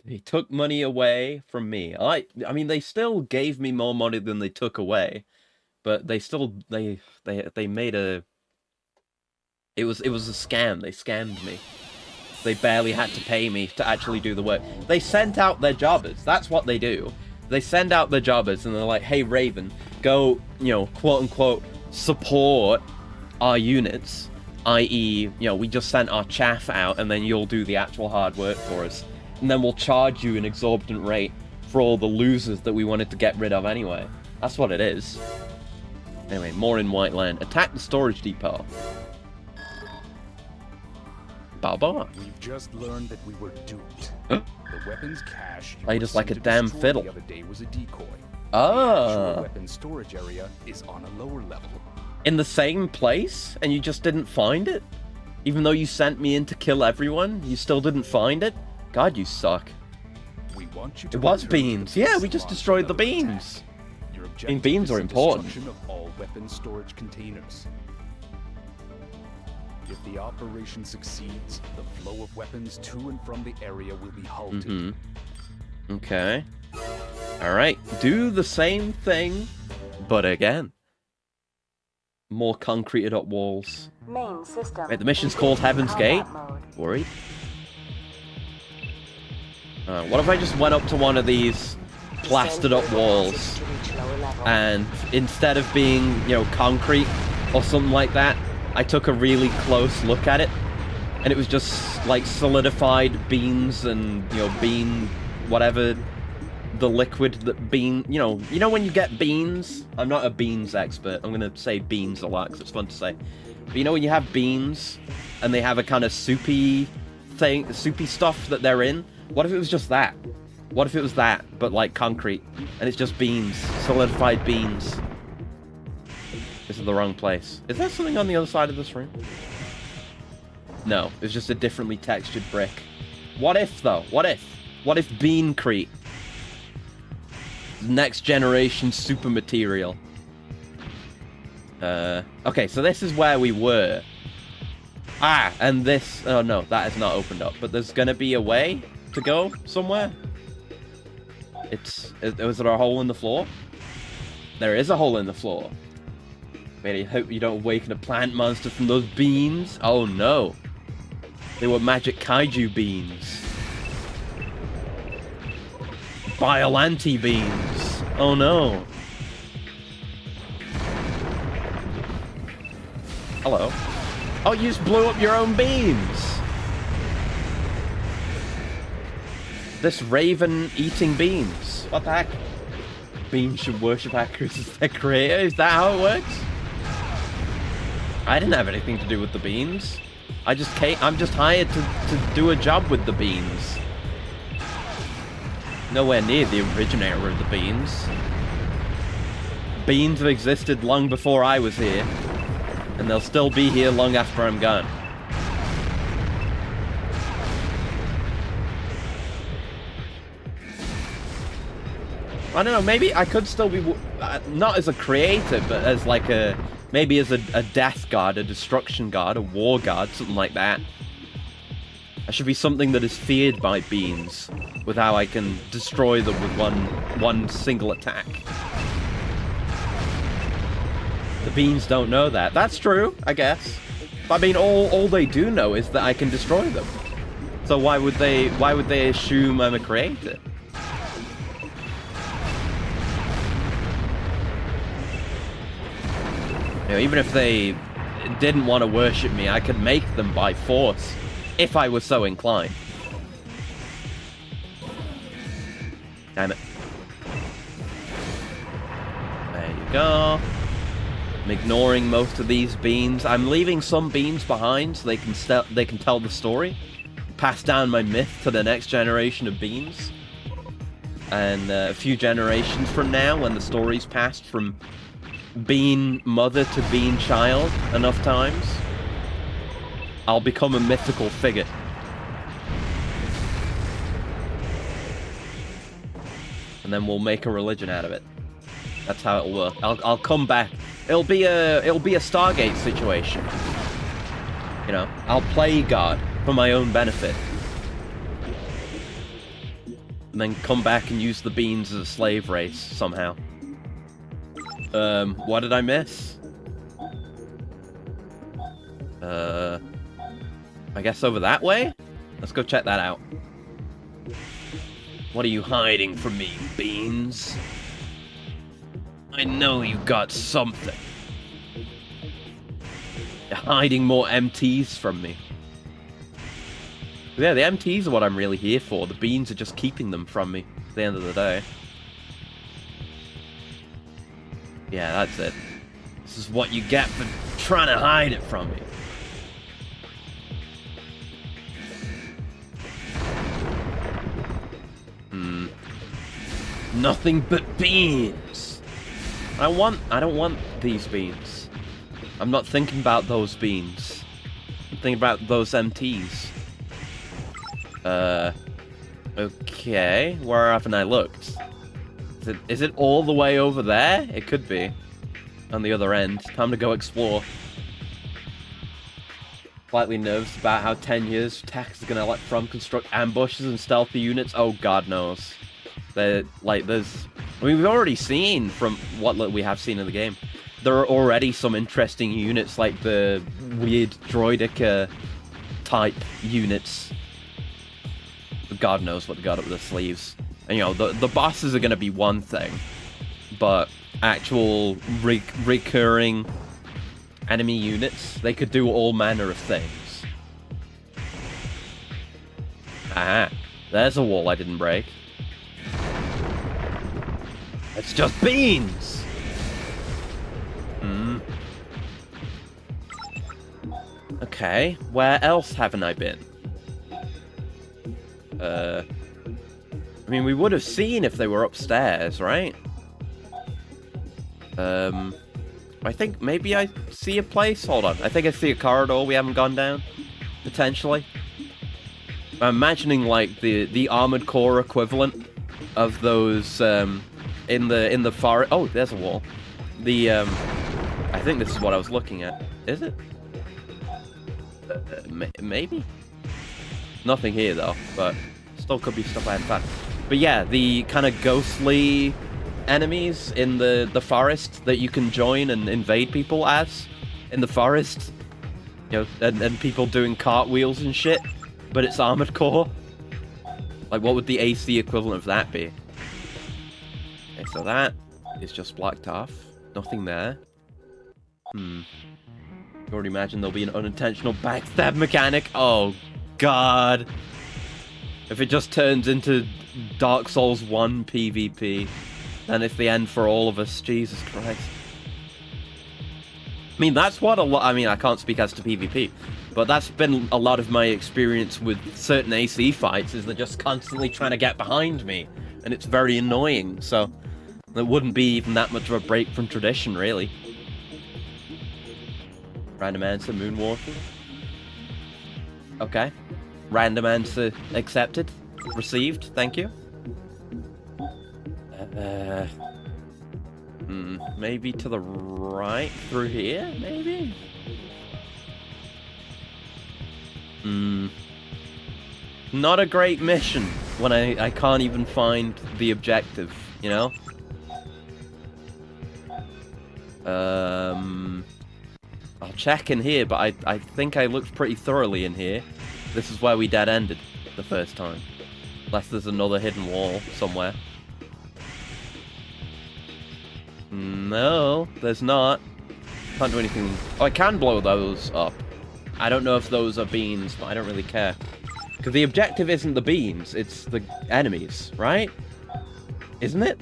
They took money away from me. I mean, they still gave me more money than they took away, but they still they made a. It was a scam. They scammed me. They barely had to pay me to actually do the work. They sent out their jobbers. That's what they do. They send out their jobbers and they're like, "Hey, Raven, go, you know, quote unquote, support our units." I.e., you know, we just sent our chaff out and then you'll do the actual hard work for us. And then we'll charge you an exorbitant rate for all the losers that we wanted to get rid of anyway. That's what it is. Anyway, more in White Land. Attack the storage depot. Balboa. We've just learned that we were duped. The weapons cache you Played were us like a sent to damn destroy fiddle. The other day was a decoy. Oh. The actual weapons storage area is on a lower level. In the same place? And you just didn't find it? Even though you sent me in to kill everyone, you still didn't find it? God, you suck. We want you to It was return to beans. the Yeah, base we just launch destroyed the another beans. attack. Your I mean, objective beans is are the important. destruction of all weapons storage containers. If the operation succeeds, the flow of weapons to and from the area will be halted. Okay. Alright, do the same thing, but again. More concreted up walls. Main system. Wait, the mission's called Heaven's Gate? Worried? What if I just went up to one of these plastered up walls and instead of being, you know, concrete or something like that, I took a really close look at it and it was just like solidified beans and, you know, bean whatever the liquid that bean, you know when you get beans? I'm not a beans expert. I'm going to say beans a lot because it's fun to say. But you know when you have beans and they have a kind of soupy thing, soupy stuff that they're in? What if it was just that? What if it was that, but like concrete, and it's just beans, solidified beans? This is the wrong place. Is there something on the other side of this room? No, it's just a differently textured brick. What if, though? What if? What if Beancrete? Next generation super material. Okay, so this is where we were. Ah, and this... Oh, no, that is not opened up. But there's gonna be a way to go somewhere. Was there a hole in the floor? There is a hole in the floor. Wait, I hope you don't awaken a plant monster from those beans. Oh, no. They were magic kaiju beans. Biollante beans. Oh, no. Hello. Oh, you just blew up your own beans. This raven eating beans. What the heck? Beans should worship hackers as their creator? Is that how it works? I didn't have anything to do with the beans. I'm just hired to do a job with the beans. Nowhere near the originator of the beans. Beans have existed long before I was here. And they'll still be here long after I'm gone. I don't know, maybe I could still be, not as a creator, but as like a, maybe as a death guard, a destruction guard, a war guard, something like that. I should be something that is feared by beings, with how I can destroy them with one single attack. The beings don't know that. That's true, I guess. I mean, all they do know is that I can destroy them. So why would they assume I'm a creator? You know, even if they didn't want to worship me, I could make them by force, if I was so inclined. Damn it. There you go. I'm ignoring most of these beans. I'm leaving some beans behind so they can tell the story. Pass down my myth to the next generation of beans. And a few generations from now, when the story's passed from bean mother to bean child enough times, I'll become a mythical figure. And then we'll make a religion out of it. That's how it'll work. I'll come back. It'll be a Stargate situation. You know, I'll play God for my own benefit. And then come back and use the beans as a slave race somehow. What did I miss? I guess over that way? Let's go check that out. What are you hiding from me, beans? I know you got something. You're hiding more MTs from me. Yeah, the MTs are what I'm really here for. The beans are just keeping them from me at the end of the day. Yeah, that's it. This is what you get for trying to hide it from me. Nothing but beans. I don't want these beans. I'm not thinking about those beans. I'm thinking about those MTs. Okay. Where haven't I looked? Is it all the way over there? It could be. On the other end. Time to go explore. Slightly nervous about how 10 years tech is gonna let from construct ambushes and stealthy units. Oh, God knows. They're, like, there's... I mean, we've already seen from what we have seen in the game. There are already some interesting units, like the weird droidic type units. God knows what they got up their sleeves. And, you know, the bosses are going to be one thing, but actual recurring enemy units, they could do all manner of things. Ah, there's a wall I didn't break. It's just beans! Okay, where else haven't I been? I mean, we would have seen if they were upstairs, right? I think maybe I see a place. Hold on. I think I see a corridor we haven't gone down. Potentially. I'm imagining, like, the Armored Core equivalent of those, in the forest. Oh, there's a wall. I think this is what I was looking at. Is it? Maybe? Nothing here, though, but still could be stuff I hadn't found. But yeah, the kind of ghostly enemies in the forest that you can join and invade people as in the forest. You know, and people doing cartwheels and shit, but it's Armored Core. Like, what would the AC equivalent of that be? Okay, so that is just blocked off. Nothing there. You already imagine there'll be an unintentional backstab mechanic. Oh, God. If it just turns into Dark Souls 1 PvP, then it's the end for all of us. Jesus Christ. I mean, that's what a lot... I mean, I can't speak as to PvP, but that's been a lot of my experience with certain AC fights, is they're just constantly trying to get behind me, and it's very annoying, so it wouldn't be even that much of a break from tradition, really. Random answer, moonwalking. Okay. Random answer accepted. Received, thank you. Maybe to the right through here, maybe? Not a great mission when I can't even find the objective, you know? I'll check in here, but I think I looked pretty thoroughly in here. This is where we dead-ended the first time. Unless there's another hidden wall somewhere. No, there's not. Can't do anything. Oh, I can blow those up. I don't know if those are beans, but I don't really care. Because the objective isn't the beans, it's the enemies, right? Isn't it?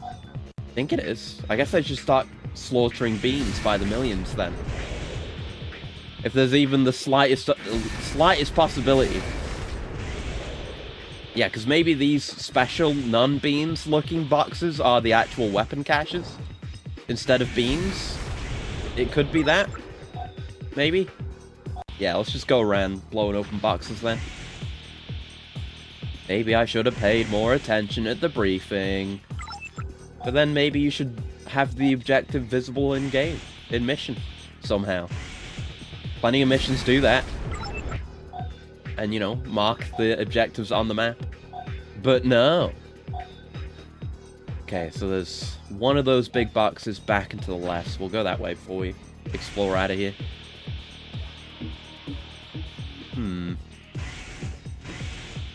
I think it is. I guess I should start slaughtering beans by the millions then. If there's even the slightest possibility. Yeah, because maybe these special non-beans looking boxes are the actual weapon caches instead of beans. It could be that. Maybe. Yeah, let's just go around blowing open boxes then. Maybe I should have paid more attention at the briefing. But then maybe you should have the objective visible in game, in mission, somehow. Plenty of missions do that. And, you know, mark the objectives on the map. But no. Okay, so there's one of those big boxes back and to the left. So we'll go that way before we explore out of here.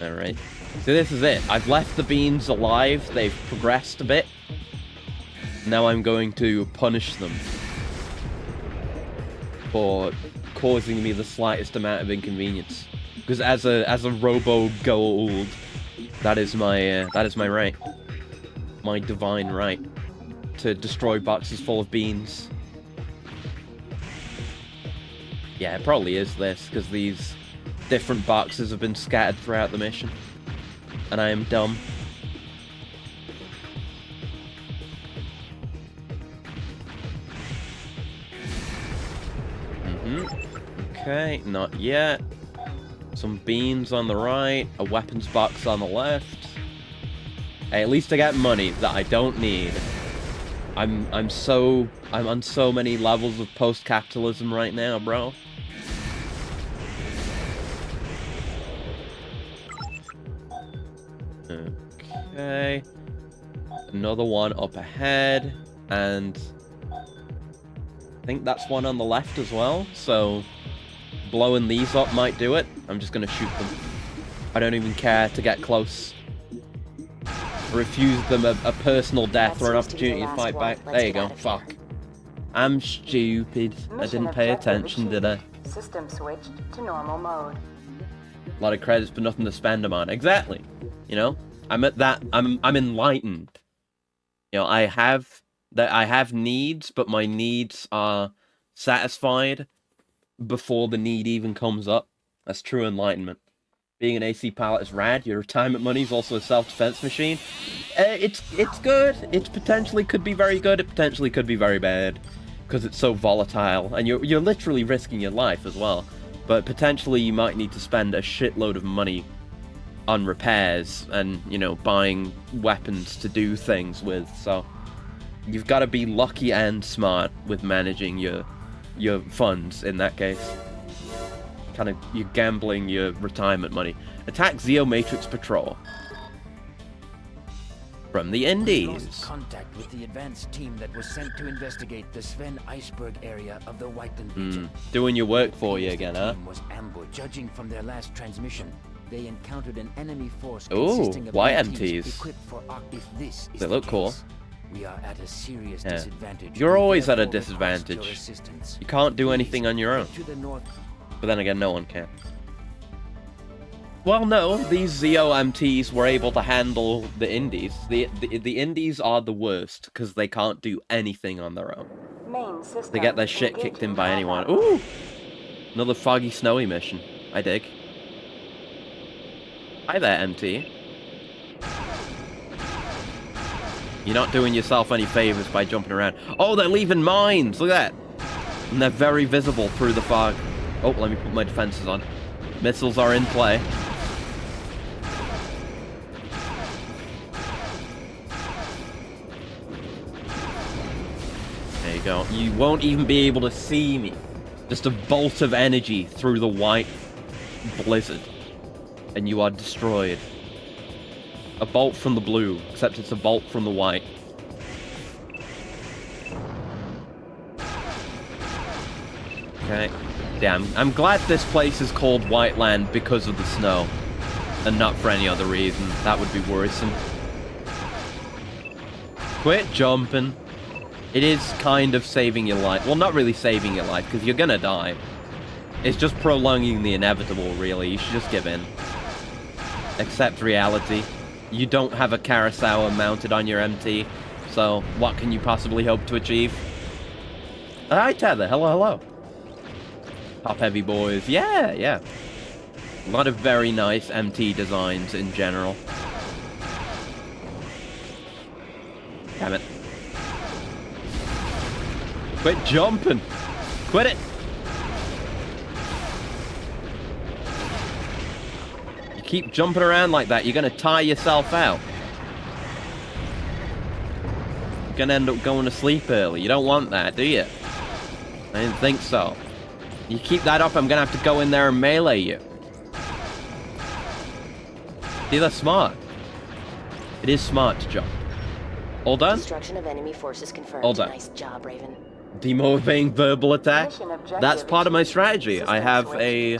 Alright. So this is it. I've left the beans alive. They've progressed a bit. Now I'm going to punish them for causing me the slightest amount of inconvenience. Because as a robo gold, that is my right. My divine right to destroy boxes full of beans. Yeah, it probably is this, because these different boxes have been scattered throughout the mission. And I am dumb. Okay, not yet. Some beans on the right, a weapons box on the left. Hey, at least I got money that I don't need. I'm on so many levels of post-capitalism right now, bro. Okay. Another one up ahead, and I think that's one on the left as well, so blowing these up might do it. I'm just gonna shoot them. I don't even care to get close. Refuse them a personal death or an opportunity to fight back. There you go. Fuck. I'm stupid. I didn't pay attention, did I? System switched to normal mode. A lot of credits, but nothing to spend them on. Exactly. You know, I'm at that. I'm enlightened. You know, I have needs, but my needs are satisfied before the need even comes up. That's true enlightenment. Being an AC pilot is rad. Your retirement money is also a self-defense machine. It's good. It potentially could be very good. It potentially could be very bad because it's so volatile, and you're literally risking your life as well. But potentially you might need to spend a shitload of money on repairs and, you know, buying weapons to do things with. So you've got to be lucky and smart with managing your funds in that case. Kind of, you're gambling your retirement money. Attack Zeo Matrix Patrol. From the Indies. Lost contact with the advanced team that was sent to investigate the Sven Iceberg area of the Whiteland region. Doing your work for you again, huh? Was ambushed. Judging from their last transmission, they encountered an enemy force Ooh, consisting of YMTs. equipped for if this is They look cool. We are at a serious disadvantage. You're always at a Therefore, disadvantage. request your assistance. You can't do anything on your own. To the north. But then again, no one can. Well, no, these ZOMTs were able to handle the Indies. The Indies are the worst, because they can't do anything on their own. Main system They get their shit kicked in by anyone. Ooh! Another foggy, snowy mission. I dig. Hi there, MT. You're not doing yourself any favors by jumping around. Oh, they're leaving mines! Look at that! And they're very visible through the fog. Oh, let me put my defenses on. Missiles are in play. There you go. You won't even be able to see me. Just a bolt of energy through the white blizzard. And you are destroyed. A bolt from the blue, except it's a bolt from the white. Okay. Damn. I'm glad this place is called White Land because of the snow. And not for any other reason. That would be worrisome. Quit jumping. It is kind of saving your life. Well, not really saving your life, because you're gonna die. It's just prolonging the inevitable, really. You should just give in. Accept reality. You don't have a Kurosawa mounted on your MT, so what can you possibly hope to achieve? Hi, Tether. Hello, hello. Top-heavy boys. Yeah, yeah. A lot of very nice MT designs in general. Damn it. Quit jumping! Quit it! You keep jumping around like that, you're gonna tire yourself out. You're gonna end up going to sleep early. You don't want that, do you? I didn't think so. You keep that up, I'm gonna have to go in there and melee you. See, that's smart. It is smart to jump. All done? Destruction of enemy forces confirmed. All done. Nice job, Raven. Demotivating verbal attack. That's part of my strategy. I have a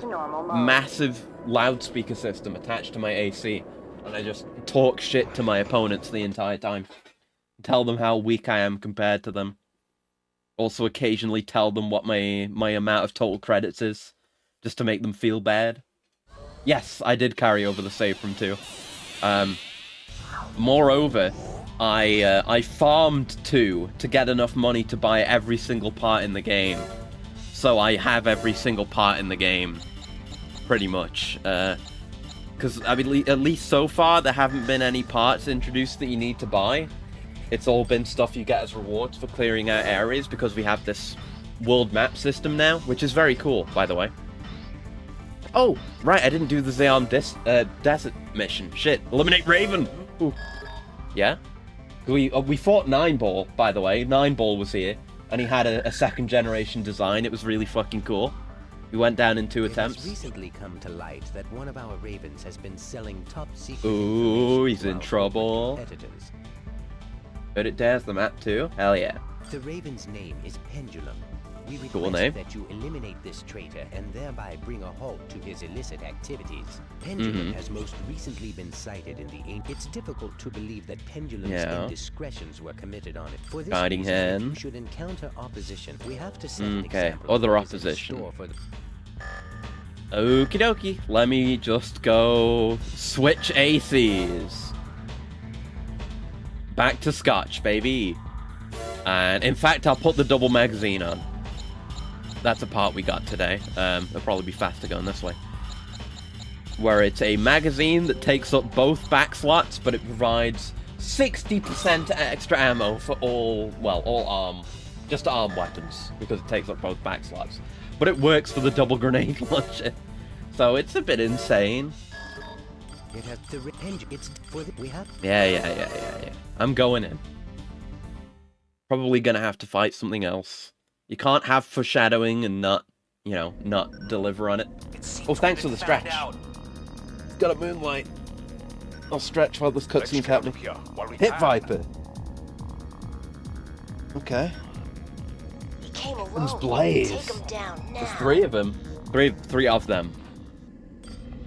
massive loudspeaker system attached to my AC, and I just talk shit to my opponents the entire time. Tell them how weak I am compared to them. Also occasionally tell them what my amount of total credits is, just to make them feel bad. Yes, I did carry over the save from 2. Moreover, I farmed 2 to get enough money to buy every single part in the game. So I have every single part in the game, pretty much. Because, I mean, at least so far, there haven't been any parts introduced that you need to buy. It's all been stuff you get as rewards for clearing out areas, because we have this world map system now, which is very cool, by the way. Oh, right, I didn't do the Zeon Desert mission. Shit, eliminate Raven! Ooh. Yeah? We fought 9-Ball, by the way. 9-Ball was here, and he had a second-generation design. It was really fucking cool. We went down in 2 attempts. It has recently come to light that one of our Ravens has been selling top-secret Ooh, he's in trouble. competitors. But it dares the map too? Hell yeah. The Raven's name is Pendulum. We request Cool name. that you eliminate this traitor and thereby bring a halt to his illicit activities. Pendulum has most recently been cited in the ancient. It's difficult to believe that Pendulum's indiscretions were committed on it. For this Guiding reason, hand. if you should encounter opposition, we have to set an Okay, example other of what is in opposition. store for the Okie dokie. Let me just go switch ACs. Back to Scotch, baby. And in fact, I'll put the double magazine on. That's a part we got today. It'll probably be faster going this way. Where it's a magazine that takes up both back slots, but it provides 60% extra ammo for all arm. Just arm weapons, because it takes up both back slots. But it works for the double grenade launcher. So it's a bit insane. It has the it's for the we have Yeah. I'm going in. Probably gonna have to fight something else. You can't have foreshadowing and not deliver on it. Oh, thanks for the stretch. It's got a moonlight. I'll stretch while this cutscene's happening. Hit Viper. Okay. He came alone. Who's Blaze? Take him down now. There's 3 of them. Three of them.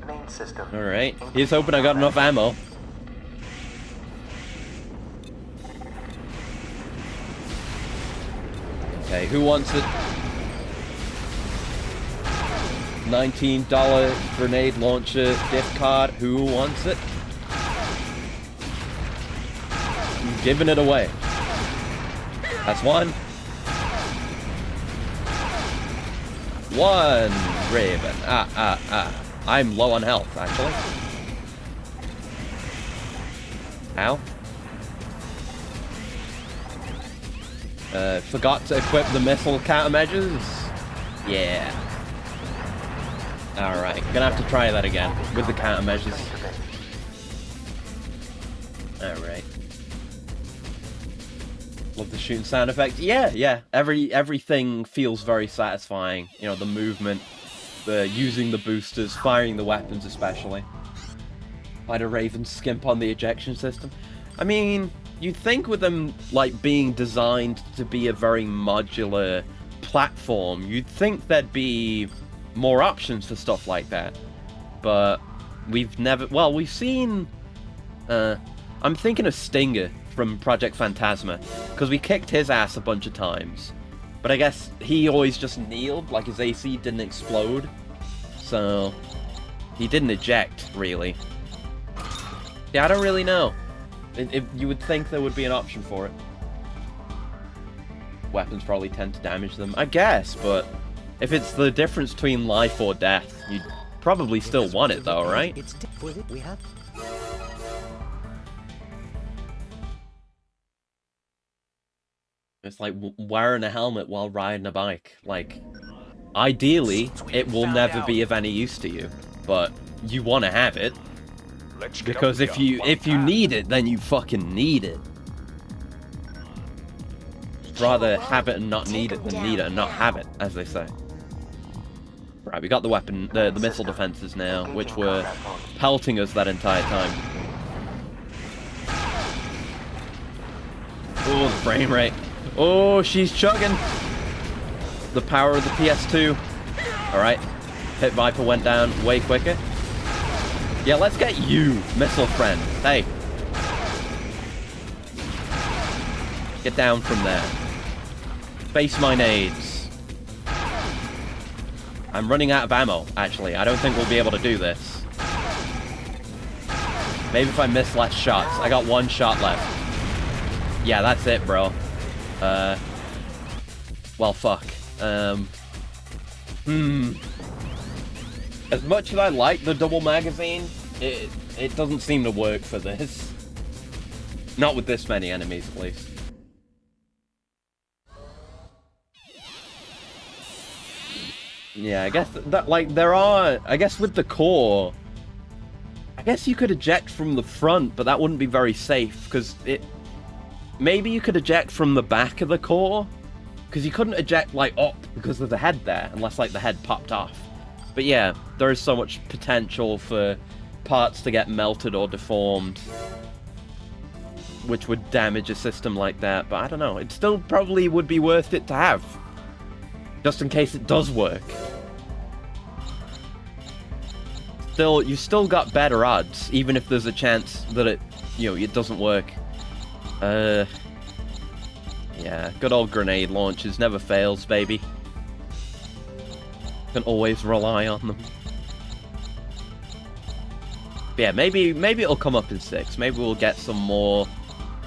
Main system. Alright. Here's hoping I got enough ammo. Okay, who wants it? $19 grenade launcher gift card. Who wants it? I'm giving it away. That's one. One Raven. I'm low on health, actually. Ow. Forgot to equip the missile countermeasures? Yeah. Alright, gonna have to try that again with the countermeasures. Alright. Love the shooting sound effect. Yeah. Everything feels very satisfying. You know, the movement, the using the boosters, firing the weapons especially. Why do Ravens skimp on the ejection system? I mean, you'd think with them, like, being designed to be a very modular platform, you'd think there'd be more options for stuff like that. But we've never... Well, we've seen... I'm thinking of Stinger from Project Phantasma, because we kicked his ass a bunch of times. But I guess he always just kneeled, like his AC didn't explode. So, he didn't eject, really. Yeah, I don't really know. You would think there would be an option for it. Weapons probably tend to damage them, I guess, but if it's the difference between life or death, you'd probably still want it though, right? It's like wearing a helmet while riding a bike. Like, ideally, it will never be of any use to you, but you want to have it. Because if you need it, then you fucking need it. Rather have it and not need it than need it and not have it, as they say. Right, we got the weapon, the missile defenses now, which were pelting us that entire time. Oh, the frame rate. Oh, she's chugging. The power of the PS2. Alright. Pit Viper went down way quicker. Yeah, let's get you, missile friend. Hey. Get down from there. Face my nades. I'm running out of ammo, actually. I don't think we'll be able to do this. Maybe if I miss less shots. I got one shot left. Yeah, that's it, bro. Well, fuck. As much as I like the double magazine, it doesn't seem to work for this. Not with this many enemies, at least. Yeah, I guess that, like, there are... I guess with the core... I guess you could eject from the front, but that wouldn't be very safe, because it... Maybe you could eject from the back of the core, because you couldn't eject, like, up because of the head there, unless, like, the head popped off. But yeah, there is so much potential for parts to get melted or deformed, which would damage a system like that, but I don't know. It still probably would be worth it to have, just in case it does work. Still, you've still got better odds, even if there's a chance that it, it doesn't work. Yeah, good old grenade launchers never fails, baby. Can always rely on them. But yeah, maybe it'll come up in 6. Maybe we'll get some more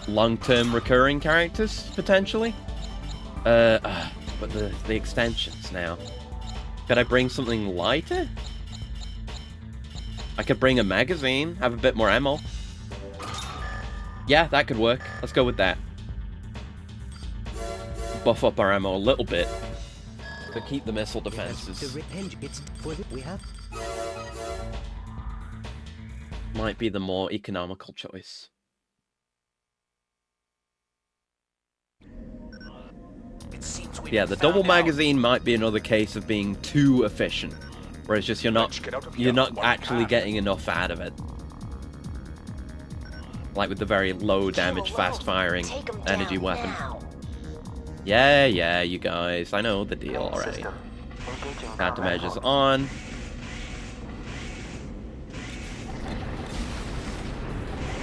long-term recurring characters, potentially. But the extensions now. Could I bring something lighter? I could bring a magazine, have a bit more ammo. Yeah, that could work. Let's go with that. Buff up our ammo a little bit. To keep the missile defenses. Might be the more economical choice. Yeah, the double magazine might be another case of being too efficient. Whereas just you're not actually getting enough out of it. Like with the very low damage, fast firing energy weapon. Yeah, you guys. I know the deal already. Countermeasures on.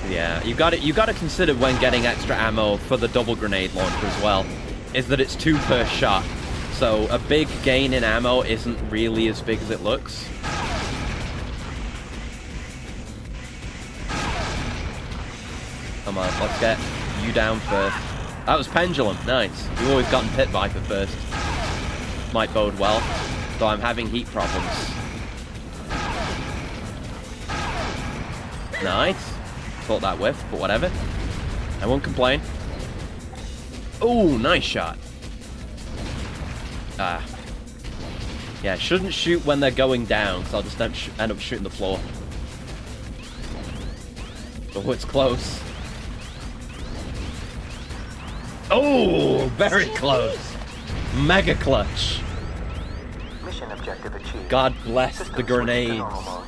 Yeah, you got to consider when getting extra ammo for the double grenade launcher as well, is that it's 2 per shot. So a big gain in ammo isn't really as big as it looks. Come on, let's get you down first. That was Pendulum, nice. We've always gotten Pit Viper first. Might bode well, though I'm having heat problems. Nice. Thought that whiff, but whatever. I won't complain. Oh, nice shot. Yeah, shouldn't shoot when they're going down, so I'll just end up shooting the floor. Oh, it's close. Oh, very close. Mega clutch. Mission objective achieved. God bless System the switched to grenades. normal mode.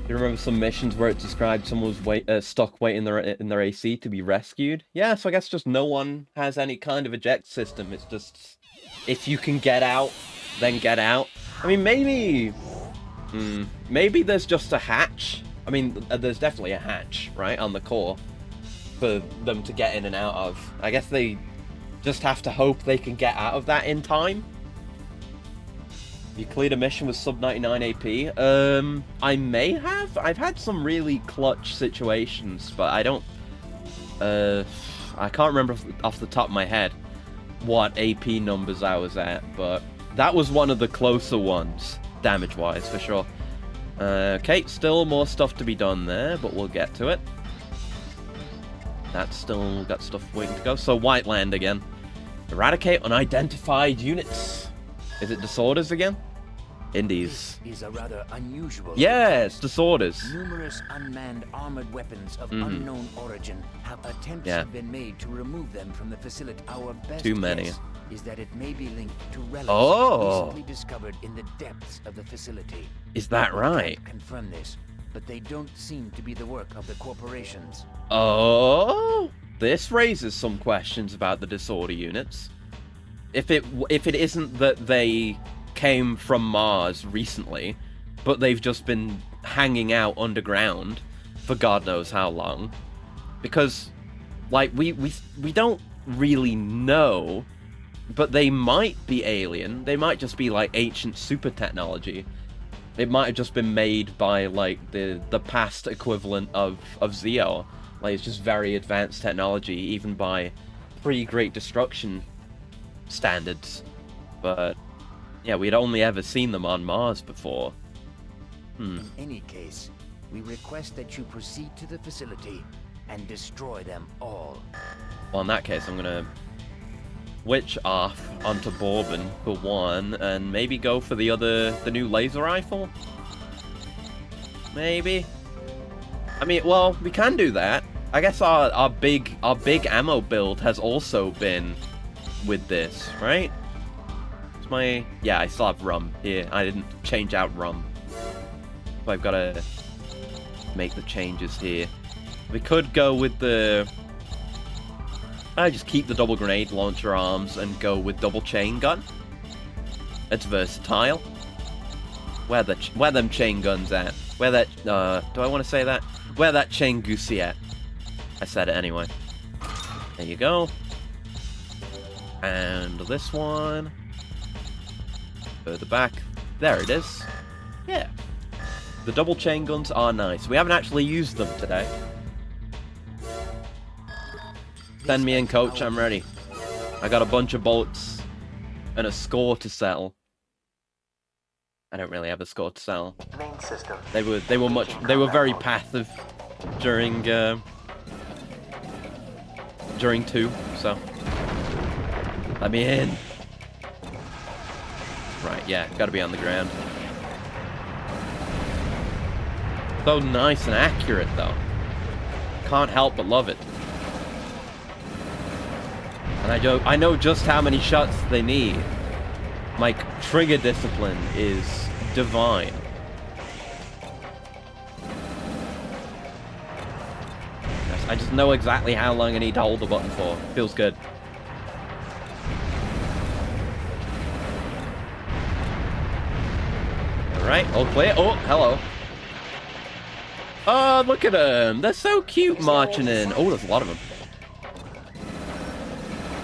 You remember some missions where it described someone was stuck waiting in their AC to be rescued? Yeah, so I guess just no one has any kind of eject system. It's just, if you can get out, then get out. I mean, maybe there's just a hatch. I mean, there's definitely a hatch, right, on the core for them to get in and out of. I guess they just have to hope they can get out of that in time. You cleared a mission with sub 99 AP? I may have. I've had some really clutch situations, but I don't... I can't remember off the top of my head what AP numbers I was at, but that was one of the closer ones, damage-wise, for sure. Okay, still more stuff to be done there, but we'll get to it. That's still got stuff waiting to go. So, White Land again. Eradicate unidentified units. Is it disorders again? Indies. This is a rather unusual. Yes, disorders. Numerous unmanned armored weapons of unknown origin have attempts been made to remove them from the facility. Our best Too many. guess is that it may be linked to relics recently discovered in the depths of the facility. Is that right? Can't confirm this, but they don't seem to be the work of the corporations. Oh, this raises some questions about the disorder units. If it isn't that they came from Mars recently, but they've just been hanging out underground for God knows how long, because like we don't really know, but they might be alien. They might just be like ancient super technology. It might have just been made by like the past equivalent of Zeo. Like it's just very advanced technology, even by pre-Great Destruction standards. But yeah, we'd only ever seen them on Mars before. In any case, we request that you proceed to the facility and destroy them all. Well, in that case, I'm gonna witch off onto Bourbon for one, and maybe go for the new laser rifle. Maybe. I mean, well, we can do that. I guess our big ammo build has also been with this, right? Yeah, I still have rum here. I didn't change out rum. So I've got to make the changes here. We could go with the... I just keep the double grenade launcher arms and go with double chain gun. It's versatile. Where them chain guns at? Where that... do I want to say that? Where that chain goosey at? I said it anyway. There you go. And this one... further back. There it is. Yeah. The double chain guns are nice. We haven't actually used them today. Send me in, coach. I'm ready. I got a bunch of bullets and a score to settle. I don't really have a score to settle. Main system. They were very passive during 2, so let me in. Right, yeah, gotta be on the ground. So nice and accurate, though. Can't help but love it. And I know just how many shots they need. My trigger discipline is divine. I just know exactly how long I need to hold the button for. Feels good. Alright, all clear. Oh, hello. Oh, look at them. They're so cute marching in. Oh, there's a lot of them.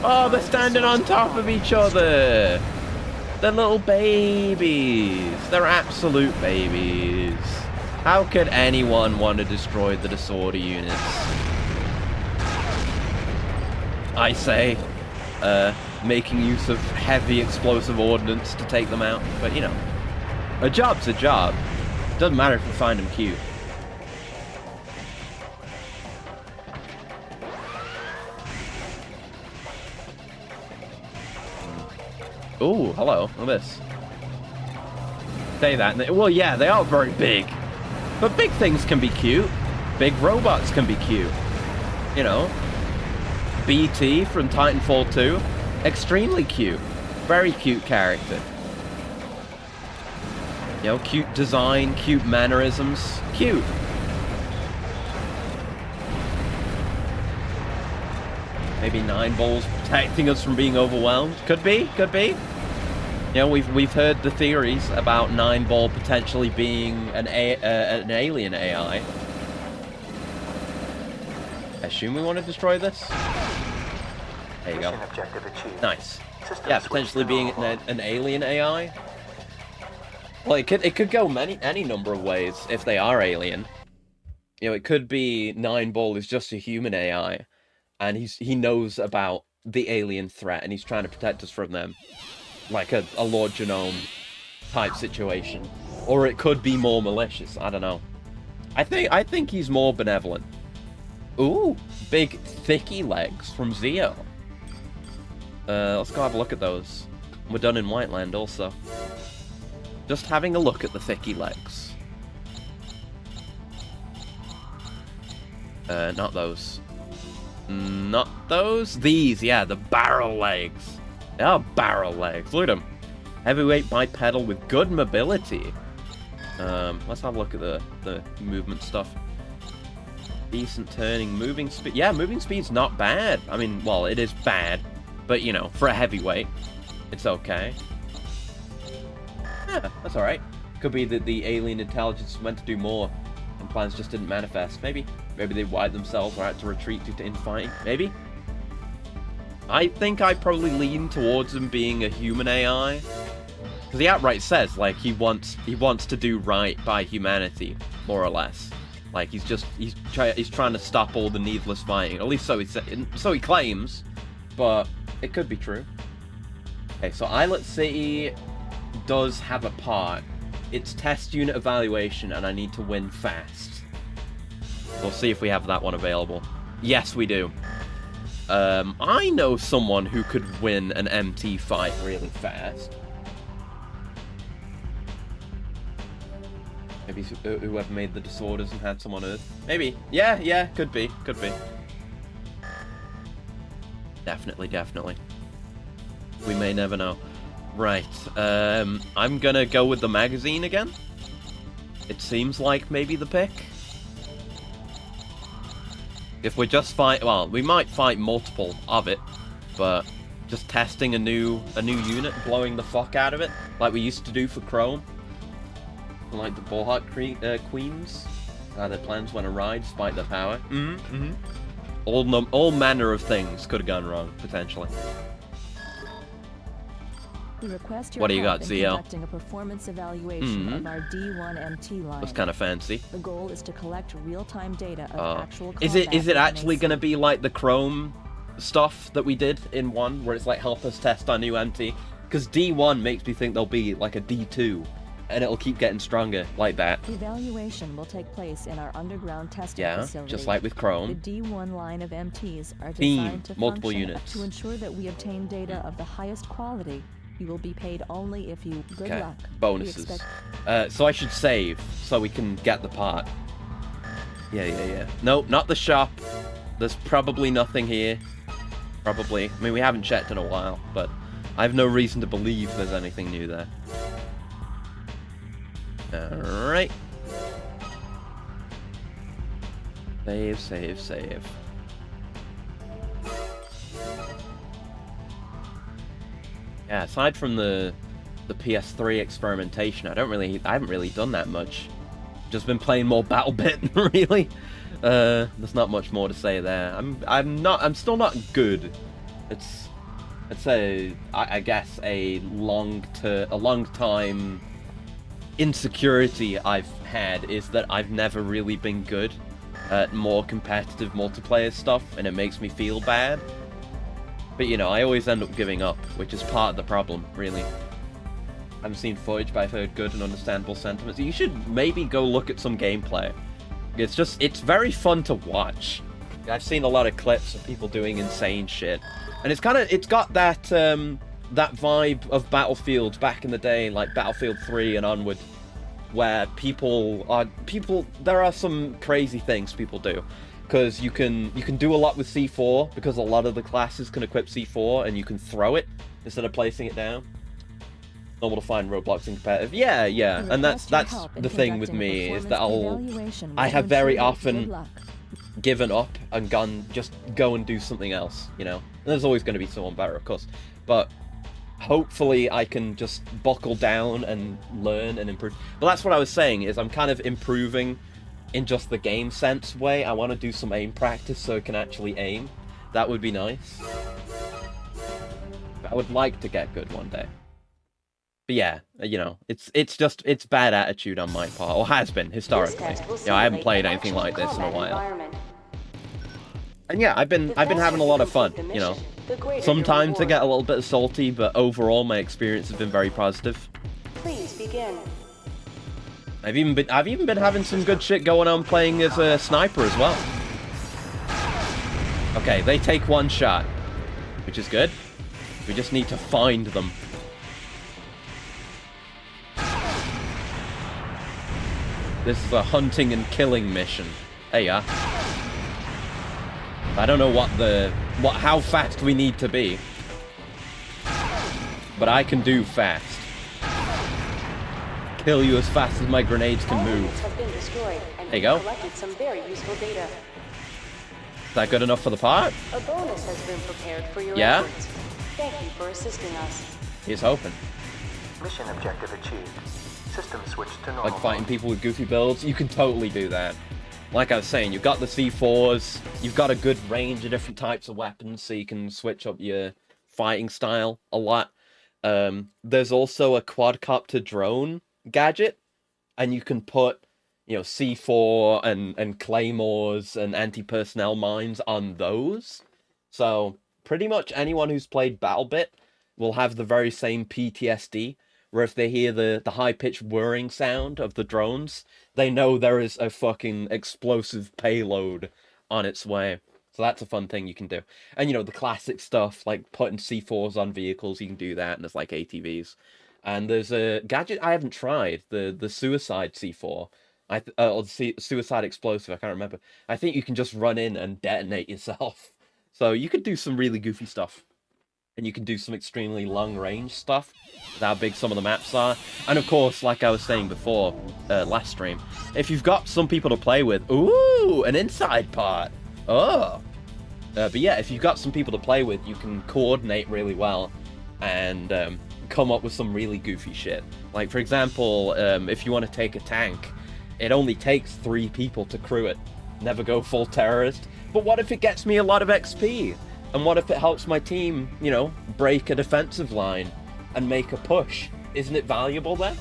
Oh, they're standing on top of each other. They're little babies. They're absolute babies. How could anyone want to destroy the disorder units? I say, making use of heavy explosive ordnance to take them out. But, you know, a job's a job. Doesn't matter if you find them cute. Ooh, hello. Look at this. Say that. Well, yeah, they are very big. But big things can be cute. Big robots can be cute. You know, BT from Titanfall 2, extremely cute. Very cute character. You know, cute design, cute mannerisms, cute. Maybe 9 balls protecting us from being overwhelmed. Could be, could be. You know, we've heard the theories about 9 ball potentially being an alien AI. I assume we want to destroy this. There you go. Mission objective achieved. Nice. System Yeah, switch potentially to being normal. an alien AI. Well, it could go any number of ways if they are alien. You know, it could be 9 ball is just a human AI, and he knows about the alien threat, and he's trying to protect us from them, like a Lord Genome type situation. Or it could be more malicious. I don't know. I think he's more benevolent. Ooh, big thicky legs from Zeo. Let's go have a look at those. We're done in Whiteland also. Just having a look at the thicky legs. Not those. Not those. These, yeah, the barrel legs. They are barrel legs. Look at them. Heavyweight bipedal with good mobility. Let's have a look at the movement stuff. Decent turning, moving speed. Yeah, moving speed's not bad. I mean, well, it is bad, but you know, for a heavyweight, it's okay. Yeah, that's alright. Could be that the alien intelligence went to do more, and plans just didn't manifest. Maybe they wiped themselves or had to retreat due to infighting. Maybe. I think I probably lean towards him being a human AI, because he outright says like he wants to do right by humanity, more or less. Like he's trying to stop all the needless fighting. At least so he claims, but it could be true. Okay, so Islet City does have a part. It's test unit evaluation, and I need to win fast. We'll see if we have that one available. Yes, we do. I know someone who could win an MT fight really fast. Maybe whoever made the disorders and had some on Earth. Maybe. Yeah, could be. Definitely. We may never know. Right, I'm gonna go with the magazine again. It seems like maybe the pick. If we just fight, well, we might fight multiple of it, but just testing a new unit, blowing the fuck out of it, like we used to do for Chrome. Like the Bullheart Queens. Their plans went awry despite their power. All manner of things could have gone wrong, potentially. We request your What do you help got, in ZL? conducting a performance evaluation of our D1MT line. That's kind of fancy. The goal is to collect real-time data of actual combat. Is it actually going to be like the Chrome stuff that we did in 1, where it's like help us test our new MT? Because D1 makes me think there'll be like a D2, and it'll keep getting stronger like that. The evaluation will take place in our underground testing facility. Just like with Chrome. The D1 line of MTs are Team, designed to multiple function units. to ensure that we obtain data of the highest quality. You will be paid only if you... Good Okay, luck. bonuses. So I should save so we can get the part. Yeah. Nope, not the shop. There's probably nothing here. Probably. I mean, we haven't checked in a while, but I have no reason to believe there's anything new there. Alright. Save. Yeah, aside from the PS3 experimentation, I haven't really done that much. Just been playing more BattleBit, really. There's not much more to say there. I'm still not good. It's I guess a long time insecurity I've had is that I've never really been good at more competitive multiplayer stuff, and it makes me feel bad. But you know, I always end up giving up, which is part of the problem, really. I haven't seen footage, but I've heard good and understandable sentiments. You should maybe go look at some gameplay. It's very fun to watch. I've seen a lot of clips of people doing insane shit. And it's got that that vibe of Battlefield back in the day, like Battlefield 3 and onward, where there are some crazy things people do. because you can do a lot with C4, because a lot of the classes can equip C4 and you can throw it instead of placing it down. Normal to find roadblocks in competitive. Yeah, and that's the thing with me, is that I have very often given up and just go and do something else, you know. And there's always going to be someone better, of course, but hopefully I can just buckle down and learn and improve. But that's what I was saying, is I'm kind of improving in just the game sense way. I want to do some aim practice so I can actually aim. That would be nice. I would like to get good one day. But yeah, you know, it's bad attitude on my part, or has been historically. You know, I haven't played anything like this in a while. And yeah, I've been having a lot of fun, you know. Sometimes I get a little bit salty, but overall my experience has been very positive. Please begin. I've even been having some good shit going on playing as a sniper as well. Okay, they take one shot, which is good. We just need to find them. This is a hunting and killing mission. There you are. I don't know how fast we need to be, but I can do fast. Kill you as fast as my grenades can move. There you go. Some very useful data. Is that good enough for the part? A bonus has been prepared for your efforts. Thank you for assisting us. He's hoping. Mission objective achieved. System switched to normal. Like fighting people with goofy builds, you can totally do that. Like I was saying, you've got the C4s, you've got a good range of different types of weapons, so you can switch up your fighting style a lot. There's also a quadcopter drone gadget, and you can put, you know, C4 and claymores and anti-personnel mines on those. So pretty much anyone who's played BattleBit will have the very same PTSD, where if they hear the high-pitched whirring sound of the drones, they know there is a fucking explosive payload on its way. So that's a fun thing you can do. And, you know, the classic stuff, like putting C4s on vehicles, you can do that, and there's like ATVs. And there's a gadget I haven't tried, the suicide C4, or the suicide explosive, I can't remember. I think you can just run in and detonate yourself. So you could do some really goofy stuff. And you can do some extremely long-range stuff, with how big some of the maps are. And of course, like I was saying before, last stream, if you've got some people to play with, ooh, an inside part. Oh. But yeah, if you've got some people to play with, you can coordinate really well and come up with some really goofy shit. Like, for example, if you want to take a tank, it only takes 3 people to crew it. Never go full terrorist. But what if it gets me a lot of XP? And what if it helps my team, you know, break a defensive line and make a push? Isn't it valuable then?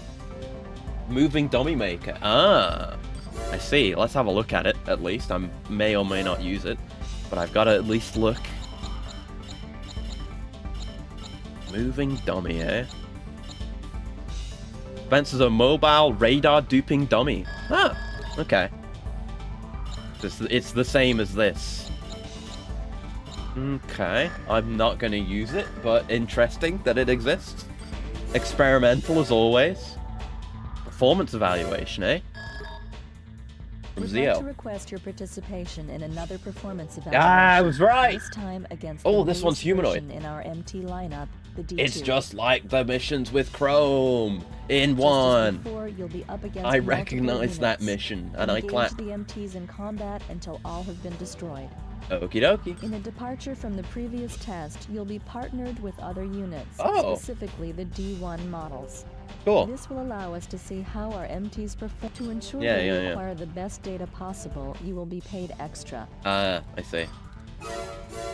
Moving dummy maker. Ah, I see. Let's have a look at it, at least. I may or may not use it, but I've got to at least look. Moving dummy, eh? Spencer's a mobile radar duping dummy. Ah, okay. It's the same as this. Okay, I'm not going to use it, but interesting that it exists. Experimental as always. Performance evaluation, eh? From We'd Zio. like to request your participation in another performance evaluation. Ah, I was right! This time against this one's humanoid. in our MT lineup, the D2. It's just like the missions with Chrome in one. Before, you'll be up against I recognize that mission, and I clap. Engage the MTs in combat until all have been destroyed. Okie dokie. In a departure from the previous test, you'll be partnered with other units, specifically the D1 models. Cool. This will allow us to see how our MTs perform. To ensure Yeah, that yeah, we yeah. acquire the best data possible, you will be paid extra. I see.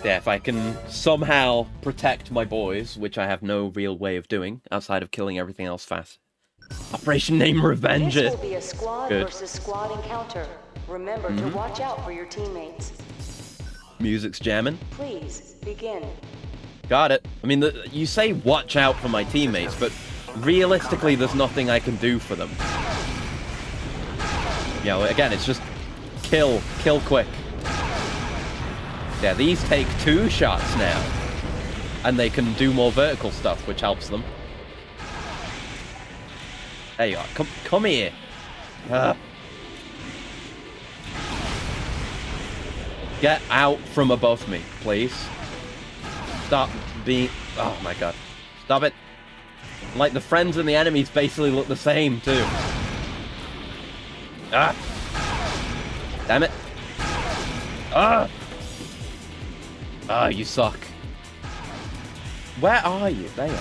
Yeah, if I can somehow protect my boys, which I have no real way of doing, outside of killing everything else fast. Operation Name Revenge This it. will be a squad versus squad encounter. Remember to watch out for your teammates. Music's jamming. Please begin. Got it. I mean, you say watch out for my teammates, but realistically, there's nothing I can do for them. You know, again, it's just kill quick. Yeah, these take 2 shots now. And they can do more vertical stuff, which helps them. There you are. Come here. Get out from above me, please. Stop being... Oh my god. Stop it. Like, the friends and the enemies basically look the same, too. Ah! Damn it. Ah! Ah, you suck. Where are you? There you are.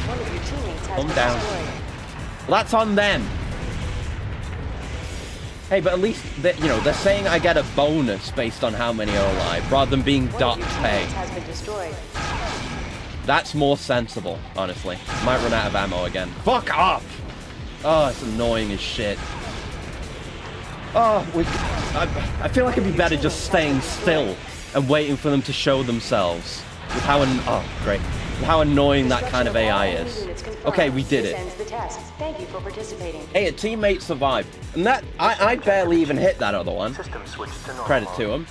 One of your teammates has Calm been down. destroyed. Well, that's on them. Hey, but at least, you know, they're saying I get a bonus based on how many are alive, rather than being docked pay. Has been destroyed. That's more sensible, honestly. Might run out of ammo again. Fuck off! Oh, it's annoying as shit. Oh, I feel like it'd be better just staying still and waiting for them to show themselves. With how great. With how annoying that kind of AI is. Okay, we did it. Thank you for participating. Hey, a teammate survived. And that, I barely even hit that other one. System switched to normal. Credit to him.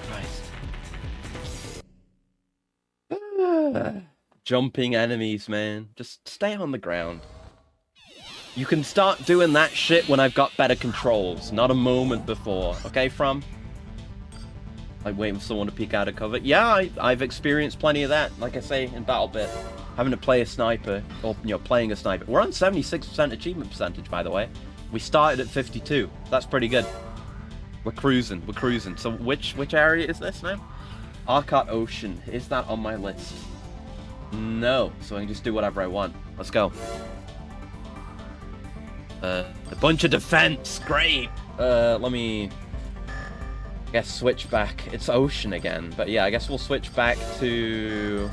Christ. Jumping enemies, man. Just stay on the ground. You can start doing that shit when I've got better controls, not a moment before. Okay, From? Like waiting for someone to peek out of cover. Yeah, I've experienced plenty of that. Like I say, in BattleBit. Having to play a sniper, or, you know, playing a sniper. We're on 76% achievement percentage, by the way. We started at 52. That's pretty good. We're cruising. We're cruising. So which area is this now? Arcot Ocean. Is that on my list? No. So I can just do whatever I want. Let's go. A bunch of defense. Great. Let me... I guess switch back. It's Ocean again. But yeah, I guess we'll switch back to...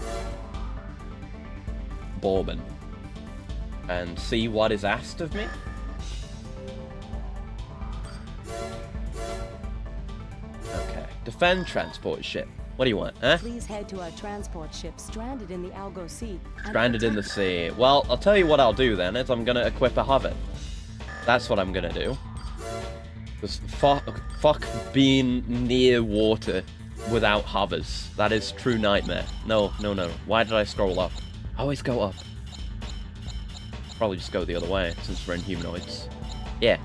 Bourbon. And see what is asked of me. Okay. Defend transport ship. What do you want, huh? Please head to our transport ship stranded in the Algo Sea. Stranded in the sea. Well, I'll tell you what I'll do then, is I'm gonna equip a hover. That's what I'm gonna do. Because fuck being near water without hovers. That is true nightmare. No, no, no. Why did I scroll up? I always go up. Probably just go the other way, since we're in humanoids. Yeah.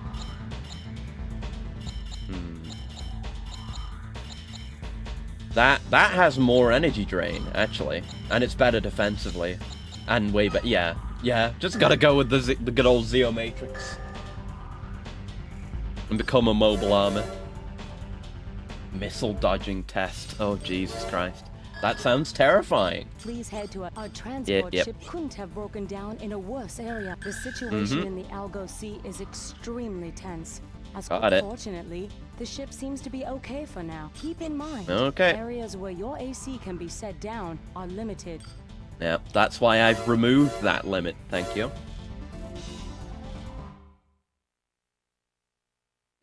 That has more energy drain, actually. And it's better defensively. And way better. Yeah. Yeah. Just gotta go with the good old Zeo Matrix. And become a mobile armor. Missile dodging test. Oh, Jesus Christ. That sounds terrifying. Please head to our transport ship couldn't have broken down in a worse area. The situation in the Algo Sea is extremely tense. Unfortunately, the ship seems to be okay for now. Keep in mind, areas where your AC can be set down are limited. Yeah, that's why I've removed that limit. Thank you.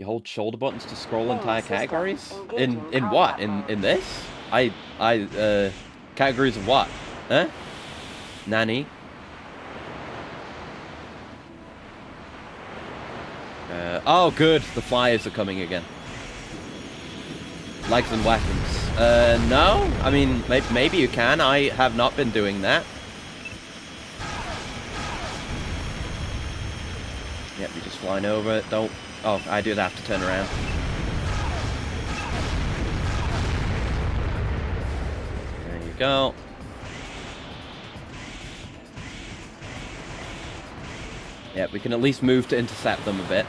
You hold shoulder buttons to scroll entire categories? In what? In this? Categories of what? Huh? Nanny? Oh, good. The flyers are coming again. Legs and weapons. No? I mean, maybe you can. I have not been doing that. Yep, you're just flying over it. Don't... Oh, I do have to turn around. There you go. Yeah, we can at least move to intercept them a bit.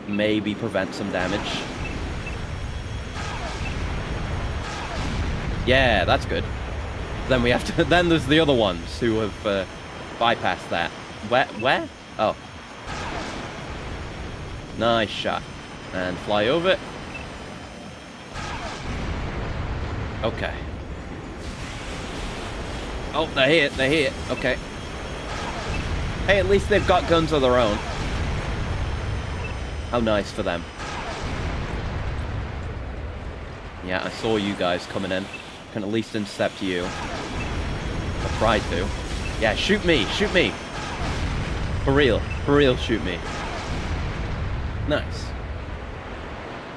Maybe prevent some damage. Yeah, that's good. Then we have to... Then there's the other ones who have bypassed that. Where? Oh. Nice shot. And fly over. Okay. Oh, they're here. They're here. Okay. Hey, at least they've got guns of their own. How nice for them. Yeah, I saw you guys coming in. Can at least intercept you. I tried to. Yeah, shoot me. Shoot me. For real. For real, shoot me. Nice.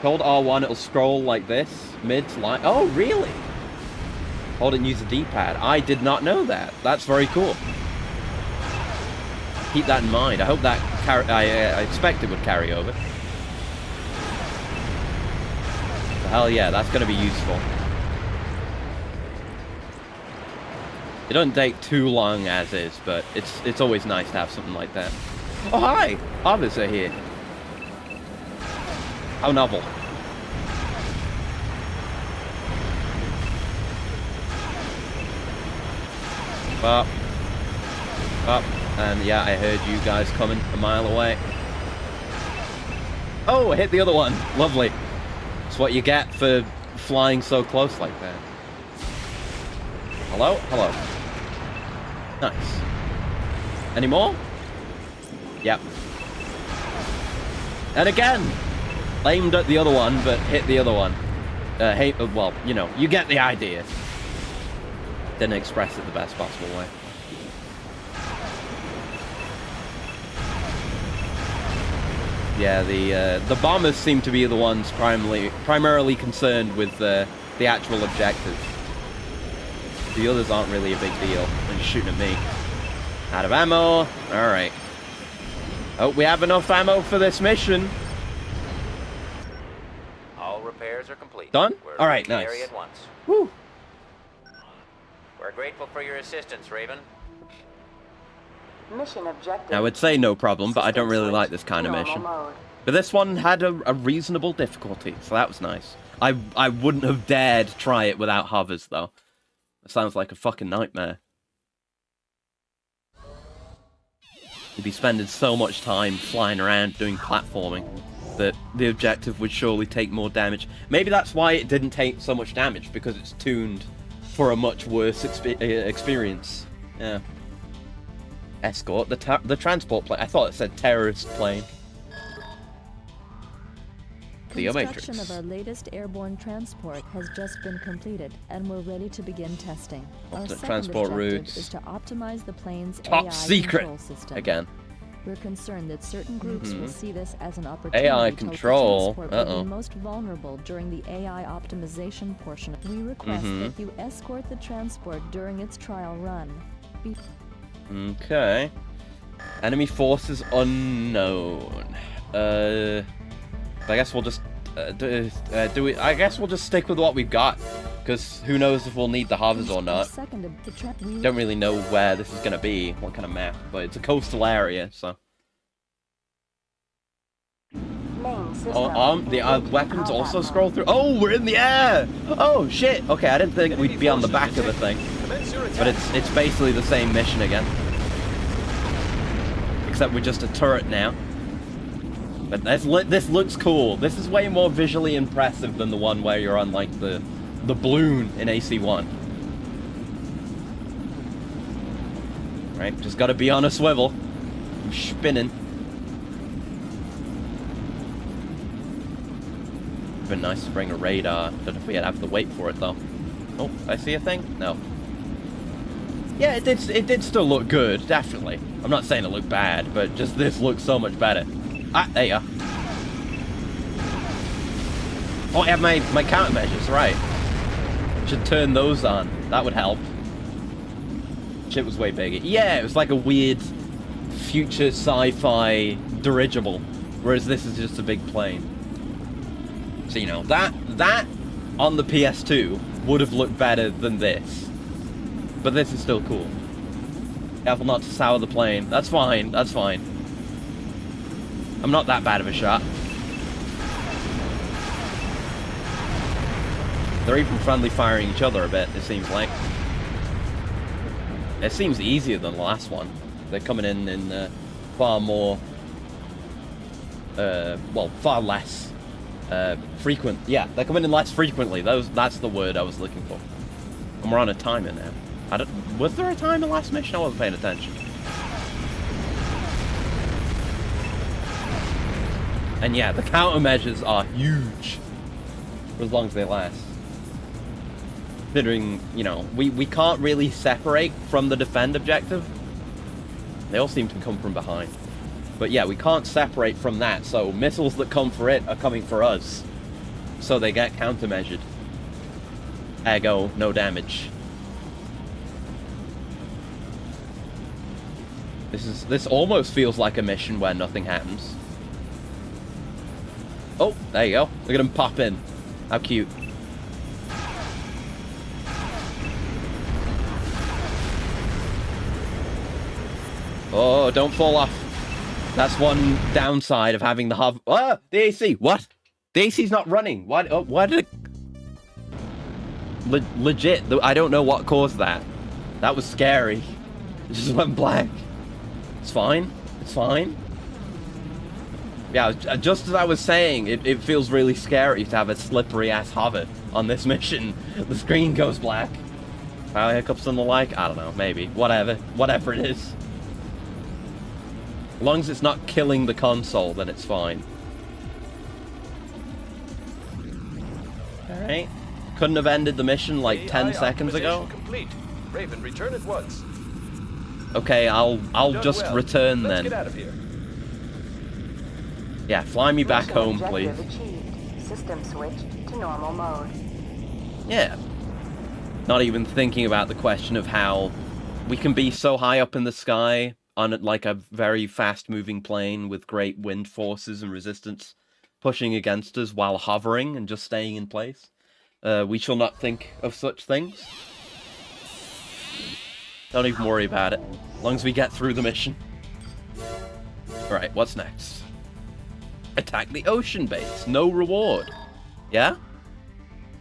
Hold R1, it'll scroll like this. Mid to line. Oh, really? Hold it and use the D-pad. I did not know that. That's very cool. keep that in mind. I hope that I expect it would carry over. So hell yeah, that's going to be useful. It doesn't take too long as is, but it's always nice to have something like that. Oh hi! Others are here. How novel. Up. Up. And yeah, I heard you guys coming a mile away. Oh, I hit the other one. Lovely. That's what you get for flying so close like that. Hello? Hello. Nice. Any more? Yep. And again! Aimed at the other one, but hit the other one. Well, you know, you get the idea. Didn't express it the best possible way. Yeah, the bombers seem to be the ones primarily concerned with the actual objective. The others aren't really a big deal when you're shooting at me. Out of ammo. Alright. Hope we have enough ammo for this mission. All repairs are complete. Done? We're Alright, leaving the nice. area at once. Woo! We're grateful for your assistance, Raven. Mission objective. I would say no problem, but I don't really like this kind of mission. But this one had a reasonable difficulty, so that was nice. I wouldn't have dared try it without hovers, though. It sounds like a fucking nightmare. You'd be spending so much time flying around doing platforming that the objective would surely take more damage. Maybe that's why it didn't take so much damage, because it's tuned for a much worse experience. Yeah. Escort the transport plane. I thought it said terrorist plane. The Construction of our latest airborne transport has just been completed, and we're ready to begin testing. Our second transport objective routes. is to optimize the plane's Top AI secret control system. again. We're concerned that certain groups will see this as an opportunity AI to control. help the transport be most vulnerable during the AI optimization portion. We request that you escort the transport during its trial run. Okay. Enemy forces unknown. I guess we'll just I guess we'll just stick with what we've got, because who knows if we'll need the hovers or not. Don't really know where this is gonna be, what kind of map, but it's a coastal area, so. The weapons also scroll through. Oh, we're in the air! Oh shit! Okay, I didn't think we'd be on the back of the thing, but it's basically the same mission again, except we're just a turret now. But this looks cool. This is way more visually impressive than the one where you're on, like, the balloon in AC1. Right, just gotta be on a swivel. I'm spinning. It'd been nice to bring a radar. Don't know if we'd have to wait for it, though. Oh, I see a thing? No. Yeah, it did still look good, definitely. I'm not saying it looked bad, but just this looks so much better. Ah, there you are. Oh, I have my countermeasures, right. Should turn those on. That would help. Shit was way bigger. Yeah, it was like a weird future sci-fi dirigible, whereas this is just a big plane. So, you know, that on the PS2 would have looked better than this. But this is still cool. Careful not to sour the plane. That's fine, that's fine. I'm not that bad of a shot. They're even friendly firing each other a bit, it seems like. It seems easier than the last one. They're coming in far more... well, far less frequent. Yeah, they're coming in less frequently. That's the word I was looking for. And we're on a timer now. Was there a timer last mission? I wasn't paying attention. And yeah, the countermeasures are huge. For as long as they last. Considering, you know, we can't really separate from the defend objective. They all seem to come from behind. But yeah, we can't separate from that, so missiles that come for it are coming for us. So they get countermeasured. Ergo, no damage. This almost feels like a mission where nothing happens. Oh, there you go. Look at him pop in. How cute. Oh, don't fall off. That's one downside of having the hover. Ah, the AC. What? The AC's not running. Why? Oh, why did it? Legit. I don't know what caused that. That was scary. It just went black. It's fine. It's fine. Yeah, just as I was saying, it feels really scary to have a slippery ass hover on this mission. The screen goes black. Power hiccups and the like. I don't know. Maybe. Whatever. Whatever it is. As long as it's not killing the console, then it's fine. Alright. Couldn't have ended the mission like 10 seconds ago? Complete. Raven, return at once. Okay, I'll just return then. Let's get out of here. Yeah, fly me back home, please. System switched to normal mode. Yeah. Not even thinking about the question of how we can be so high up in the sky on like a very fast-moving plane with great wind forces and resistance pushing against us while hovering and just staying in place. We shall not think of such things. Don't even worry about it. As long as we get through the mission. Alright, what's next? Attack the ocean base. No reward. Yeah?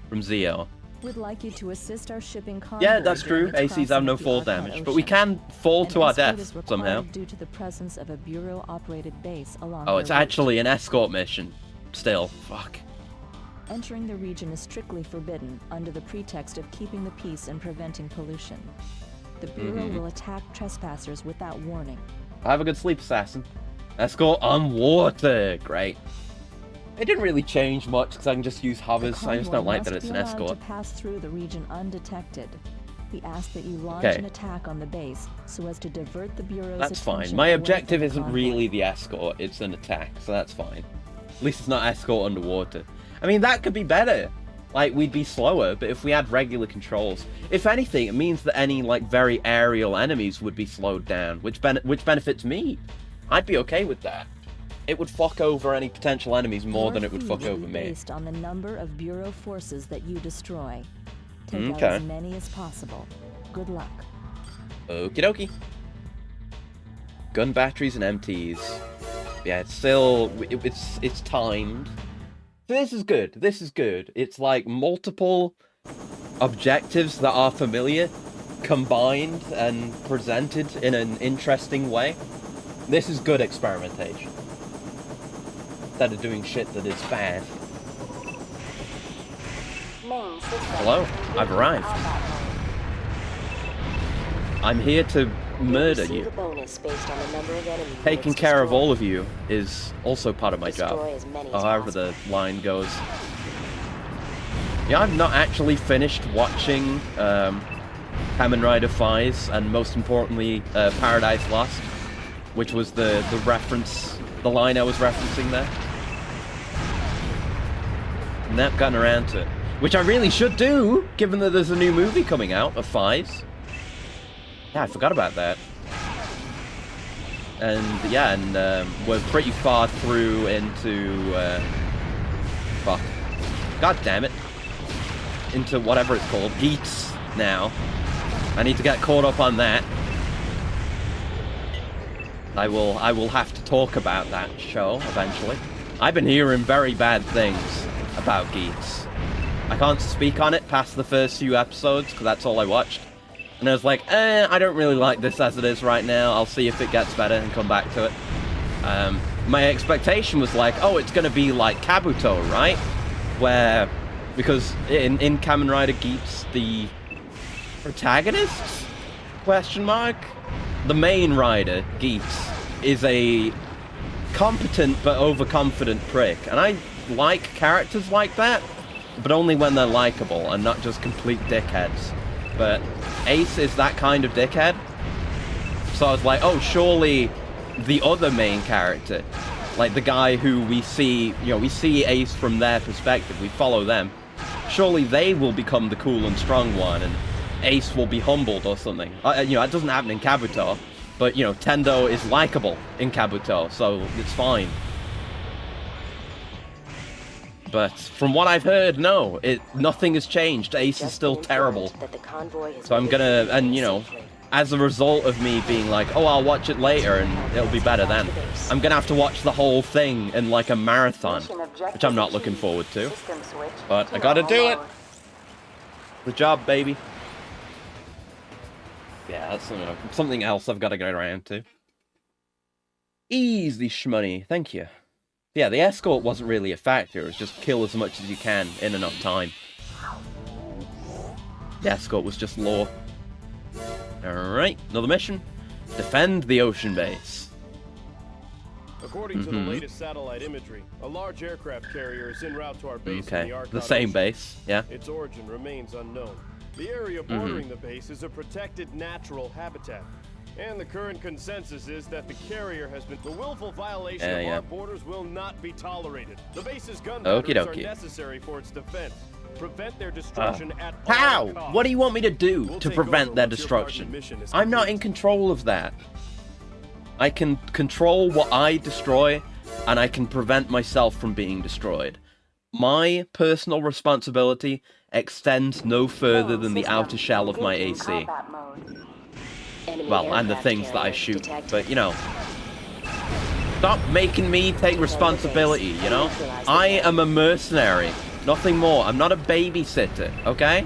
From Zio. We'd like you to assist our shipping convoy. Yeah, that's true. ACs have no fall damage, but we can fall to our death somehow. Due to the presence of a bureau-operated base along. Oh, it's actually an escort mission. Still, fuck. Entering the region is strictly forbidden under the pretext of keeping the peace and preventing pollution. The bureau will attack trespassers without warning. Have a good sleep, assassin. Escort on water. Great. It didn't really change much because I can just use hovers. I just don't like that it's an escort. To pass through the region undetected. We ask that you launch an attack on the base so as to divert the bureau's That's attention. fine. My objective isn't really the escort, it's an attack, so that's fine. At least it's not escort underwater. I mean, that could be better. Like, we'd be slower, but if we had regular controls, if anything, it means that any, like, very aerial enemies would be slowed down, which benefits me. I'd be okay with that. It would fuck over any potential enemies more than it would fuck over me. Based on the number of Bureau forces that you destroy. Take out as many as possible. Good luck. Okie dokie. Gun batteries and MTs. Yeah, it's still... It's timed. This is good. This is good. It's like multiple objectives that are familiar, combined and presented in an interesting way. This is good experimentation. Instead of doing shit that is bad. Hello, I've arrived. I'm here to murder you. Taking care of all of you is also part of my job. Or however the line goes. Yeah, I've not actually finished watching Kamen Rider Faiz, and most importantly, Paradise Lost, which was the reference, the line I was referencing there. Not gotten around to it. Which I really should do, given that there's a new movie coming out of Faiz. Yeah, I forgot about that. And yeah, and we're pretty far through into fuck. God damn it. Into whatever it's called, Geats now. I need to get caught up on that. I will have to talk about that show eventually. I've been hearing very bad things about Geats. I can't speak on it past the first few episodes because that's all I watched. And I was like, I don't really like this as it is right now. I'll see if it gets better and come back to it. My expectation was like, oh, it's going to be like Kabuto, right? Where, because in Kamen Rider Geats, the protagonist? Question mark? The main rider, Geats, is a competent but overconfident prick. And I like characters like that, but only when they're likable and not just complete dickheads. But Ace is that kind of dickhead. So I was like, oh, surely the other main character, like the guy who we see, you know, we see Ace from their perspective, we follow them. Surely they will become the cool and strong one, and Ace will be humbled or something. You know, that doesn't happen in Kabuto. But, you know, Tendo is likable in Kabuto, so it's fine. But from what I've heard, no, nothing has changed. Ace is still terrible. So I'm gonna, and you know, as a result of me being like, oh, I'll watch it later and it'll be better then, I'm gonna have to watch the whole thing in like a marathon, which I'm not looking forward to. But I gotta do it. The job, baby. Yeah, that's something else I've got to get around to. Easy shmoney, thank you. Yeah, the escort wasn't really a factor, it was just kill as much as you can in enough time. The escort was just lore. Alright, another mission. Defend the ocean base. According to the latest satellite imagery, a large aircraft carrier is en route to our base in the Arcot the same Ocean. base, yeah. Its origin remains unknown. The area bordering the base is a protected natural habitat. And the current consensus is that the carrier has been... The willful violation of our borders will not be tolerated. The base's gun batteries are necessary for its defense. Prevent their destruction at all How? costs. What do you want me to do to prevent their destruction? I'm not in control of that. I can control what I destroy, and I can prevent myself from being destroyed. My personal responsibility extends no further than the outer shell of my AC. Well, and the things that I shoot, but, you know, stop making me take responsibility, you know? I am a mercenary, nothing more. I'm not a babysitter, okay?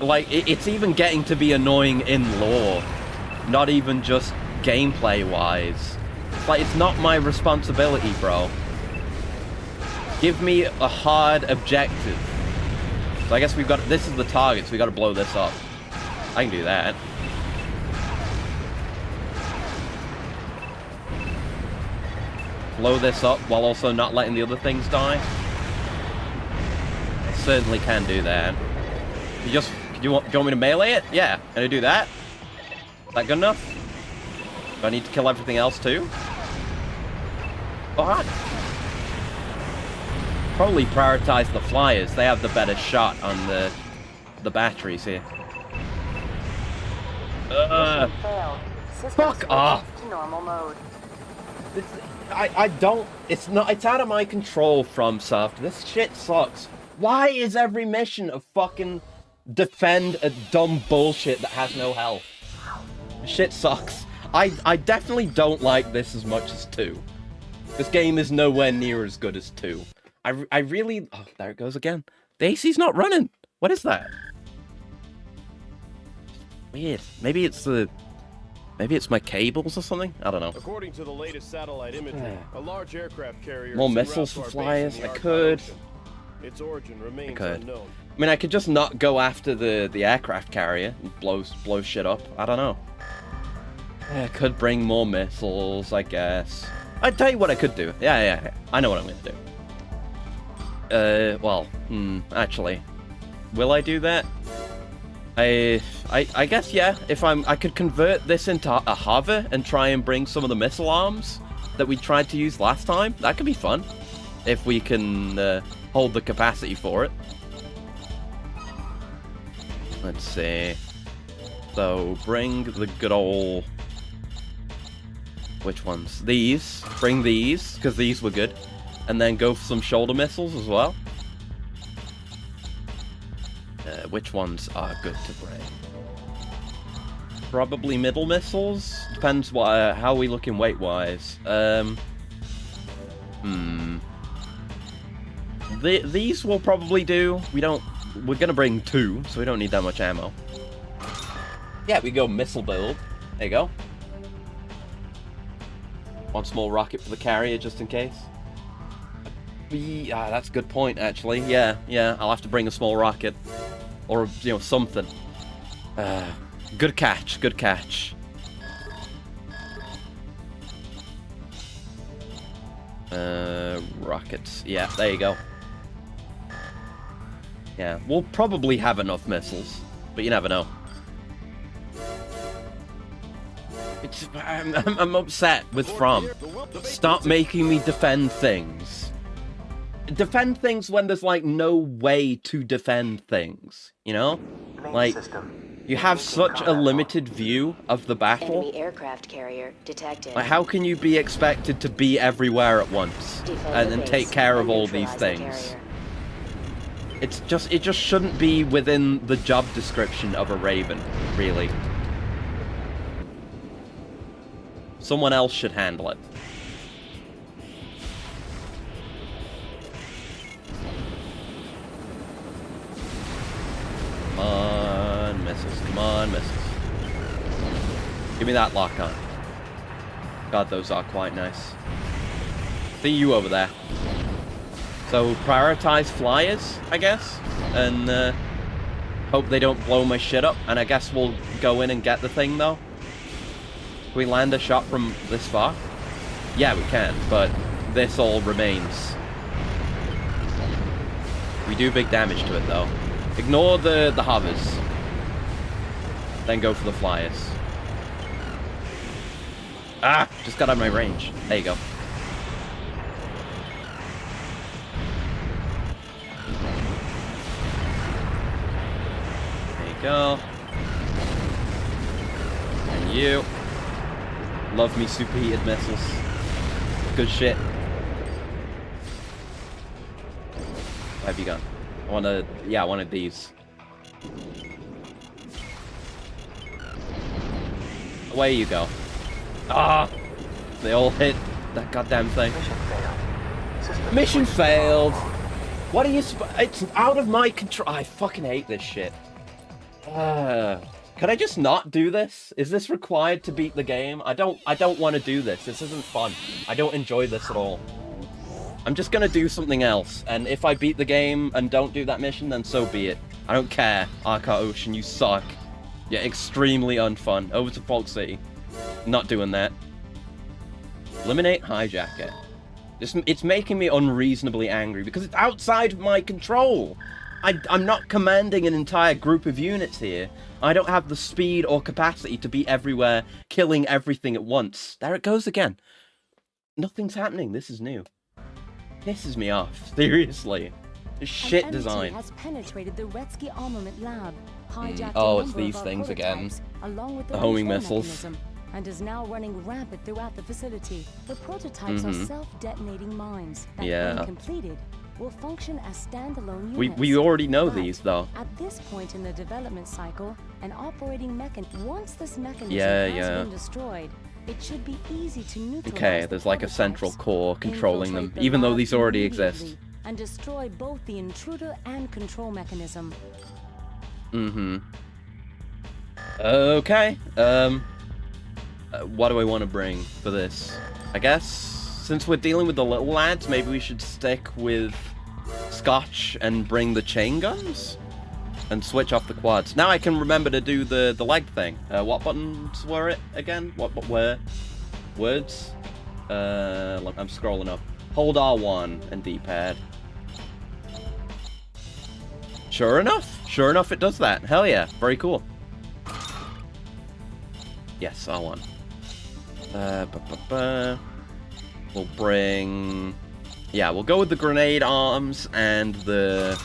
Like, it's even getting to be annoying in lore, not even just gameplay-wise. Like, it's not my responsibility, bro. Give me a hard objective. So I guess we've got... This is the target, so we got to blow this up. I can do that. Blow this up while also not letting the other things die. I certainly can do that. Do you want me to melee it? Yeah. Can I do that? Is that good enough? Do I need to kill everything else too? Fuck. Probably prioritize the flyers. They have the better shot on the batteries here. Fuck off. I don't. It's not. It's out of my control, FromSoft. This shit sucks. Why is every mission a fucking defend a dumb bullshit that has no health? Shit sucks. I definitely don't like this as much as 2. This game is nowhere near as good as 2. I really... Oh, there it goes again. The AC's not running. What is that? Weird. Maybe it's the... Maybe it's my cables or something? I don't know. According to the latest satellite imagery, a large aircraft carrier... More missiles for flyers? I could. Its origin remains unknown. I mean, I could just not go after the aircraft carrier and blow shit up. I don't know. I could bring more missiles, I guess. I'd tell you what I could do. Yeah. I know what I'm going to do. Well, actually, will I do that? I guess, yeah. If I could convert this into a hover and try and bring some of the missile arms that we tried to use last time. That could be fun. If we can hold the capacity for it. Let's see. So, bring the good old... Which ones? These. Bring these, because these were good. And then go for some shoulder missiles as well. Which ones are good to bring? Probably middle missiles? Depends how we looking weight-wise. These will probably do. We're gonna bring 2, so we don't need that much ammo. Yeah, we go missile build. There you go. One small rocket for the carrier, just in case. Yeah, that's a good point, actually. Yeah, I'll have to bring a small rocket. Or, you know, something. Good catch. Rockets. Yeah, there you go. Yeah, we'll probably have enough missiles, but you never know. I'm upset with From. Stop making me defend things. defend things when there's like no way to defend things, you know? Like, you have such a limited view of the battle. Enemy aircraft carrier detected. Like, how can you be expected to be everywhere at once and take care of all these things? It just shouldn't be within the job description of a Raven, really. Someone else should handle it. Come on, misses. Come on, misses. Give me that lock on. God, those are quite nice. See you over there. So, prioritize flyers, I guess, and hope they don't blow my shit up, and I guess we'll go in and get the thing, though. Can we land a shot from this far? Yeah, we can, but this all remains. We do big damage to it, though. Ignore the hovers. Then go for the flyers. Ah! Just got out of my range. There you go. There you go. And you. Love me superheated missiles. Good shit. Where have you gone? I wanted these. Away you go. Ah! They all hit that goddamn thing. Mission failed! What are you it's out of my control. I fucking hate this shit. Could I just not do this? Is this required to beat the game? I don't want to do this. This isn't fun. I don't enjoy this at all. I'm just gonna do something else, and if I beat the game and don't do that mission, then so be it. I don't care. Arca Ocean, you suck. You're extremely unfun. Over to Falk City. Not doing that. Eliminate Hijacker. It's making me unreasonably angry, because it's outside of my control. I'm not commanding an entire group of units here. I don't have the speed or capacity to be everywhere, killing everything at once. There it goes again. Nothing's happening. This is new. Pisses me off. Seriously. This shit design. Has penetrated the Retsky armament lab, oh, it's these things again. Along with the homing missiles. And is now running rampant throughout the facility. The prototypes are self-detonating mines that, when completed, will function as standalone units. We already know these, though. At this point in the development cycle, an operating mechanism. Once this mechanism has been destroyed, it should be easy to neutralize. Okay, there's like a central core controlling them, even though these already exist. And destroy both the intruder and control mechanism. Okay. What do I want to bring for this? I guess, since we're dealing with the little lads, maybe we should stick with Scotch and bring the chain guns? And switch off the quads. Now I can remember to do the leg thing. What buttons were it again? What were words? I'm scrolling up. Hold R1 and D-pad. Sure enough it does that. Hell yeah, very cool. Yes, R1. We'll bring... Yeah, we'll go with the grenade arms and the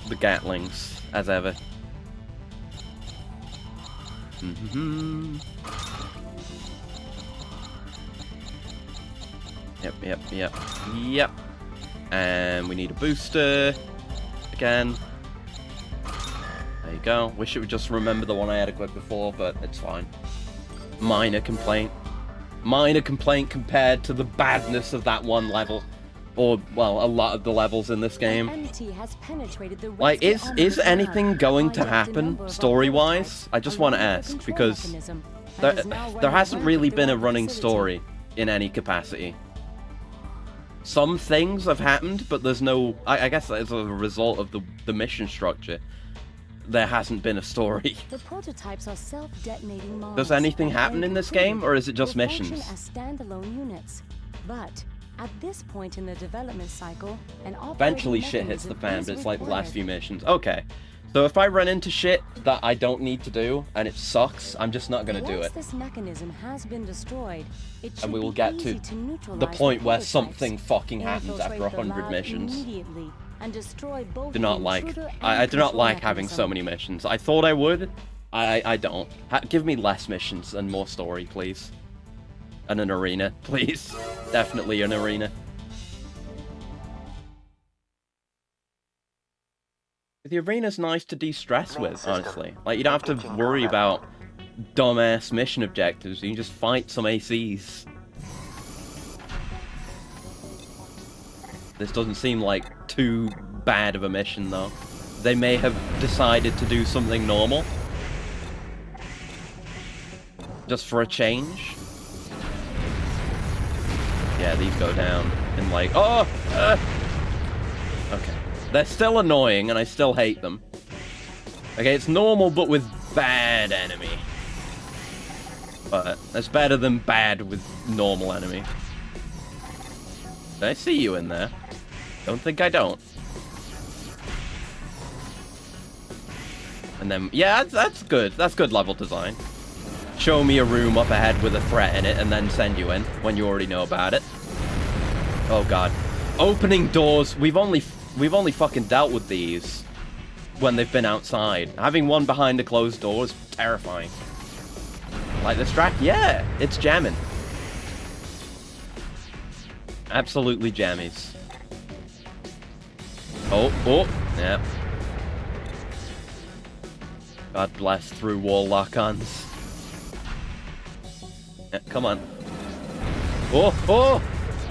Gatlings, as ever. Yep. And we need a booster. Again. There you go. Wish it would just remember the one I had equipped before, but it's fine. Minor complaint. Minor complaint compared to the badness of that one level. Or, well, a lot of the levels in this game. Like, is anything going to happen, story-wise? I just want to ask, because there hasn't really been a running story in any capacity. Some things have happened, but there's no... I guess as a result of the mission structure, there hasn't been a story. The prototypes are self-detonating mines. Does anything happen in this game, or is it just missions? As standalone units, but at this point in the development cycle, an eventually shit hits the fan, but it's like the last few missions. Okay, So if I run into shit that I don't need to do, and it sucks, I'm just not gonna do it. Once this mechanism has been destroyed, it should And we will be get easy to neutralize the point where prototypes, something fucking happens infiltrate after the 100 lab missions. immediately, and destroy both Do not the like. intruder I and do not control like having so mechanism. many missions. I thought I would. I don't. Give me less missions and more story, please. And an arena, please. Definitely an arena. The arena's nice to de-stress with, honestly. Like, you don't have to worry about dumbass mission objectives. You can just fight some ACs. This doesn't seem like too bad of a mission, though. They may have decided to do something normal. Just for a change. Yeah, these go down in like, oh! Okay. They're still annoying, and I still hate them. Okay, it's normal, but with bad enemy. But that's better than bad with normal enemy. I see you in there. Don't think I don't. And then, yeah, that's good. That's good level design. Show me a room up ahead with a threat in it, and then send you in when you already know about it. Oh god. Opening doors. We've only fucking dealt with these when they've been outside. Having one behind a closed door is terrifying. Like this track? Yeah, it's jamming. Absolutely jammies. Oh, yeah. God bless through wall lock-ons. Yeah, come on. Oh!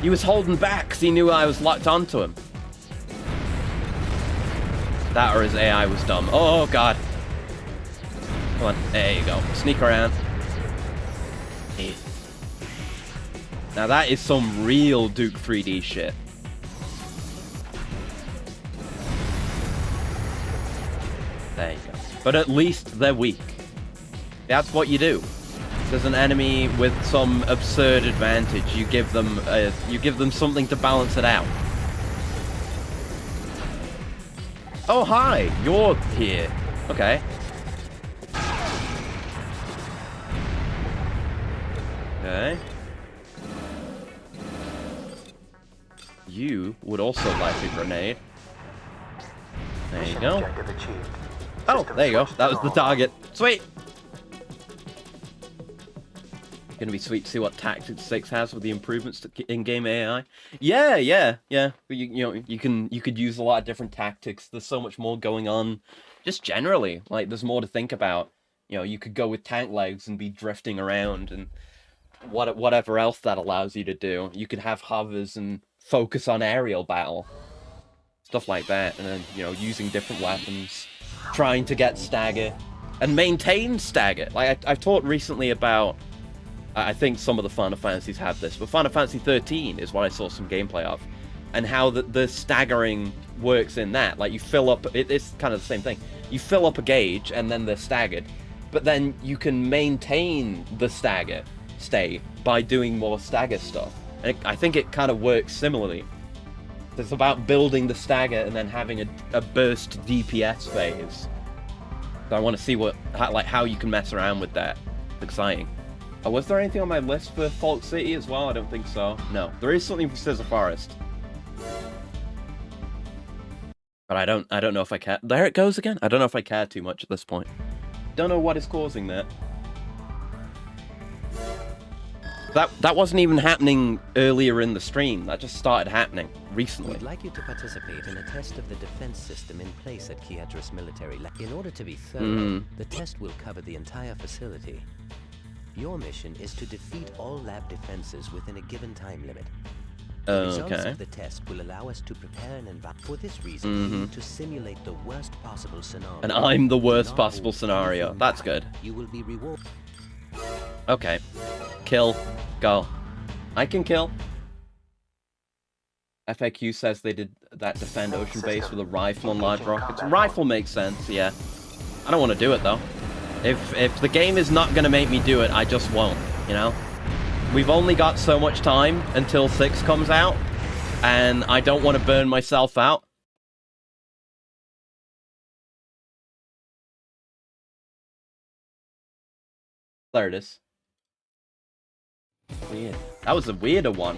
He was holding back because he knew I was locked onto him. That or his AI was dumb. Oh, God. Come on. There you go. Sneak around. Hey. Now that is some real Duke 3D shit. There you go. But at least they're weak. That's what you do. There's an enemy with some absurd advantage. You give them something to balance it out. Oh, hi! You're here. Okay. Okay. You would also like a grenade. There you go. Oh, there you go. That was the target. Sweet! Gonna be sweet to see what Tactics 6 has with the improvements to in-game AI. Yeah. You could use a lot of different tactics. There's so much more going on. Just generally, like there's more to think about. You know, you could go with tank legs and be drifting around and whatever else that allows you to do. You could have hovers and focus on aerial battle. Stuff like that, and then, you know, using different weapons, trying to get stagger and maintain stagger. Like I've talked recently about, I think some of the Final Fantasies have this, but Final Fantasy 13 is what I saw some gameplay of, and how the staggering works in that. Like you fill up, it's kind of the same thing. You fill up a gauge and then they're staggered, but then you can maintain the stagger state by doing more stagger stuff. And I think it kind of works similarly. It's about building the stagger and then having a burst DPS phase. So I want to see how you can mess around with that. It's exciting. Oh, was there anything on my list for Falk City as well? I don't think so. No, there is something for Scissor Forest. But I don't know if I care. There it goes again. I don't know if I care too much at this point. Don't know what is causing that. That wasn't even happening earlier in the stream. That just started happening recently. We'd like you to participate in a test of the defense system in place at Kiedris Military Lab. In order to be thorough, the test will cover the entire facility. Your mission is to defeat all lab defenses within a given time limit. The results of the test will allow us to prepare an environment. For this reason, we need to simulate the worst possible scenario. And I'm the worst possible scenario. That's good. You will be rewarded. Okay. Kill. Go. I can kill. FAQ says they did that defend ocean base with a rifle and large rockets. Rifle makes sense, yeah. I don't want to do it, though. If the game is not going to make me do it, I just won't, you know? We've only got so much time until 6 comes out, and I don't want to burn myself out. There it is. Weird. That was a weirder one.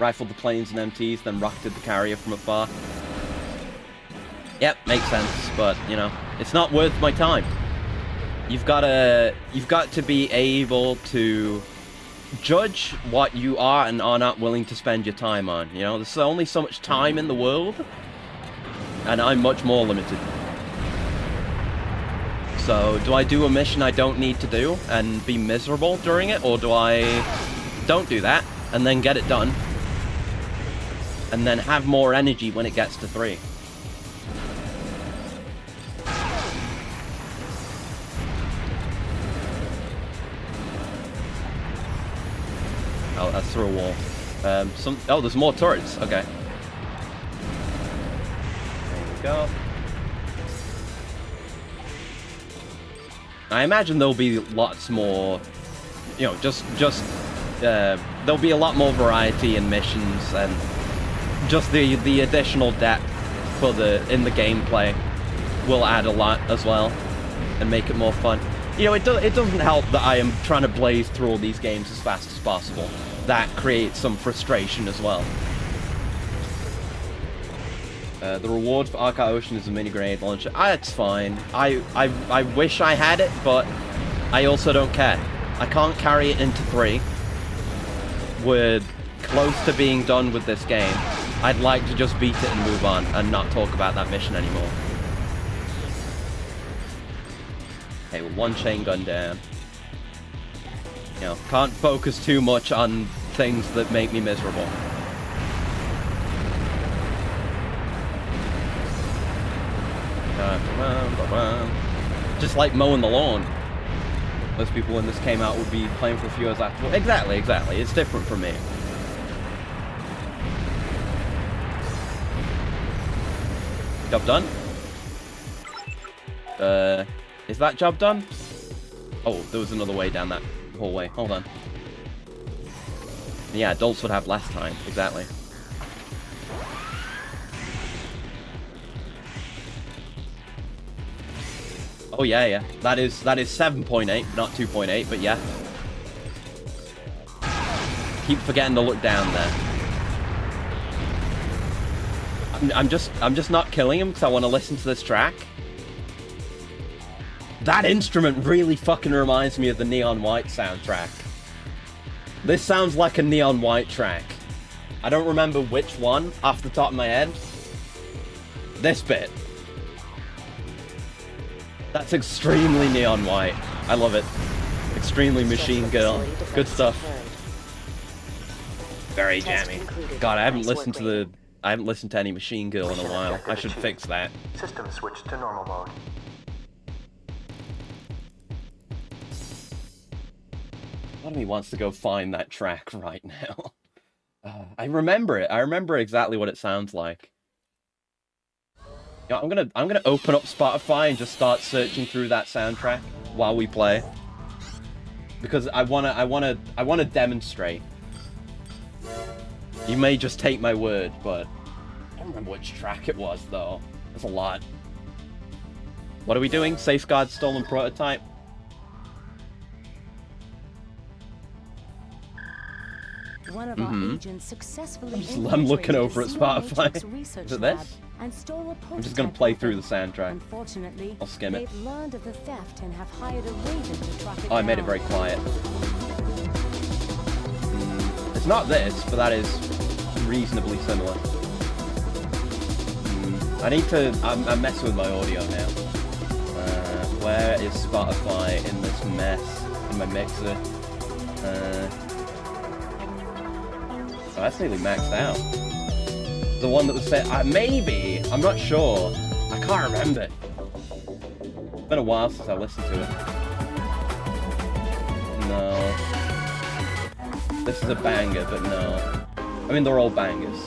Rifled the planes and MTs, then rocketed the carrier from afar. Yep, makes sense, but, you know, it's not worth my time. You've got to be able to judge what you are and are not willing to spend your time on, you know? There's only so much time in the world, and I'm much more limited. So, do I do a mission I don't need to do and be miserable during it, or do I don't do that and then get it done and then have more energy when it gets to 3? Oh, that's through a wall. Oh, there's more turrets. Okay. There we go. I imagine there'll be lots more, you know, there'll be a lot more variety in missions, and just the additional depth for in the gameplay will add a lot as well and make it more fun. You know, it doesn't help that I am trying to blaze through all these games as fast as possible. That creates some frustration as well. The reward for Arca Ocean is a mini grenade launcher. It's fine. I wish I had it, but I also don't care. I can't carry it into 3. We're close to being done with this game. I'd like to just beat it and move on and not talk about that mission anymore. Okay, well, 1 chain gun down. You know, can't focus too much on things that make me miserable. Just like mowing the lawn. Most people when this came out would be playing for a few hours after. Exactly. It's different for me. Job done? Is that job done? Oh, there was another way down that hallway. Hold on. Yeah, adults would have less time. Exactly. Oh yeah. That is 7.8, not 2.8, but yeah. Keep forgetting to look down there. I'm just not killing him because I want to listen to this track. That instrument really fucking reminds me of the Neon White soundtrack. This sounds like a Neon White track. I don't remember which one off the top of my head. This bit. That's extremely Neon White. I love it. Extremely Machine Girl. Good stuff. Very jammy. God, I haven't listened to any Machine Girl in a while. I should fix that. System switched to normal mode. Part of me wants to go find that track right now. I remember it. I remember exactly what it sounds like. You know, I'm gonna open up Spotify and just start searching through that soundtrack while we play, because I wanna demonstrate. You may just take my word, but I don't remember which track it was though. There's a lot. What are we doing? Safeguard stolen prototype. One of our agents successfully I'm looking over at Spotify. Is it this? And stole a I'm just gonna play through the soundtrack. Unfortunately, I'll skim it. they've learned of the theft and have hired a raven to track it Oh, I made it very quiet. It's not this, but that is reasonably similar. I need to... I'm messing with my audio now. Where is Spotify in this mess? In my mixer? Oh, that's nearly maxed out. The one that was set... maybe! I'm not sure. I can't remember. It's been a while since I listened to it. No. This is a banger, but no. I mean, they're all bangers.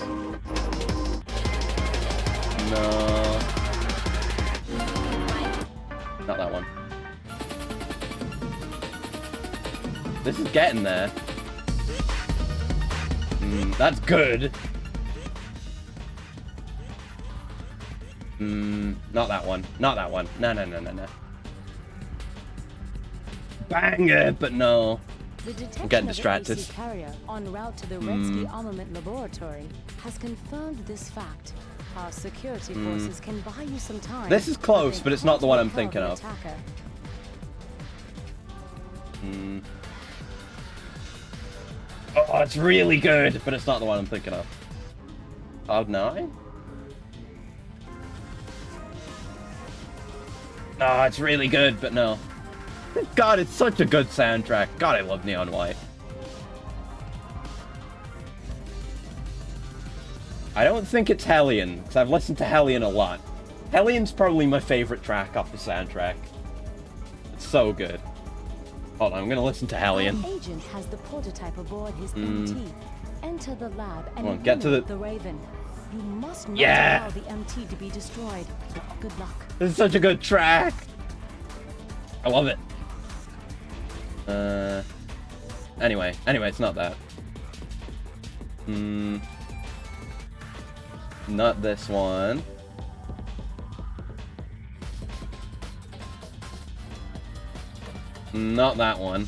No. Not that one. This is getting there. That's good. Not that one. Not that one. No. banger, but no. The detection I'm getting of distracted. AC carrier en route to the Redsky Armament Laboratory has confirmed this fact. Our security forces can buy you some time. This is close, but it's not the one I'm thinking of. Oh, it's really good, but it's not the one I'm thinking of. Cloud 9? Oh, it's really good, but no. God, it's such a good soundtrack. God, I love Neon White. I don't think it's Hellion, because I've listened to Hellion a lot. Hellion's probably my favorite track off the soundtrack. It's so good. Hold on, I'm gonna listen to Hellion. Our agent has the prototype aboard his MT. Enter the lab and Come on, get to the Raven. You must not Yeah! allow the MT to be destroyed. Good luck. This is such a good track. I love it. Anyway, it's not that. Not this one. Not that one.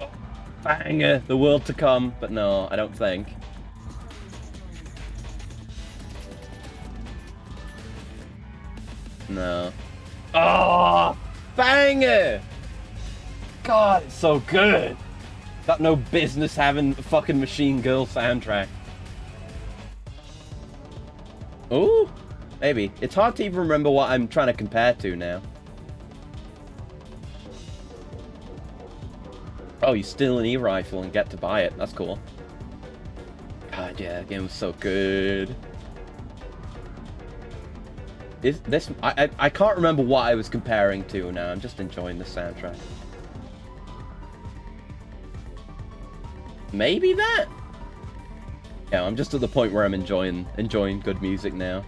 Oh, banger, The World to Come, but no, I don't think. No. Oh, banger! God, it's so good. Got no business having a fucking Machine Girl soundtrack. Ooh, maybe. It's hard to even remember what I'm trying to compare to now. Oh, you steal an E-rifle and get to buy it. That's cool. God, yeah, the game was so good. Is this... I can't remember what I was comparing to now. I'm just enjoying the soundtrack. Maybe that? Yeah, I'm just at the point where I'm enjoying good music now.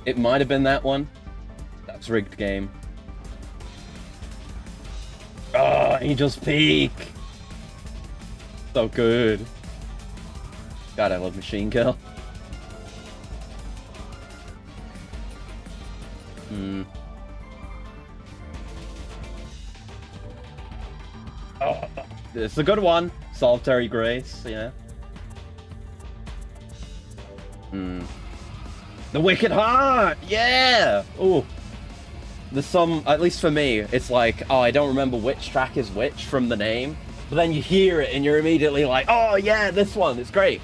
It might have been that one. That's Rigged Game. Oh, Angel's Peak! So good. God, I love Machine Girl. Oh, it's a good one. Solitary Grace, yeah. The Wicked Heart! Yeah! Ooh. There's some, at least for me, it's like, oh, I don't remember which track is which from the name. But then you hear it and you're immediately like, oh yeah, this one, it's great.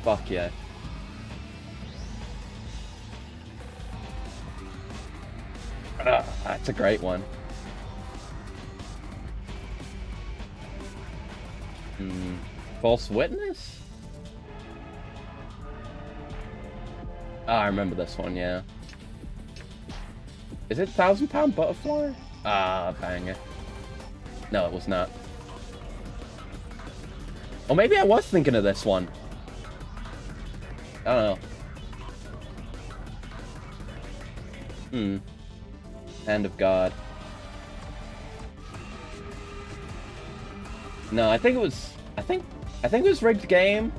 Fuck yeah. That's a great one. False Witness? Oh, I remember this one, yeah. Is it 1,000 Pound Butterfly? Ah, banger. No, it was not. Or maybe I was thinking of this one. I don't know. Hand of God. No, I think it was it was Rigged Game,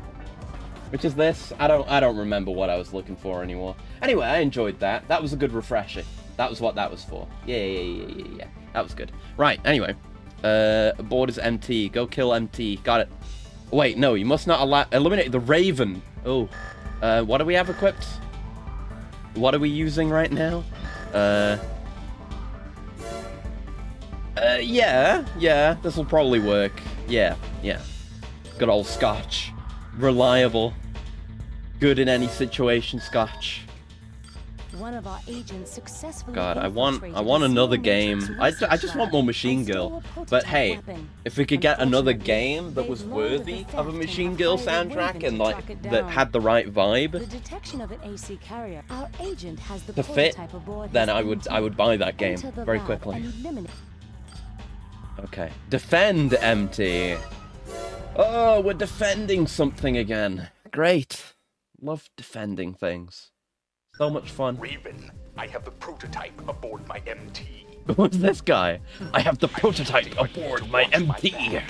which is this. I don't remember what I was looking for anymore. Anyway, I enjoyed that. That was a good refresher. That was what that was for. Yeah. That was good. Right, anyway. Aboard is MT. Go kill MT. Got it. Wait, no, you must not eliminate the Raven. Oh. What do we have equipped? What are we using right now? Yeah, this will probably work. Yeah. Good old Scotch. Reliable. Good in any situation, Scotch. One of our agents successfully God, I want another game. I just want more Machine Girl. But hey, if we could get another game that was worthy of a Machine Girl soundtrack and like that had the right vibe the detection of an AC carrier. Our agent has the to fit, prototype aboard then his I would buy that game Enter the very lab quickly. and eliminate- Okay, defend MT. Oh, we're defending something again. Great. Love defending things. So much fun. Raven, I have the prototype aboard my MT. Who's this guy? I have the prototype aboard my MT.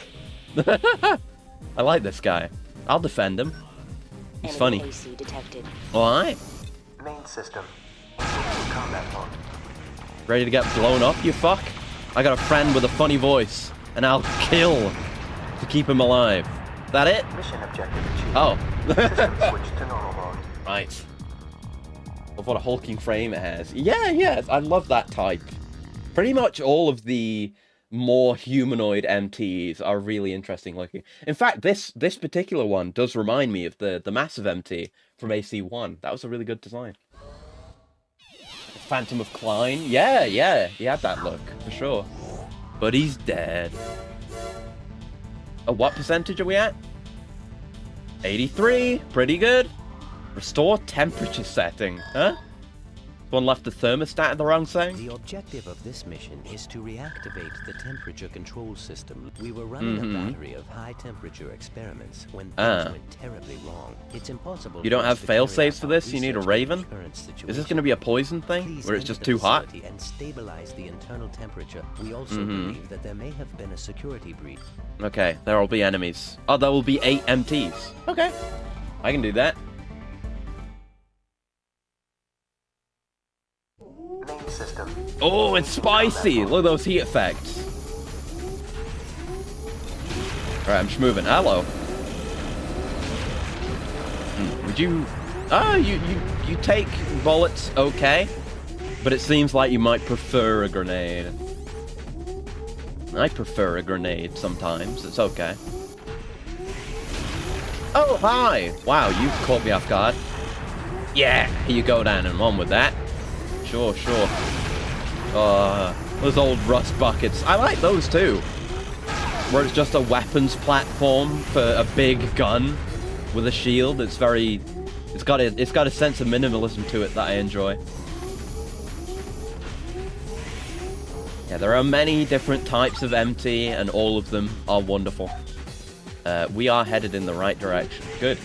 I like this guy. I'll defend him. Enemy funny. AC detected. Alright. Main system. Combat mode. Ready to get blown up, you fuck? I got a friend with a funny voice, and I'll kill to keep him alive. That it? Mission objective achieved. Oh. System switched to normal mode. Right. Of what a hulking frame it has. Yeah, I love that type. Pretty much all of the more humanoid MTs are really interesting looking. In fact, this particular one does remind me of the massive MT from AC1. That was a really good design. Phantom of Klein. Yeah, he had that look, for sure. But he's dead. What percentage are we at? 83. Pretty good. Restore temperature setting. Huh? One left the thermostat in the wrong setting? The objective of this mission is to reactivate the temperature control system. We were running a battery of high-temperature experiments when things went terribly wrong. It's impossible. You don't have fail-safes for this? You need a Raven? Is this going to be a poison thing? Where it's just too hot? And stabilize the internal temperature. We also believe that there may have been a security breach. Okay, there will be enemies. Oh, there will be 8 MTs. Okay. I can do that. Main system. Oh, it's spicy! Look at those heat effects. Alright, I'm just moving. Hello. Would you... Oh, you take bullets, okay. But it seems like you might prefer a grenade. I prefer a grenade sometimes. It's okay. Oh, hi! Wow, you caught me off guard. Yeah, here you go down and on with that. Sure. Those old rust buckets. I like those too. Where it's just a weapons platform for a big gun with a shield. It's very... It's got a sense of minimalism to it that I enjoy. Yeah, there are many different types of MT, and all of them are wonderful. We are headed in the right direction. Good.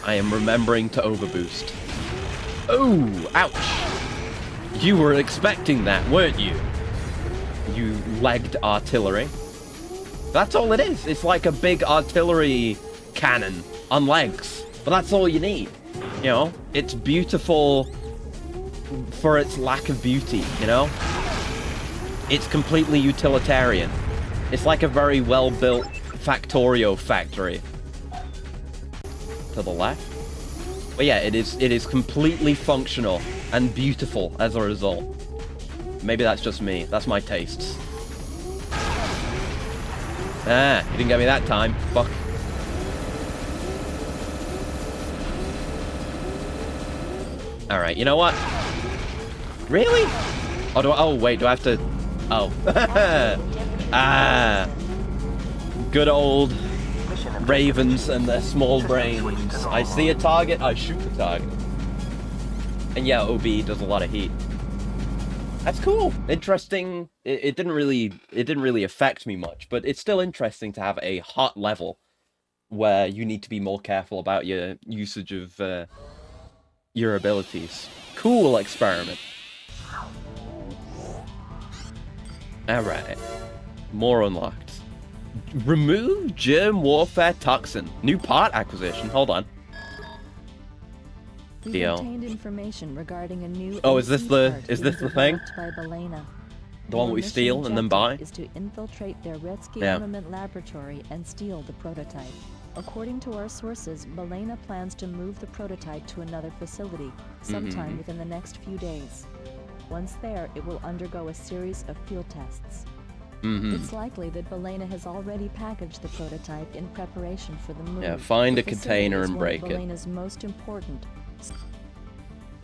I am remembering to overboost. Oh, ouch. You were expecting that, weren't you? You legged artillery. That's all it is. It's like a big artillery cannon on legs. But that's all you need. You know, it's beautiful for its lack of beauty, you know? It's completely utilitarian. It's like a very well-built Factorio factory. To the left. But yeah, it is completely functional and beautiful as a result. Maybe that's just me. That's my tastes. Ah, you didn't get me that time. Fuck. Alright, you know what? Really? Oh, wait, do I have to... Oh. Ah. Good old... Ravens and their small brains. I see a target, I shoot the target. And yeah, OB does a lot of heat. That's cool. Interesting. It didn't really affect me much, but it's still interesting to have a hot level where you need to be more careful about your usage of your abilities. Cool experiment. Alright. More unlocked. Remove germ warfare toxin. New part acquisition. Hold on. We've Deal. obtained information regarding a new is this the thing? By Belena. The one we steal and then buy? Is to infiltrate their Retsky Yeah. armament laboratory and steal the prototype. According to our sources, Belena plans to move the prototype to another facility sometime within the next few days. Once there, it will undergo a series of field tests. It's likely that Belena has already packaged the prototype in preparation for the move. Yeah, find The a container and facility is break one of it. Belena's most important.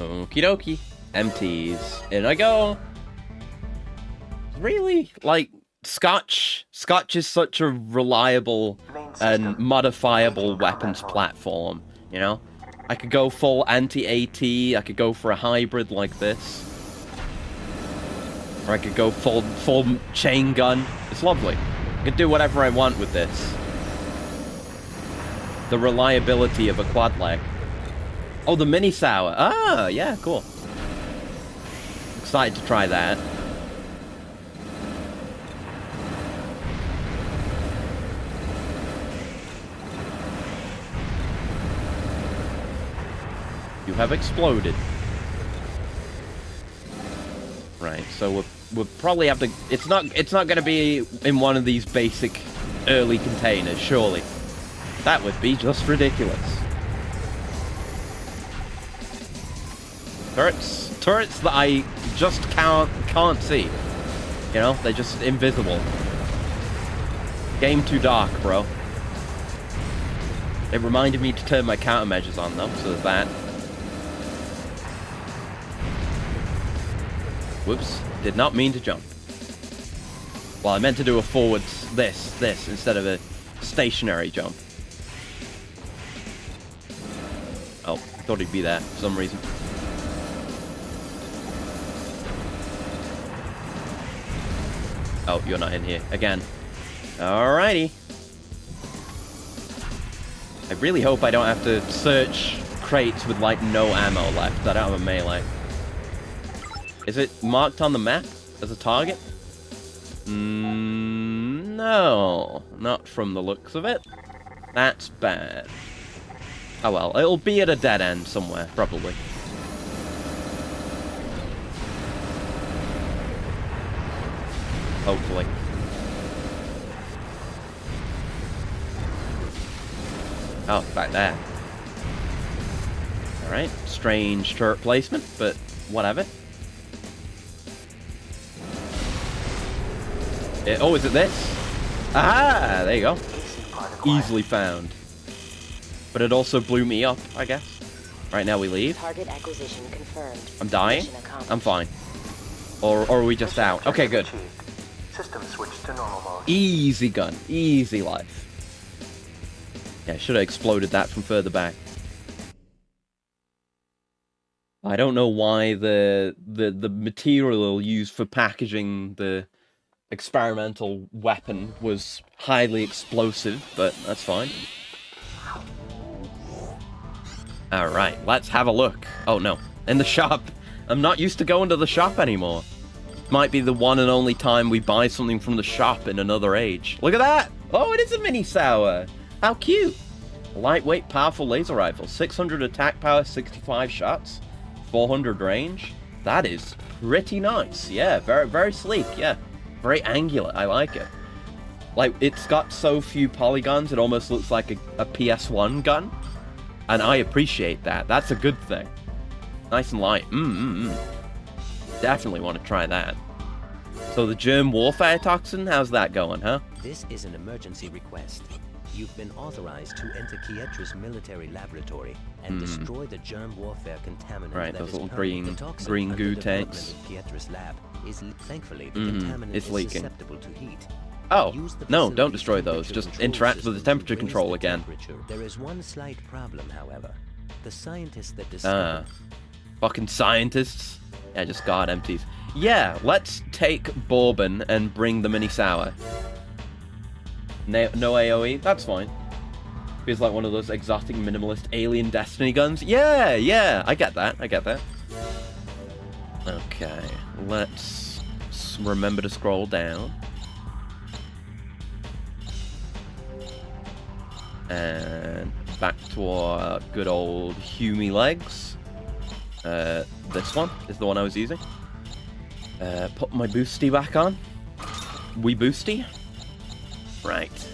Okie dokie. MTs. In I go. Really? Like, Scotch is such a reliable and modifiable weapons platform, you know? I could go full anti-AT, I could go for a hybrid like this. Or I could go full chain gun. It's lovely. I can do whatever I want with this. The reliability of a quad leg. Oh, the mini sour. Ah, yeah, cool. Excited to try that. have exploded. Right, so we'll probably have to... It's not going to be in one of these basic early containers, surely. That would be just ridiculous. Turrets that I just can't see. You know, they're just invisible. Game too dark, bro. It reminded me to turn my countermeasures on though, so there's that. Whoops, did not mean to jump. Well, I meant to do a forwards this instead of a stationary jump. Oh, thought he'd be there for some reason. Oh, you're not in here again. Alrighty. I really hope I don't have to search crates with, like, no ammo left. I don't have a melee. Is it marked on the map as a target? No. Not from the looks of it. That's bad. Oh well, it'll be at a dead end somewhere, probably. Hopefully. Oh, back there. Alright, strange turret placement, but whatever. Oh, is it this? Aha! There you go. Easily found. But it also blew me up, I guess. Right, now we leave. Target acquisition confirmed. I'm dying? I'm fine. Or are we just out? Okay, good. System switched to normal mode. Easy gun. Easy life. Yeah, should have exploded that from further back. I don't know why the material used for packaging the experimental weapon was highly explosive, but that's fine. Alright, let's have a look. Oh no, in the shop. I'm not used to going to the shop anymore. Might be the one and only time we buy something from the shop in another age. Look at that! Oh, it is a mini sour! How cute! A lightweight, powerful laser rifle. 600 attack power, 65 shots. 400 range. That is pretty nice. Yeah, very, very sleek. Yeah, very angular. I like it. Like, it's got so few polygons, it almost looks like a PS1 gun. And I appreciate that. That's a good thing. Nice and light. Definitely want to try that. So the germ warfare toxin, how's that going, huh? This is an emergency request. You've been authorized to enter Kietra's military laboratory and destroy the germ warfare contaminant. Right, that those is little permanent. green goo The tanks. Kietra's lab is thankfully the contaminant It's is leaking. susceptible to heat. Oh, no, don't destroy those. Just interact with the temperature control again. There is one slight problem, however. The scientists that discovered... Fucking scientists. Yeah, just guard empties. Yeah, let's take Bourbon and bring the mini sour. No AoE, that's fine. Feels like one of those exotic minimalist alien destiny guns. Yeah, I get that. Okay, let's remember to scroll down. And back to our good old Hume legs. This one is the one I was using. Put my boosty back on. We boosty. Right.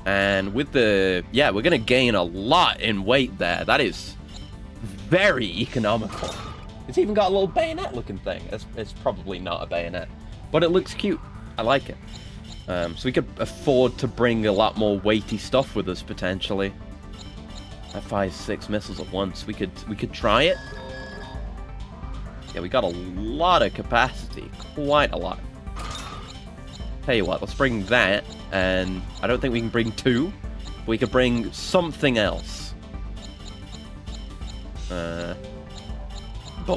And with the... Yeah, we're going to gain a lot in weight there. That is very economical. It's even got a little bayonet looking thing. It's probably not a bayonet. But it looks cute. I like it. So we could afford to bring a lot more weighty stuff with us, potentially. That fires 6 missiles at once. We could try it. Yeah, we got a lot of capacity. Quite a lot. Tell you what, let's bring that. And I don't think we can bring 2. But we could bring something else. But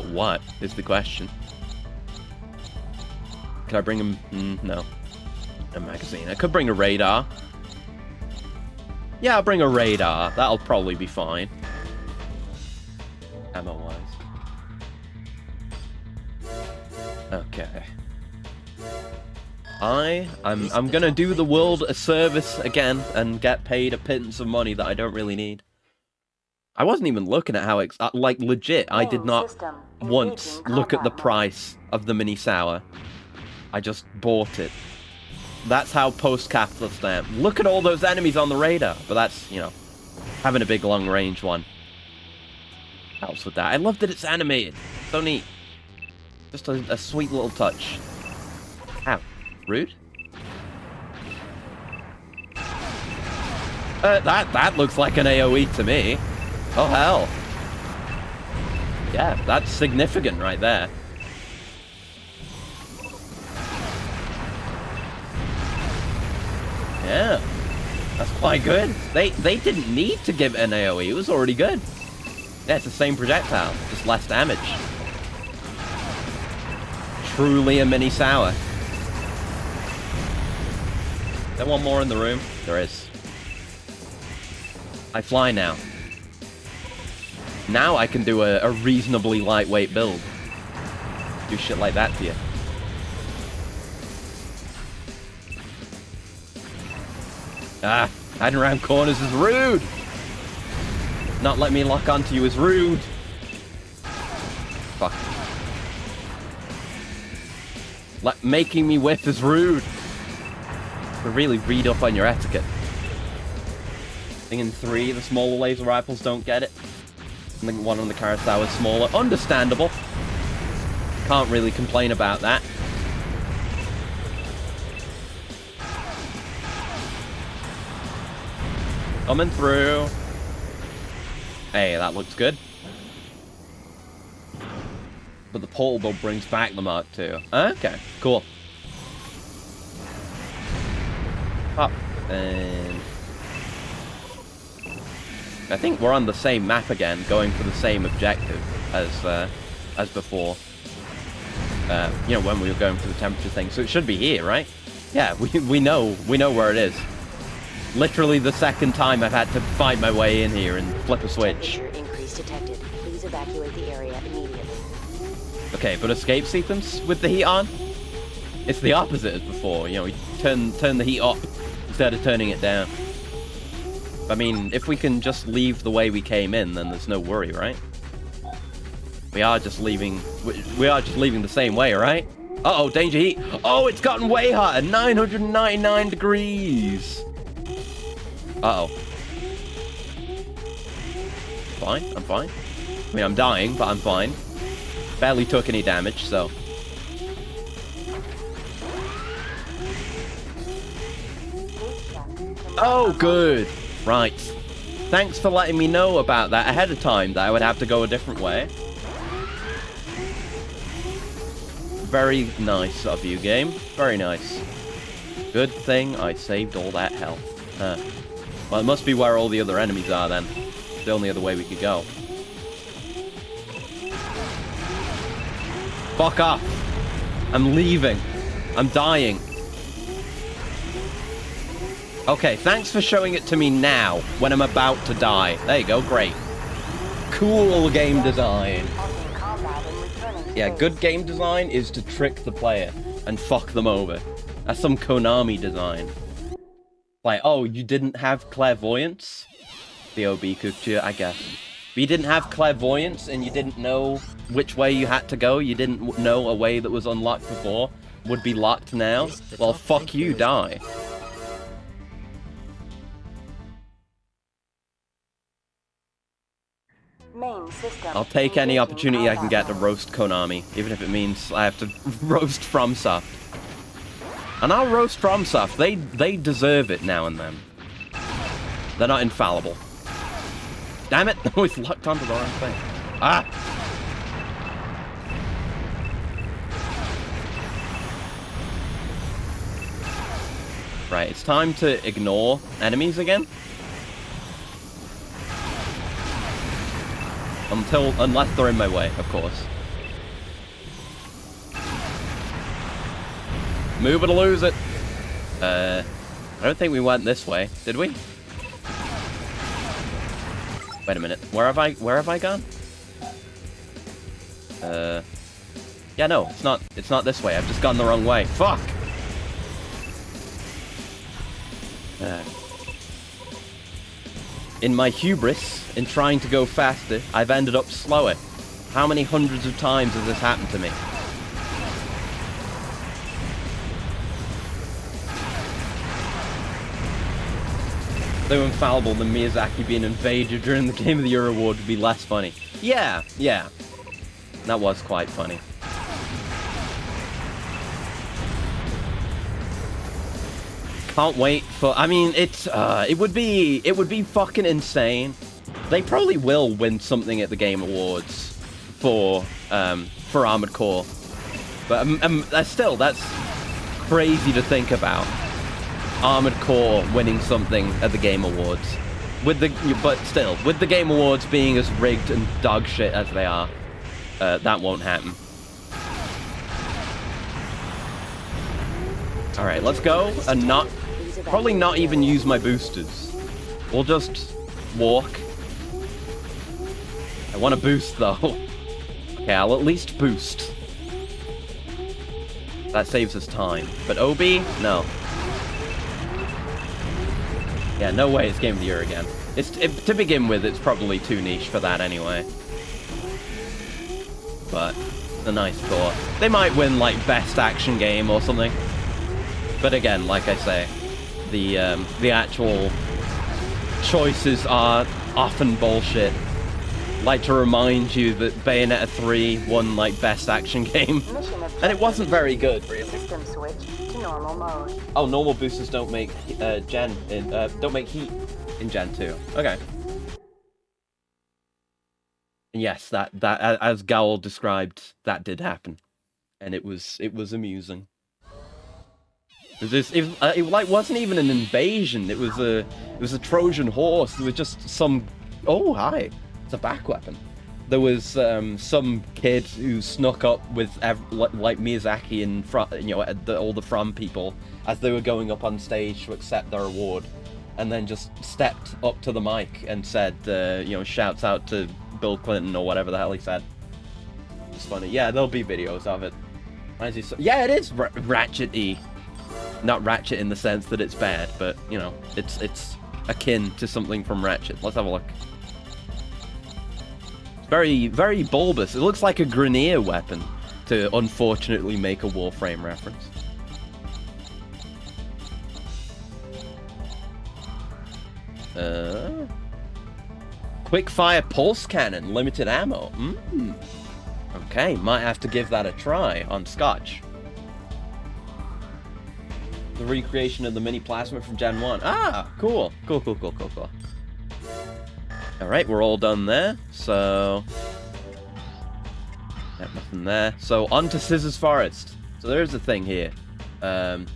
what is the question? Can I bring him? No. A magazine. I could bring a radar. Yeah, I'll bring a radar. That'll probably be fine. Ammo-wise. Okay. I'm gonna do the world a service again and get paid a pittance of money that I don't really need. I wasn't even looking at how like legit. I did not once look at the price of the mini sour. I just bought it. That's how post-capitalist I am. Look at all those enemies on the radar. But that's, you know, having a big long-range one helps with that. I love that it's animated. So neat. Just a sweet little touch. Ow. Rude? That looks like an AoE to me. Oh, hell. Yeah, that's significant right there. Yeah, that's quite good. They didn't need to give an AoE. It was already good. Yeah, it's the same projectile, just less damage. Truly a mini sour. Is there one more in the room? There is. I fly now. Now I can do a reasonably lightweight build. Do shit like that to you. Ah, hiding around corners is rude! Not letting me lock onto you is rude. Fuck. Making me whiff is rude. But really read up on your etiquette. I think in 3, the smaller laser rifles don't get it. I think one on the Kurosawa is smaller. Understandable. Can't really complain about that. Coming through. Hey, that looks good. But the portal build brings back the Mark II. Okay, cool. Up. And I think we're on the same map again, going for the same objective as before. You know, when we were going for the temperature thing. So it should be here, right? Yeah, we know where it is. Literally the second time I've had to find my way in here and flip a switch. Temperature increase detected. Please evacuate the area immediately. Okay, but escape sequence with the heat on? It's the opposite as before. You know, we turn the heat up instead of turning it down. I mean, if we can just leave the way we came in, then there's no worry, right? We are just leaving. We are just leaving the same way, right? Uh-oh, danger heat. Oh, it's gotten way hotter. 999 degrees. Uh-oh. Fine, I'm fine. I mean, I'm dying, but I'm fine. Barely took any damage, so. Oh, good. Right. Thanks for letting me know about that ahead of time, that I would have to go a different way. Very nice of you, game. Very nice. Good thing I saved all that health. Well, it must be where all the other enemies are, then. It's the only other way we could go. Fuck off. I'm leaving. I'm dying. Okay, thanks for showing it to me now, when I'm about to die. There you go, great. Cool game design. Yeah, good game design is to trick the player and fuck them over. That's some Konami design. Like, oh, you didn't have clairvoyance? The OB Couture, I guess. But you didn't have clairvoyance and you didn't know which way you had to go? You didn't know a way that was unlocked before would be locked now? Well, fuck you, die. I'll take any opportunity I can get to roast Konami, even if it means I have to roast FromSoft. And I'll roast FromSoft. They deserve it now and then. They're not infallible. Damn it! I always locked onto the wrong thing. Ah! Right, it's time to ignore enemies again. Unless they're in my way, of course. Move it or lose it. I don't think we went this way, did we? Wait a minute. Where have I gone? Yeah, no, it's not this way. I've just gone the wrong way. Fuck. in my hubris, in trying to go faster, I've ended up slower. How many hundreds of times has this happened to me? Though infallible, than Miyazaki being invaded during the Game of the Year award would be less funny. Yeah. That was quite funny. Can't wait for. I mean, it would be fucking insane. They probably will win something at the Game Awards for Armored Core, but still, that's crazy to think about. Armored Core winning something at the Game Awards, but still, with the Game Awards being as rigged and dog shit as they are, that won't happen. All right, let's go and probably not even use my boosters. We'll just walk. I want to boost though. Okay, I'll at least boost. That saves us time. But Obi, no. Yeah, no way it's Game of the Year again. To begin with, it's probably too niche for that anyway. But, a nice thought. They might win, like, Best Action Game or something. But again, like I say, the actual choices are often bullshit. Like to remind you that Bayonetta 3 won, like, Best Action Game. And it wasn't very good, really. System switch to normal mode. Oh, normal boosters don't make don't make heat in Gen 2. Okay. And yes, that as Gaul described, that did happen, and it was amusing. It like wasn't even an invasion. It was a Trojan horse. There was just some. Oh hi, it's a back weapon. There was some kid who snuck up with like Miyazaki and all the From people as they were going up on stage to accept their award, and then just stepped up to the mic and said, shouts out to Bill Clinton or whatever the hell he said. It's funny. Yeah, there'll be videos of it. Yeah, it is ratchet-y. Not ratchet in the sense that it's bad, but it's akin to something from Ratchet. Let's have a look. Very, very bulbous. It looks like a Grenier weapon, to unfortunately make a Warframe reference. Quick-fire pulse cannon, limited ammo. Okay, might have to give that a try on Scotch. The recreation of the mini plasma from Gen 1. Ah, cool. Cool. Alright, we're all done there, so... Got nothing there. So, on to Scissors Forest. So there's the thing here. On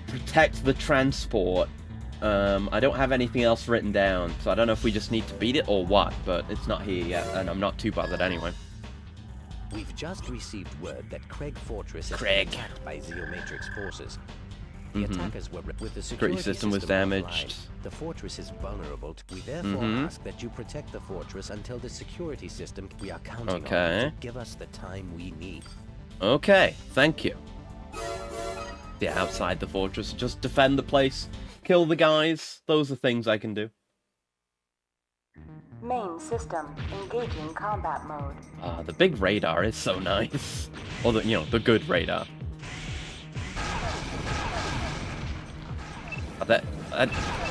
Protect the Transport. I don't have anything else written down, so I don't know if we just need to beat it or what, but it's not here yet, and I'm not too bothered anyway. We've just received word that Craig Fortress has been attacked by Xeomatrix forces. The attackers were with the security system was damaged. Offline, the fortress is vulnerable. We therefore ask that you protect the fortress until the security system we are counting on to give us the time we need. Okay, thank you. Yeah, outside the fortress, just defend the place, kill the guys. Those are things I can do. Main system engaging combat mode. Ah, the big radar is so nice. Or the good radar.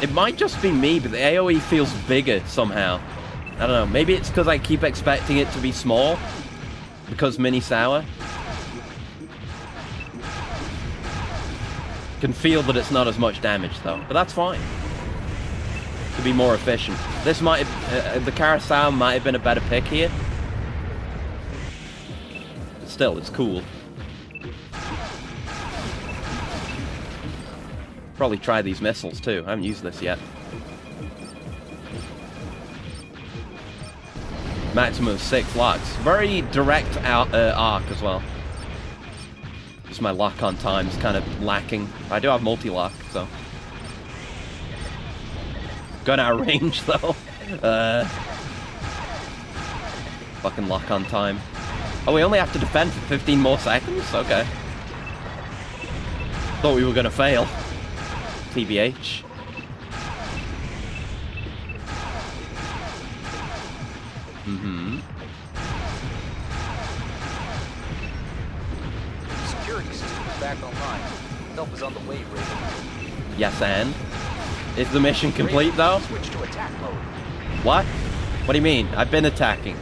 It might just be me, but the AoE feels bigger somehow. I don't know. Maybe it's because I keep expecting it to be small. Because Mini Sour. Can feel that it's not as much damage though, but that's fine. To be more efficient. This might have, the Carousel might have been a better pick here. But still, it's cool. Probably try these missiles too. I haven't used this yet. Maximum of 6 locks. Very direct arc as well. Just my lock-on time is kind of lacking. I do have multi-lock, so. Going out of range though. Fucking lock-on time. Oh, we only have to defend for 15 more seconds? Okay. Thought we were gonna fail. TBH. Security system is back online. Help is on the way, Raven. Yes, and? Is the mission complete, though? Switch to attack mode. What? What do you mean? I've been attacking.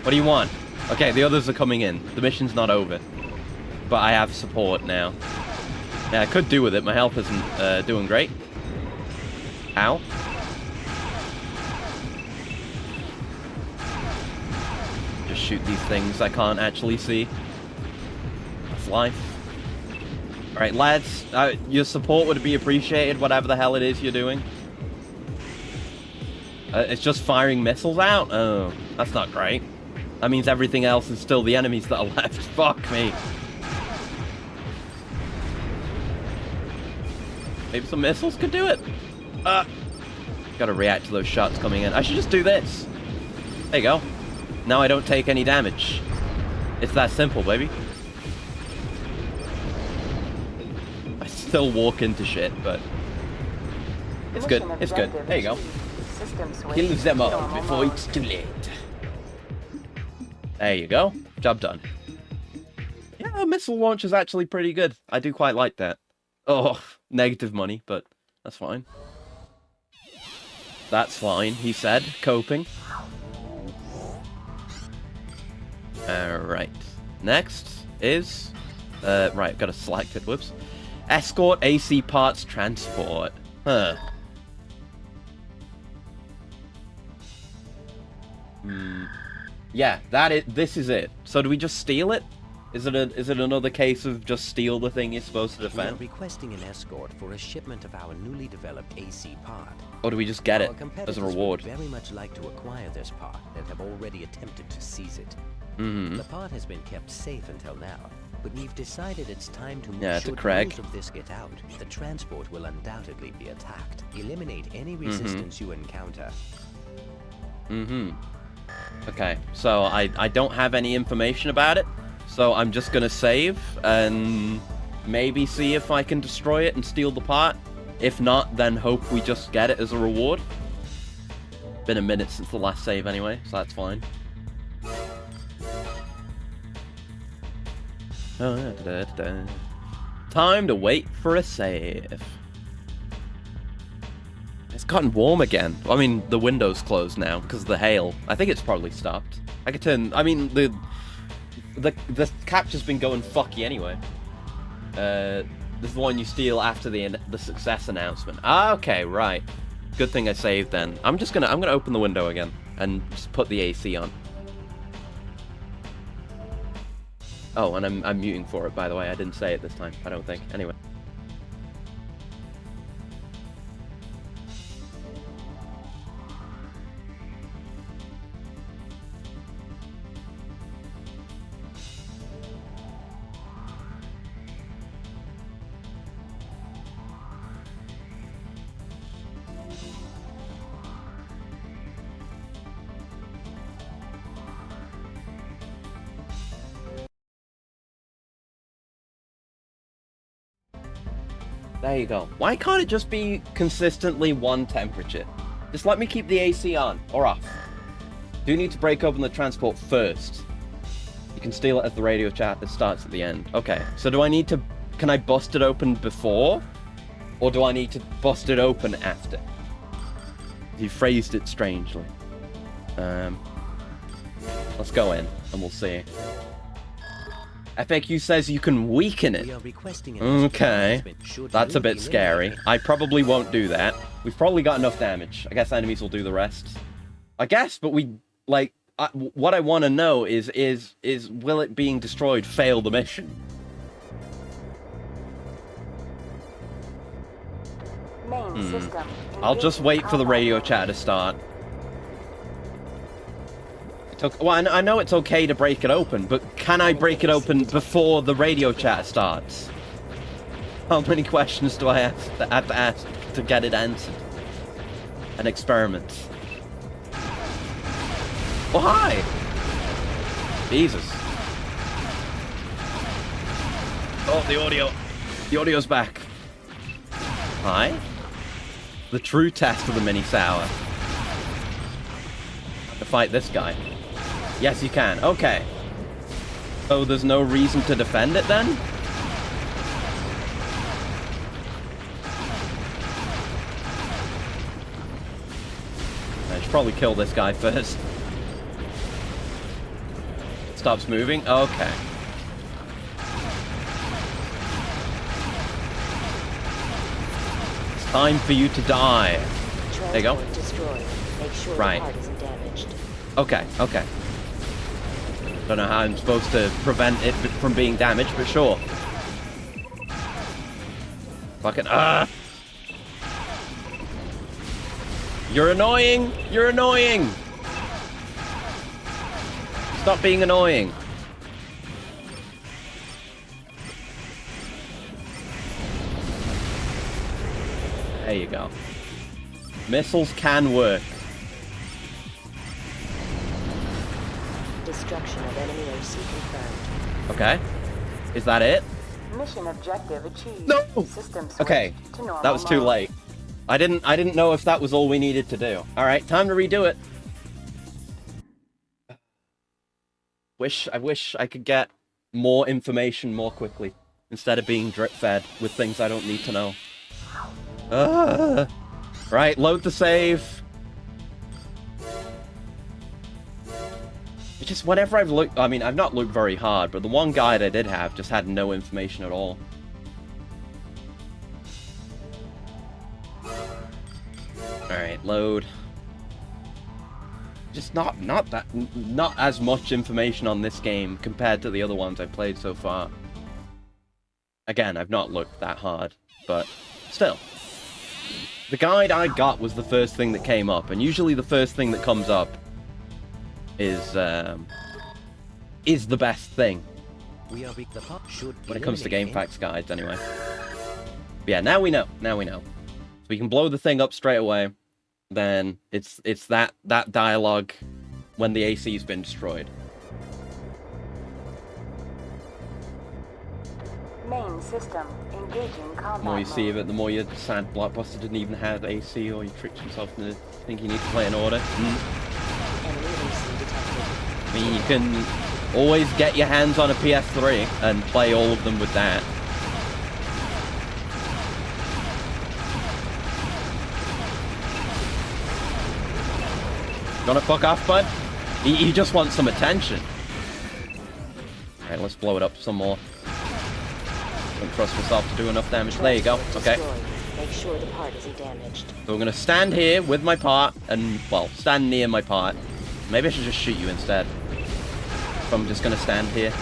What do you want? Okay, the others are coming in. The mission's not over. But I have support now. Yeah, I could do with it. My health isn't doing great. Ow. Just shoot these things I can't actually see. That's life. Alright, lads. Your support would be appreciated, whatever the hell it is you're doing. It's just firing missiles out? Oh, that's not great. That means everything else is still the enemies that are left. Fuck me. Maybe some missiles could do it. Gotta react to those shots coming in. I should just do this. There you go. Now I don't take any damage. It's that simple, baby. I still walk into shit, but it's good. It's good. There you go. Kill them all before it's too late. There you go. Job done. Yeah, missile launch is actually pretty good. I do quite like that. Oh, negative money, but that's fine. That's fine, he said, coping. Alright. Next is... right, gotta select it, whoops. Escort AC parts transport. Huh. Yeah, this is it. So do we just steal it? Is it another case of just steal the thing you're supposed to defend? We are requesting an escort for a shipment of our newly developed AC part. Or do we just get it as a reward? Would very much like to acquire this part and have already attempted to seize it. Mm-hmm. The part has been kept safe until now, but we've decided it's time to yeah, should Craig. Of this get out. The transport will undoubtedly be attacked. Eliminate any resistance you encounter. Okay, so I don't have any information about it, so I'm just gonna save and maybe see if I can destroy it and steal the part. If not, then hope we just get it as a reward. Been a minute since the last save anyway, so that's fine. Time to wait for a save. It's gotten warm again. I mean, the window's closed now because of the hail. I think it's probably stopped. I could turn... I mean, the capture's been going fucky anyway. This is the one you steal after the success announcement. Ah, okay, right. Good thing I saved then. I'm gonna open the window again and just put the AC on. Oh, and I'm muting for it, by the way. I didn't say it this time, I don't think. Anyway. There you go. Why can't it just be consistently one temperature? Just let me keep the AC on, or off. Do you need to break open the transport first? You can steal it as the radio chat that starts at the end. Okay, so do I need to... Can I bust it open before? Or do I need to bust it open after? You phrased it strangely. Let's go in, and we'll see. FAQ says you can weaken it. Okay, that's a bit scary. I probably won't do that. We've probably got enough damage. I guess enemies will do the rest. I guess, but we, like, what I want to know is will it being destroyed fail the mission? I'll just wait for the radio chat to start. Well, I know it's okay to break it open, but can I break it open before the radio chat starts? How many questions do I have to ask to get it answered? An experiment. Oh, hi! Jesus. Oh, the audio's back. Hi? The true test of the mini sour. To fight this guy. Yes, you can. Okay. So there's no reason to defend it then? I should probably kill this guy first. Stops moving? Okay. It's time for you to die. There you go. Make sure right. the part isn't damaged. Okay, okay. Don't know how I'm supposed to prevent it from being damaged, but sure. Fucking You're annoying! You're annoying! Stop being annoying. There you go. Missiles can work. Destruction of enemy AC confirmed. Okay. Is that it? Mission objective achieved. No! System Okay. to normal That was too mode. late. I didn't know if that was all we needed to do. Alright, time to redo it. I wish I could get more information more quickly, instead of being drip-fed with things I don't need to know. Right, load the save. It's just whenever I've looked, I mean, I've not looked very hard, but the one guide I did have just had no information at all. Alright, load. Just not as much information on this game compared to the other ones I've played so far. Again, I've not looked that hard, but still. The guide I got was the first thing that came up, and usually the first thing that comes up is the best thing. When it comes to game facts guides, anyway. But yeah, now we know. Now we know. So we can blow the thing up straight away. Then it's that dialogue when the AC's been destroyed. Main system engaging combat. The more you see of it, the more you're sad Blockbuster didn't even have AC, or you tricked yourself into thinking you need to play in order. I mean, you can always get your hands on a PS3 and play all of them with that. Gonna fuck off, bud? He just wants some attention. Alright, let's blow it up some more. Don't trust myself to do enough damage. There you go. Okay. Make sure the part isn't damaged. So we're gonna stand here with my part, and, well, stand near my part. Maybe I should just shoot you instead. If I'm just gonna stand here.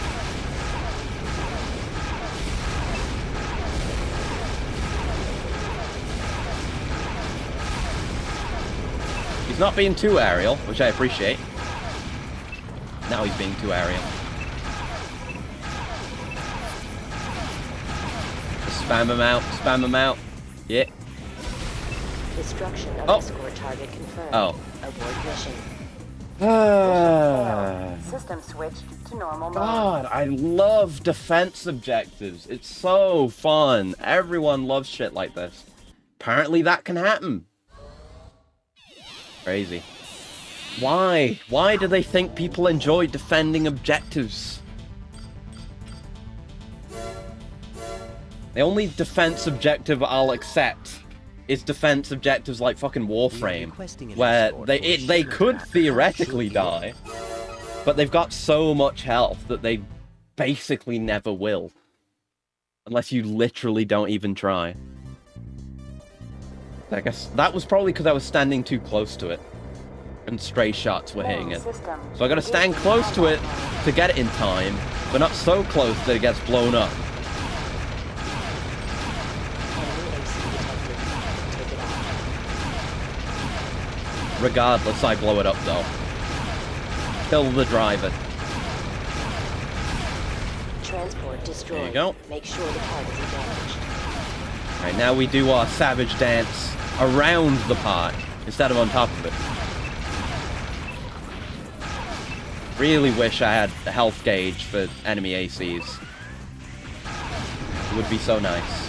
He's not being too aerial, which I appreciate. Now he's being too aerial. Just spam him out, spam him out. Yeah. Destruction of escort target confirmed. Oh. Abort mission. System switched to normal mode. God, I love defense objectives. It's so fun. Everyone loves shit like this. Apparently that can happen. Crazy. Why? Why do they think people enjoy defending objectives? The only defense objective I'll accept is defense objectives like fucking Warframe, where they could theoretically die, but they've got so much health that they basically never will. Unless you literally don't even try. I guess that was probably because I was standing too close to it, and stray shots were hitting it. So I gotta stand close to it to get it in time, but not so close that it gets blown up. Regardless, I blow it up though. Kill the driver. Transport destroyed. There you go. Make sure the part isn't damaged. Right, now we do our savage dance around the part instead of on top of it. Really wish I had a health gauge for enemy ACs. It would be so nice.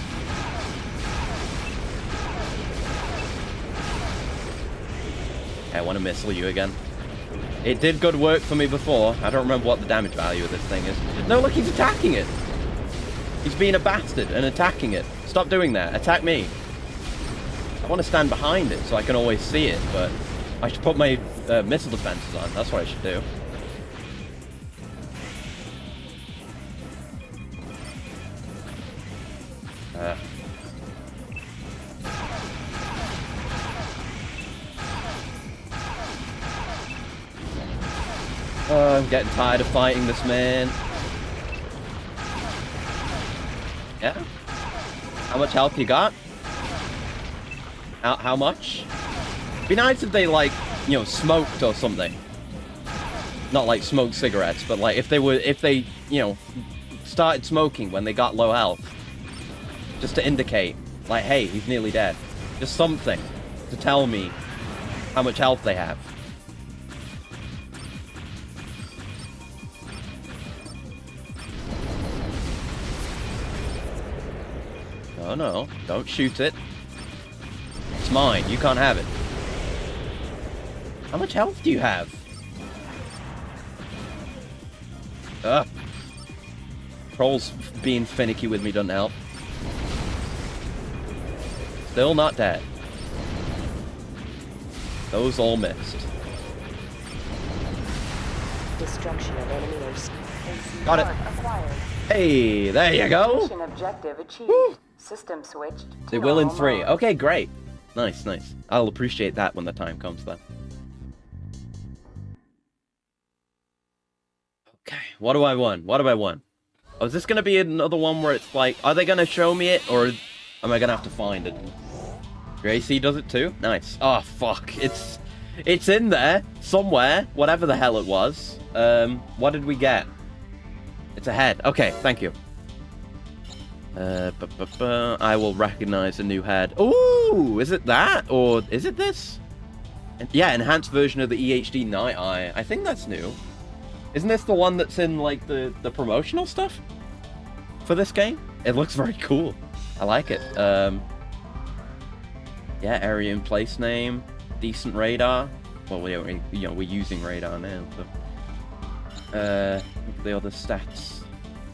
Okay, I want to missile you again. It did good work for me before. I don't remember what the damage value of this thing is. No, look, he's attacking it. He's being a bastard and attacking it. Stop doing that. Attack me. I want to stand behind it so I can always see it, but I should put my missile defenses on. That's what I should do. I'm getting tired of fighting this man. Yeah? How much health you got? How much? Be nice if they, like, you know, smoked or something. Not like smoked cigarettes, but like if they, you know, started smoking when they got low health. Just to indicate, like, hey, he's nearly dead. Just something to tell me how much health they have. Oh no, don't shoot it. It's mine, you can't have it. How much health do you have? Ugh. Trolls being finicky with me doesn't help. Still not dead. Those all missed. Destruction of enemy airspace. Got it. Hey, there you go. Mission objective achieved. Woo. System switched. They will in 3. Okay, great. Nice, nice. I'll appreciate that when the time comes then. Okay, what do I want? What do I want? Oh, is this going to be another one where it's like, are they going to show me it, or am I going to have to find it? Your AC does it too? Nice. Oh, fuck. It's in there, somewhere, whatever the hell it was. What did we get? It's a head. Okay, thank you. I will recognize a new head. Ooh, is it that? Or is it this? Yeah, enhanced version of the EHD Night Eye. I think that's new. Isn't this the one that's in, like, the promotional stuff for this game? It looks very cool. I like it. Yeah, area and place name. Decent radar. Well, we're using radar now. So. The other stats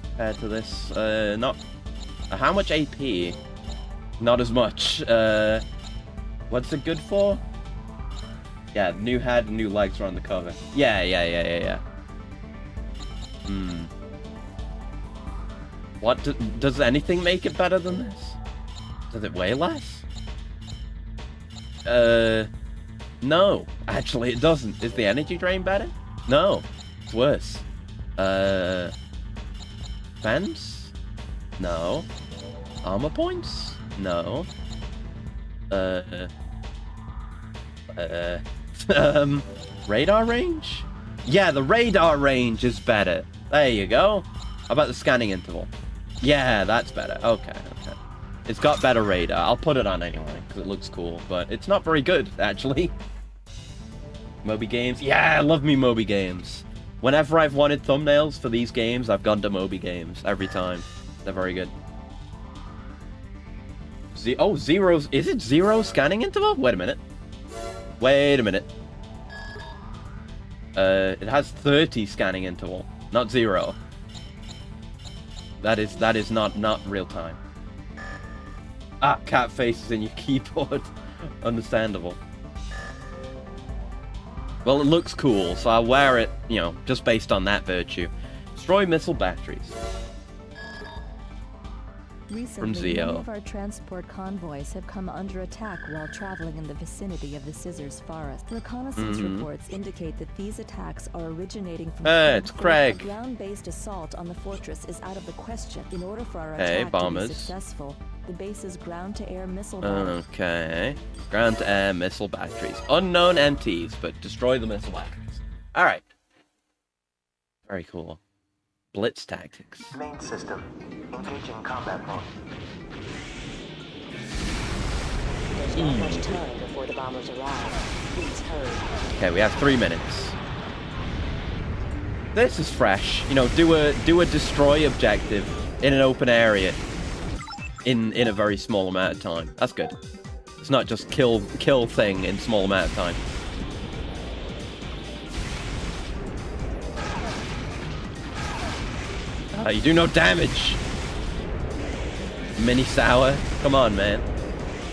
compared to this. Not... How much AP? Not as much. What's it good for? Yeah, new head, new legs are on the cover. Yeah. What does anything make it better than this? Does it weigh less? No. Actually, it doesn't. Is the energy drain better? No. It's worse. Fence? No. Armor points? No. Radar range? Yeah, the radar range is better. There you go. How about the scanning interval? Yeah, that's better. Okay. It's got better radar. I'll put it on anyway, because it looks cool, but it's not very good, actually. Moby Games? Yeah, I love me Moby Games. Whenever I've wanted thumbnails for these games, I've gone to Moby Games. Every time. They're very good. Zero... Is it 0 scanning interval? Wait a minute. It has 30 scanning interval, not 0. That is not real time. Ah, cat faces in your keyboard. Understandable. Well, it looks cool, so I'll wear it, you know, just based on that virtue. Destroy missile batteries. Recently, many of our transport convoys have come under attack while traveling in the vicinity of the Scissors Forest. Reconnaissance reports indicate that these attacks are originating from it's Craig. A ground-based assault on the fortress is out of the question. In order for our attack to be successful, the base's ground-to-air missile batteries. Okay. Ground-to-air missile batteries. Unknown MTs, but destroy the missile batteries. Alright. Very cool. Blitz tactics. Main system. Engaging combat mode. There's not much time before the bombers arrive. Please hurry. Okay, we have 3 minutes. This is fresh. You know, do a destroy objective in an open area in a very small amount of time. That's good. It's not just kill thing in small amount of time. You do no damage. Mini Sour. Come on, man.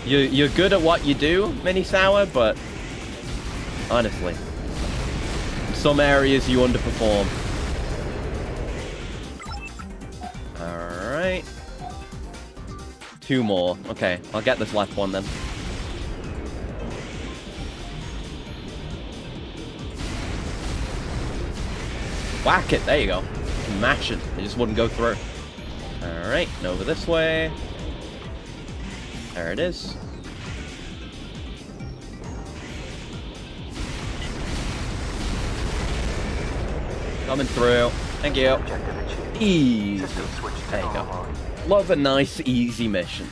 You're good at what you do, Mini Sour, but honestly, in some areas you underperform. Alright. 2 more. Okay, I'll get this last one then. Whack it, there you go. Mash it. It just wouldn't go through. Alright, and over this way. There it is. Coming through. Thank you. Easy. There you go. Love a nice, easy mission.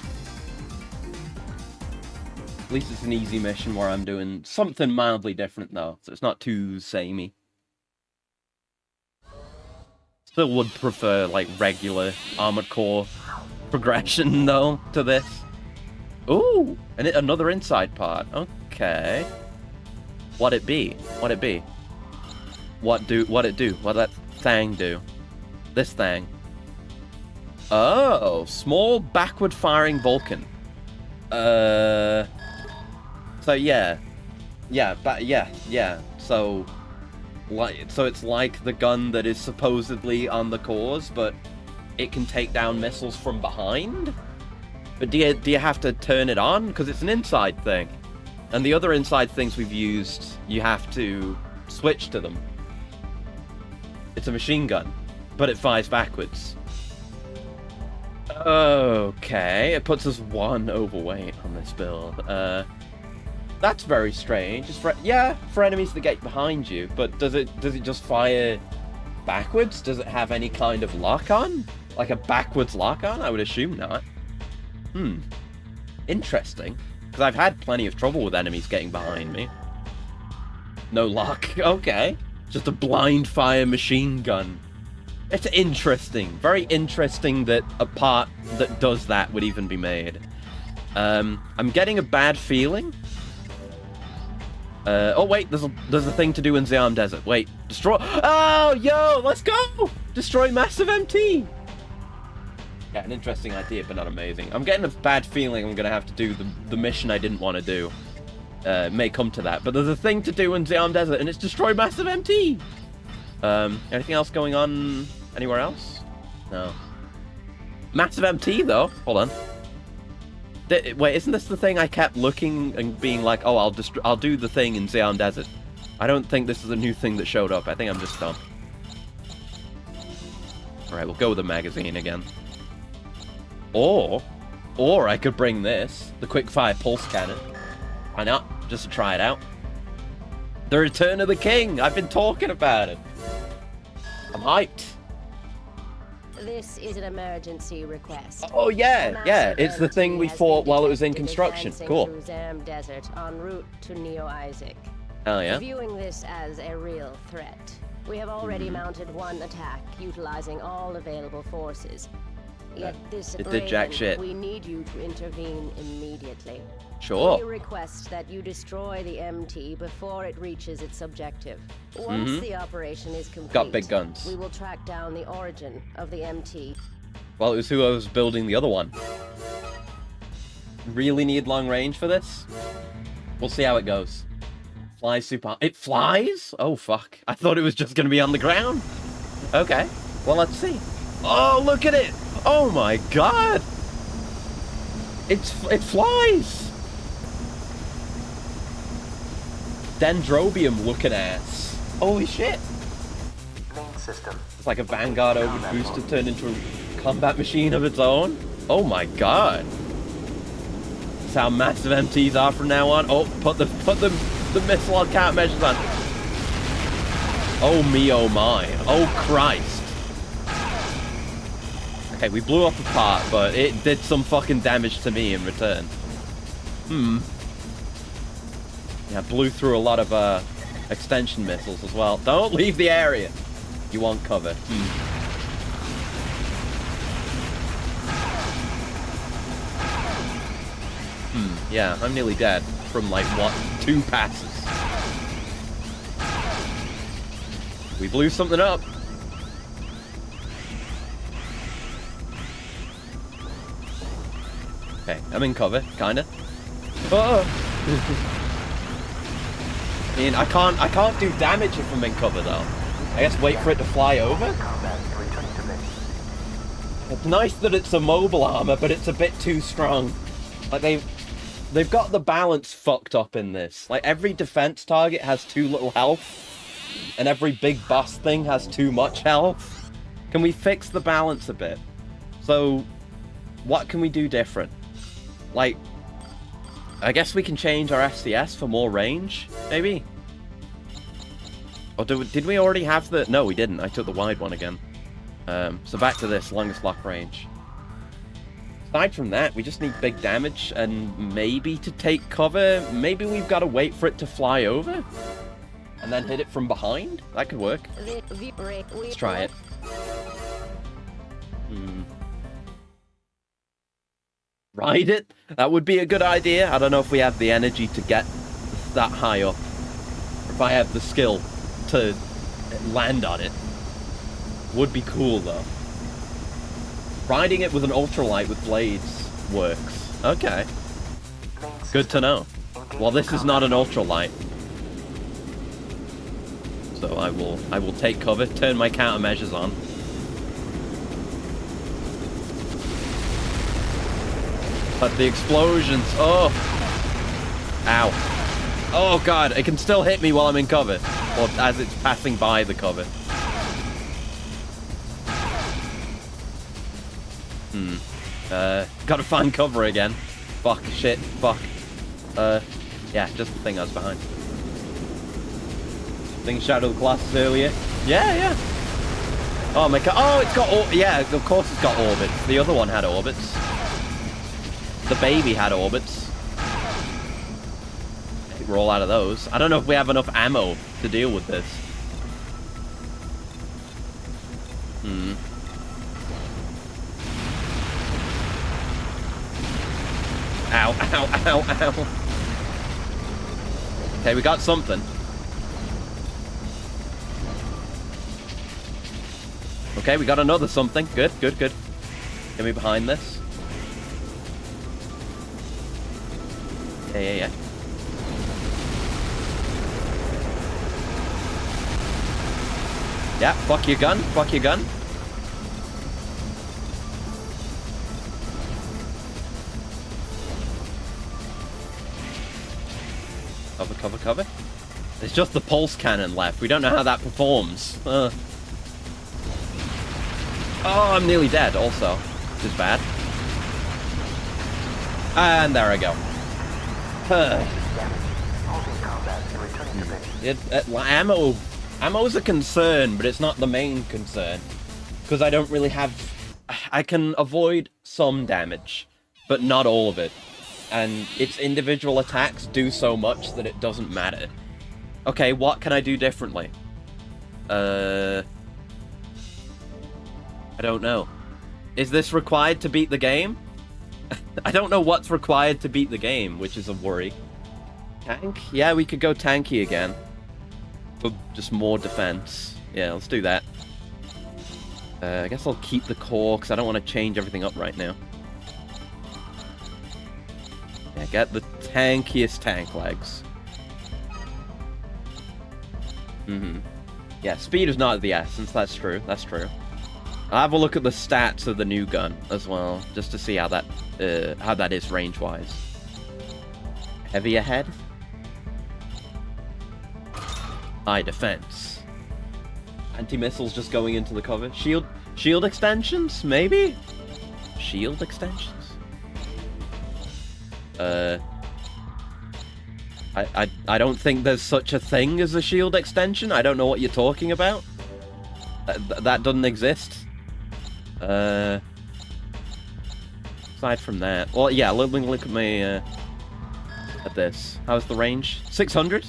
At least it's an easy mission where I'm doing something mildly different, though, so it's not too samey. Still would prefer, like, regular Armored Core progression, though, to this. Ooh! And another inside part. Okay. What'd it be? What'd it be? What'd it do? What'd that thing do? This thing. Oh! Small backward-firing Vulcan. So, yeah. Yeah. So it's like the gun that is supposedly on the cores, but it can take down missiles from behind? But do you have to turn it on? Because it's an inside thing. And the other inside things we've used, you have to switch to them. It's a machine gun, but it fires backwards. Okay, it puts us 1 overweight on this build. That's very strange. It's for enemies that get behind you, but does it just fire backwards? Does it have any kind of lock-on? Like a backwards lock-on? I would assume not. Interesting. Because I've had plenty of trouble with enemies getting behind me. No lock. Okay. Just a blind fire machine gun. It's interesting. Very interesting that a part that does that would even be made. I'm getting a bad feeling. Oh wait, there's a thing to do in the Arm Desert. Wait, destroy. Oh, yo, let's go! Destroy Massive MT. Yeah, an interesting idea, but not amazing. I'm getting a bad feeling I'm gonna have to do the mission I didn't want to do. May come to that, but there's a thing to do in the Arm Desert, and it's destroy Massive MT. Anything else going on anywhere else? No. Massive MT though. Hold on. Wait, isn't this the thing I kept looking and being like, oh, I'll do the thing in the Arm Desert? I don't think this is a new thing that showed up. I think I'm just dumb. All right, we'll go with the magazine again. Or I could bring this, the quick-fire pulse cannon. Why not? Just to try it out. The Return of the King. I've been talking about it. I'm hyped. This is an emergency request. Oh yeah. It's the thing we fought while it was in construction. Cool. Through Zam Desert en route to Neo Isaac. Oh yeah. Viewing this as a real threat, we have already mounted 1 attack utilizing all available forces. Yet this it did jack shit. We need you to intervene immediately. Sure. We request that you destroy the MT before it reaches its objective. Once the operation is complete, got big guns. We will track down the origin of the MT. Well, it was who I was building the other one. Really need long range for this? We'll see how it goes. Flies super... It flies? Oh, fuck. I thought it was just going to be on the ground. Okay. Well, let's see. Oh, look at it! Oh my god! It flies! Dendrobium looking ass. Holy shit! Main system. It's like a Vanguard overboosted turned into a combat machine of its own. Oh my god! That's how massive MTs are from now on. Oh, put the missile on countermeasures on. Oh me, oh my. Oh Christ. Okay, we blew up a part, but it did some fucking damage to me in return. Yeah, blew through a lot of extension missiles as well. Don't leave the area. You want cover. Yeah, I'm nearly dead from like, what, 2 passes. We blew something up. Okay, I'm in cover, kinda. Oh! I mean, I can't do damage if I'm in cover though. I guess wait for it to fly over. It's nice that it's a mobile armor, but it's a bit too strong. Like they've got the balance fucked up in this. Like every defense target has too little health, and every big boss thing has too much health. Can we fix the balance a bit? So, what can we do different? Like, I guess we can change our FCS for more range, maybe? Or did we already have the... No, we didn't. I took the wide one again. So back to this, longest lock range. Aside from that, we just need big damage and maybe to take cover. Maybe we've got to wait for it to fly over and then hit it from behind. That could work. Let's try it. Ride it? That would be a good idea. I don't know if we have the energy to get that high up. Or if I have the skill to land on it. Would be cool, though. Riding it with an ultralight with blades works. Okay. Good to know. Well, this is not an ultralight. So I will take cover, turn my countermeasures on. But the explosions, oh! Ow. Oh god, it can still hit me while I'm in cover. Or as it's passing by the cover. Gotta find cover again. Fuck, shit, fuck. Yeah, just the thing I was behind. Thing Shadow of the Colossus earlier. Yeah. Oh my god, oh, it's got, yeah, of course it's got orbits. The other one had orbits. The baby had orbits. I think we're all out of those. I don't know if we have enough ammo to deal with this. Ow, ow, ow, ow. Okay, we got something. Okay, we got another something. Good. Get me behind this. Yeah. Yeah, fuck your gun. Cover. It's just the pulse cannon left. We don't know how that performs. Oh, I'm nearly dead also. Which is bad. And there I go. Ammo's a concern, but it's not the main concern. Because I don't really have... I can avoid some damage, but not all of it. And its individual attacks do so much that it doesn't matter. Okay, what can I do differently? I don't know. Is this required to beat the game? I don't know what's required to beat the game, which is a worry. Tank? Yeah, we could go tanky again. For just more defense. Yeah, let's do that. I guess I'll keep the core, because I don't want to change everything up right now. Yeah, get the tankiest tank legs. Yeah, speed is not the essence, that's true. I'll have a look at the stats of the new gun as well, just to see how that is range-wise. Heavy ahead. High defense. Anti-missiles just going into the cover. Shield extensions, maybe? Shield extensions? I don't think there's such a thing as a shield extension. I don't know what you're talking about. That doesn't exist. Aside from that, well, yeah, let me look at my at this. How's the range? 600.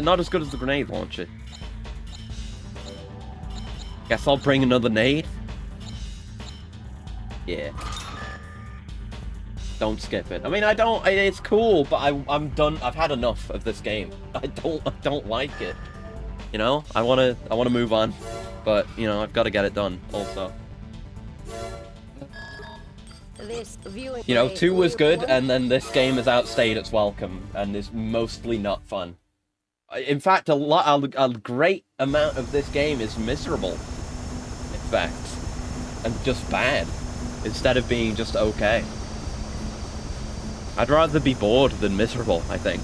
Not as good as the grenade launcher. Guess I'll bring another nade. Yeah. Don't skip it. I mean, it's cool, but I'm done. I've had enough of this game. I don't like it. You know, I wanna move on, but you know, I've got to get it done also. You know, 2 was good, and then this game has outstayed its welcome, and is mostly not fun. In fact, a great amount of this game is miserable, in fact, and just bad, instead of being just okay. I'd rather be bored than miserable, I think.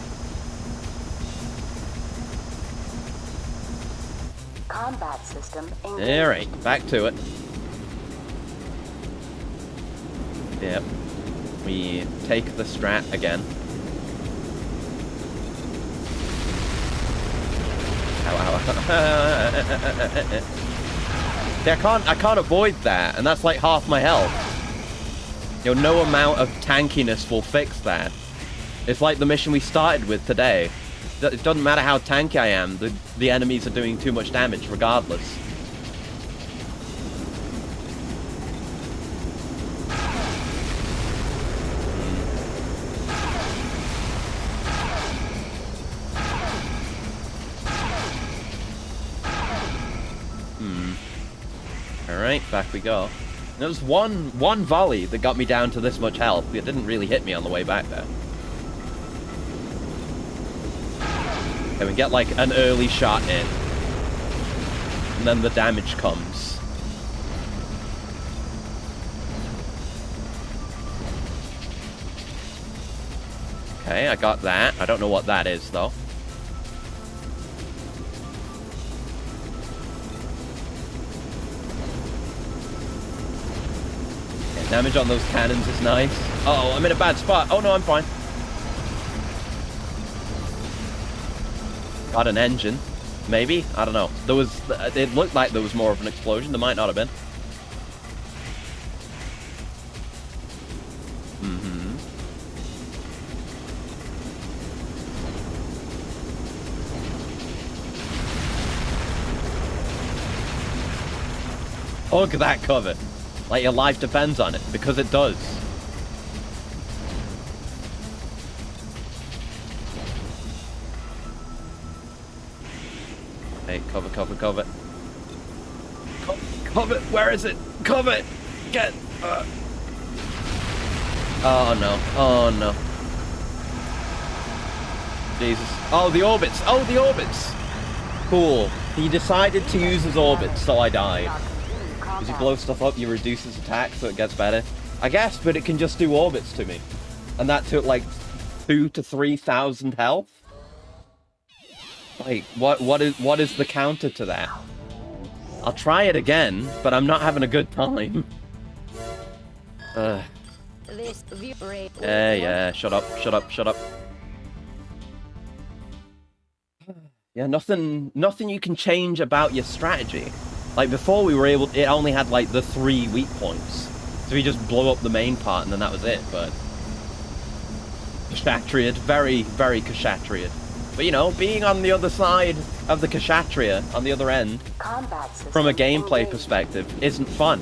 Combat system engaged. Alright, back to it. Yep. We take the strat again. See, I can't avoid that, and that's like half my health. You know, no amount of tankiness will fix that. It's like the mission we started with today. It doesn't matter how tanky I am, the enemies are doing too much damage regardless. Alright, back we go. There was one volley that got me down to this much health. It didn't really hit me on the way back there. Okay, we get like an early shot in. And then the damage comes. Okay, I got that. I don't know what that is though. Damage on those cannons is nice. Uh-oh, I'm in a bad spot. Oh no, I'm fine. Got an engine. Maybe? I don't know. There was... It looked like there was more of an explosion. There might not have been. Hug that cover. Like your life depends on it, because it does. Hey, cover. Cover, where is it? Cover! Get... Oh no. Jesus. Oh, the orbits! Cool. He decided to use his orbits, so I died. As you blow stuff up, you reduce his attack, so it gets better. I guess, but it can just do orbits to me. And that took like 2,000 to 3,000 health? Like, what is the counter to that? I'll try it again, but I'm not having a good time. Yeah, shut up. Yeah, nothing you can change about your strategy. Like, before we were able... It only had, like, the 3 weak points. So we just blow up the main part and then that was it, but... Kshatriyad. Very, very Kshatriyad. But, you know, being on the other side of the Kshatriya, on the other end, from a gameplay perspective, isn't fun.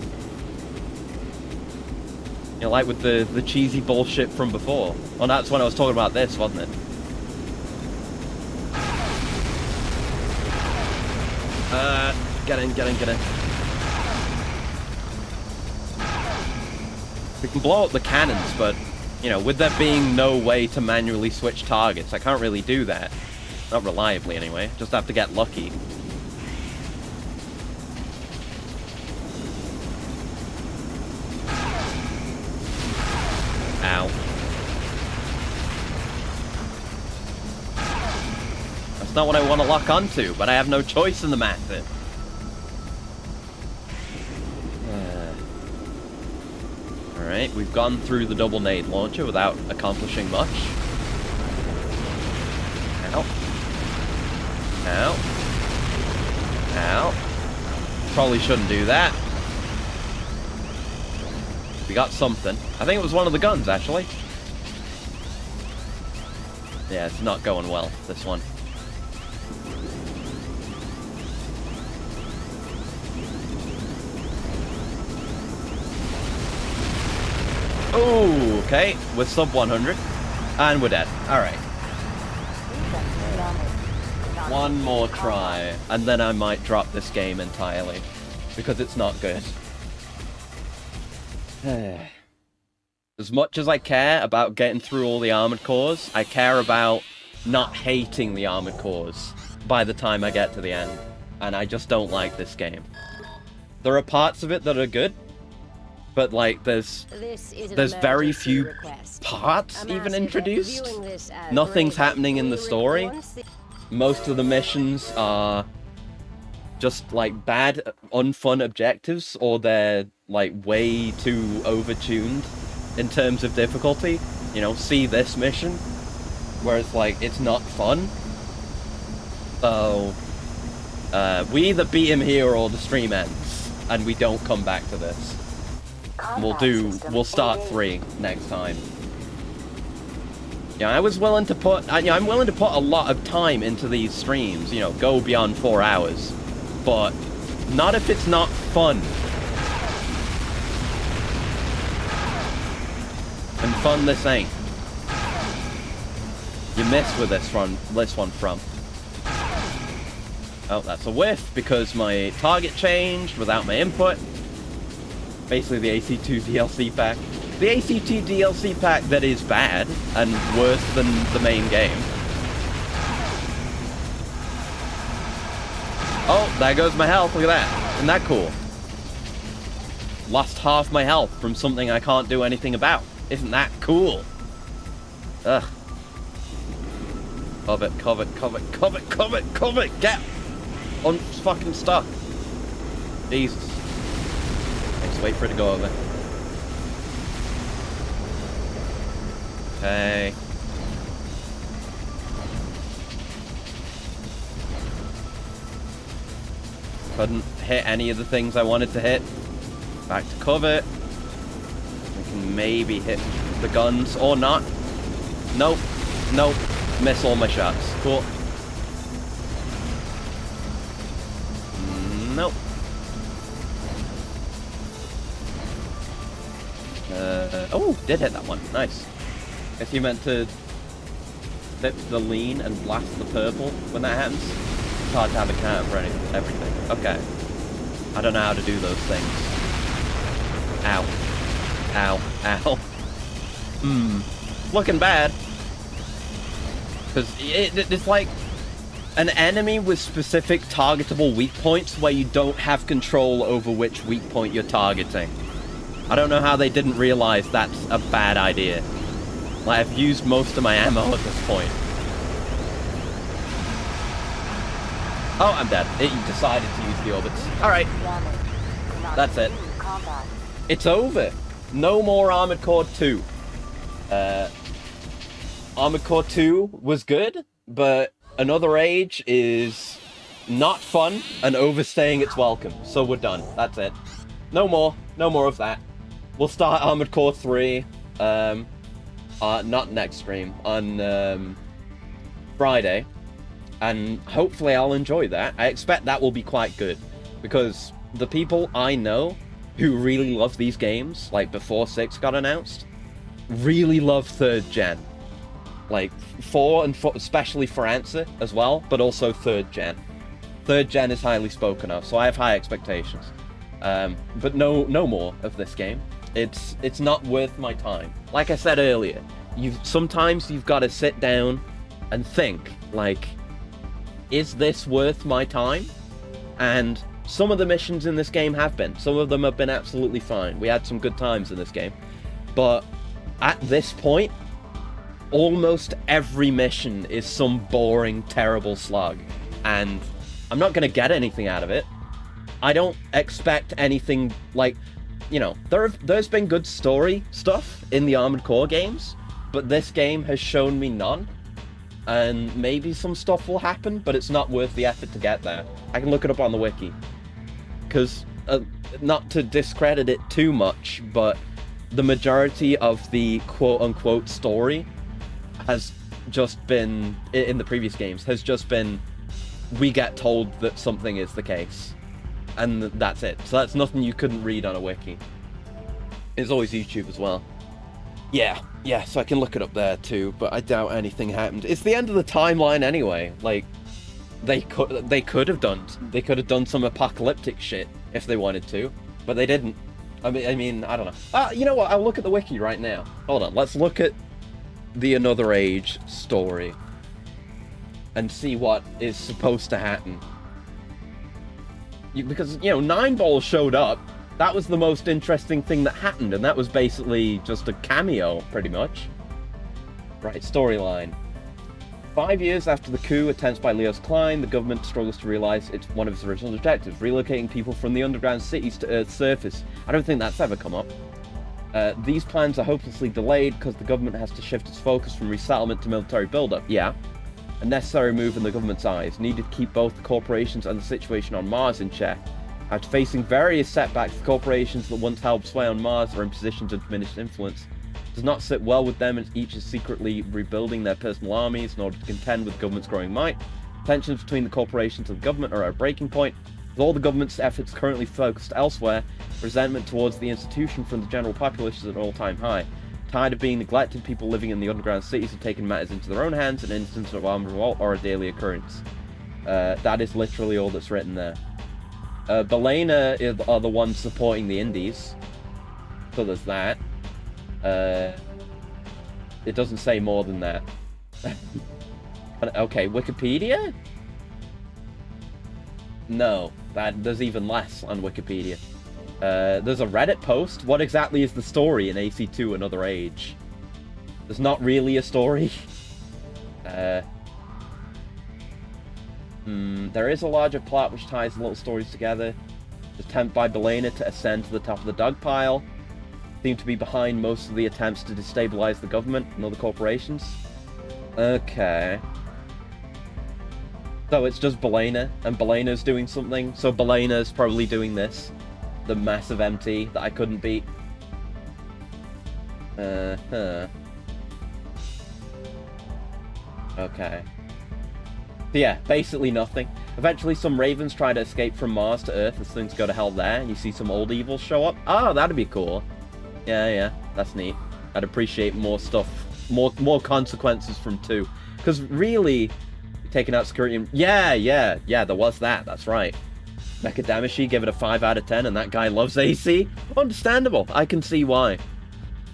You know, like with the cheesy bullshit from before. Well, that's when I was talking about this, wasn't it? Get in. We can blow up the cannons, but, you know, with there being no way to manually switch targets, I can't really do that. Not reliably, anyway. Just have to get lucky. Ow. That's not what I want to lock onto, but I have no choice in the matter. Alright, we've gone through the double nade launcher without accomplishing much. Ow. Probably shouldn't do that. We got something. I think it was one of the guns, actually. Yeah, it's not going well, this one. Oh, okay. We're sub 100. And we're dead. Alright. One more try, and then I might drop this game entirely. Because it's not good. As much as I care about getting through all the armored cores, I care about not hating the armored cores by the time I get to the end. And I just don't like this game. There are parts of it that are good, but like there's very few parts even introduced. Nothing's happening in the story. Most of the missions are just like bad, unfun objectives, or they're like way too overtuned in terms of difficulty. You know, see this mission where it's like it's not fun. So we either beat him here or the stream ends, and we don't come back to this. We'll start 3 next time. Yeah, I'm willing to put a lot of time into these streams, you know, go beyond 4 hours. But not if it's not fun. And fun this ain't. You miss with this one from. Oh, that's a whiff because my target changed without my input. Basically the AC2 DLC pack. The AC2 DLC pack that is bad and worse than the main game. Oh, there goes my health. Look at that. Isn't that cool? Lost half my health from something I can't do anything about. Isn't that cool? Ugh. Covet. Get on fucking stuck. Jesus. Let's wait for it to go over. Okay. Couldn't hit any of the things I wanted to hit. Back to cover. We can maybe hit the guns or not. Nope. Nope. Miss all my shots. Cool. Nope. Oh, did hit that one. Nice. Guess you meant to flip the lean and blast the purple when that happens. It's hard to have a counter for everything. Okay. I don't know how to do those things. Ow. Ow. Ow. Looking bad. Because it's like an enemy with specific targetable weak points where you don't have control over which weak point you're targeting. I don't know how they didn't realize that's a bad idea. Like, I've used most of my ammo at this point. Oh, I'm dead. It decided to use the orbits. Alright. That's it. It's over. No more Armored Core 2. Armored Core 2 was good, but Another Age is not fun and overstaying its welcome. So we're done. That's it. No more. No more of that. We'll start Armored Core 3, not next stream, on Friday, and hopefully I'll enjoy that. I expect that will be quite good, because the people I know who really love these games, like before 6 got announced, really love 3rd gen. Like 4 and 4, especially for Answer as well, but also 3rd gen. 3rd gen is highly spoken of, so I have high expectations. But no more of this game. It's not worth my time. Like I said earlier, sometimes you've got to sit down and think, like, is this worth my time? And some of the missions in this game have been. Some of them have been absolutely fine. We had some good times in this game. But at this point, almost every mission is some boring, terrible slog. And I'm not going to get anything out of it. I don't expect anything like... You know, there's been good story stuff in the Armored Core games, but this game has shown me none. And maybe some stuff will happen, but it's not worth the effort to get there. I can look it up on the wiki. Because, not to discredit it too much, but the majority of the quote-unquote story has just been, in the previous games, has just been, we get told that something is the case. And that's it. So that's nothing you couldn't read on a wiki. It's always YouTube as well. Yeah, so I can look it up there too, but I doubt anything happened. It's the end of the timeline anyway. Like, they could have done some apocalyptic shit if they wanted to, but they didn't. I mean, I don't know. You know what? I'll look at the wiki right now. Hold on. Let's look at the Another Age story and see what is supposed to happen. Because, you know, Nine Ball showed up. That was the most interesting thing that happened, and that was basically just a cameo, pretty much. Right, storyline. 5 years after the coup attempts by Leos Klein, the government struggles to realize it's one of its original objectives, relocating people from the underground cities to Earth's surface. I don't think that's ever come up. These plans are hopelessly delayed because the government has to shift its focus from resettlement to military buildup. Yeah. A necessary move in the government's eyes, needed to keep both the corporations and the situation on Mars in check. After facing various setbacks, the corporations that once held sway on Mars are in positions of diminished influence. It does not sit well with them, and each is secretly rebuilding their personal armies in order to contend with the government's growing might. Tensions between the corporations and the government are at a breaking point. With all the government's efforts currently focused elsewhere, resentment towards the institution from the general populace is at an all-time high. Tired of being neglected, people living in the underground cities have taken matters into their own hands, and instances of armed revolt are a daily occurrence. That is literally all that's written there. Belena are the ones supporting the indies, so there's that. It doesn't say more than that. Okay, Wikipedia? No, there's even less on Wikipedia. There's a Reddit post. What exactly is the story in AC2 Another Age? There's not really a story. There is a larger plot which ties the little stories together. The attempt by Belena to ascend to the top of the dog pile seem to be behind most of the attempts to destabilize the government and other corporations. Okay. So it's just Belena, and Belena's doing something. So Belena's probably doing this. The massive MT that I couldn't beat. Okay. So yeah, basically nothing. Eventually some Ravens try to escape from Mars to Earth as things go to hell there. You see some old evils show up. Oh, that'd be cool. Yeah, that's neat. I'd appreciate more stuff, more consequences from 2. Because really, taking out security... Yeah, there was that, that's right. Mecha Damashi gave it a 5 out of 10, and that guy loves AC? Understandable, I can see why.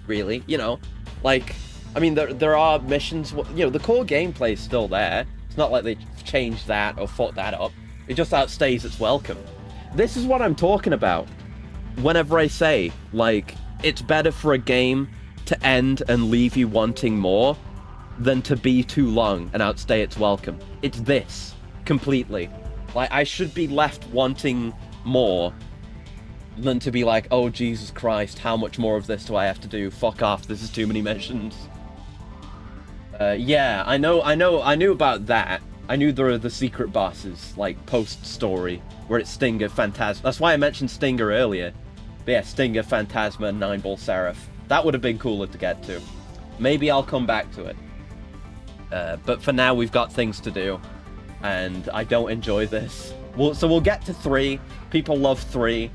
Really, you know, like, I mean, there are missions, you know, the core gameplay is still there. It's not like they've changed that or fucked that up. It just outstays its welcome. This is what I'm talking about whenever I say, like, it's better for a game to end and leave you wanting more than to be too long and outstay its welcome. It's this, completely. Like, I should be left wanting more than to be like, oh, Jesus Christ, how much more of this do I have to do? Fuck off, this is too many missions. Yeah, I knew about that. I knew there were the secret bosses, like, post-story, where it's Stinger, Phantasma. That's why I mentioned Stinger earlier. But yeah, Stinger, Phantasma, and Nine Ball Seraph. That would have been cooler to get to. Maybe I'll come back to it. But for now, we've got things to do. And I don't enjoy this. So we'll get to 3. People love 3.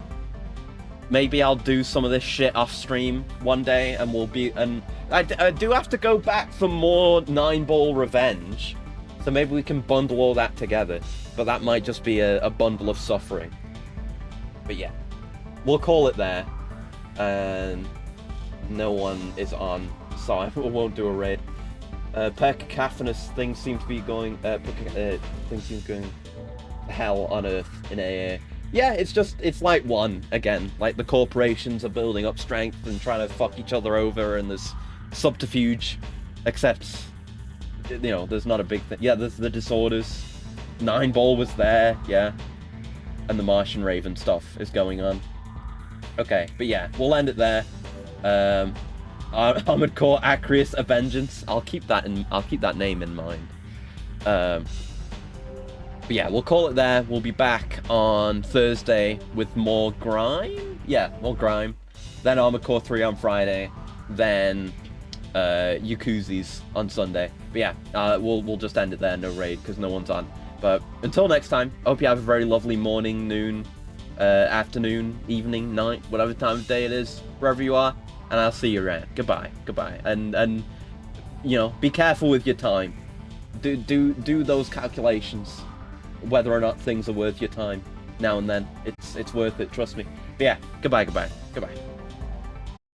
Maybe I'll do some of this shit off stream one day, and we'll be... And I do have to go back for more Nine Ball Revenge. So maybe we can bundle all that together. But that might just be a bundle of suffering. But yeah. We'll call it there. And no one is on, so I won't do a raid. Per cacophonous things seem to be going... things seem to be going to hell on Earth in AA. Yeah, it's like 1, again. Like, the corporations are building up strength and trying to fuck each other over, and there's subterfuge. Except, you know, there's not a big thing. Yeah, there's the disorders. Nine Ball was there, yeah. And the Martian Raven stuff is going on. Okay, but yeah, we'll end it there. Armored Core Acreus Avengeance. I'll keep that name in mind. But yeah, we'll call it there. We'll be back on Thursday with more grime. Yeah, more grime. Then Armored Core 3 on Friday. Then Yakuza's on Sunday. But yeah, we'll just end it there. No raid because no one's on. But until next time, I hope you have a very lovely morning, noon, afternoon, evening, night, whatever time of day it is, wherever you are. And I'll see you around. Goodbye. And you know, be careful with your time. Do those calculations, whether or not things are worth your time. Now and then, it's worth it. Trust me. But yeah, goodbye. Goodbye.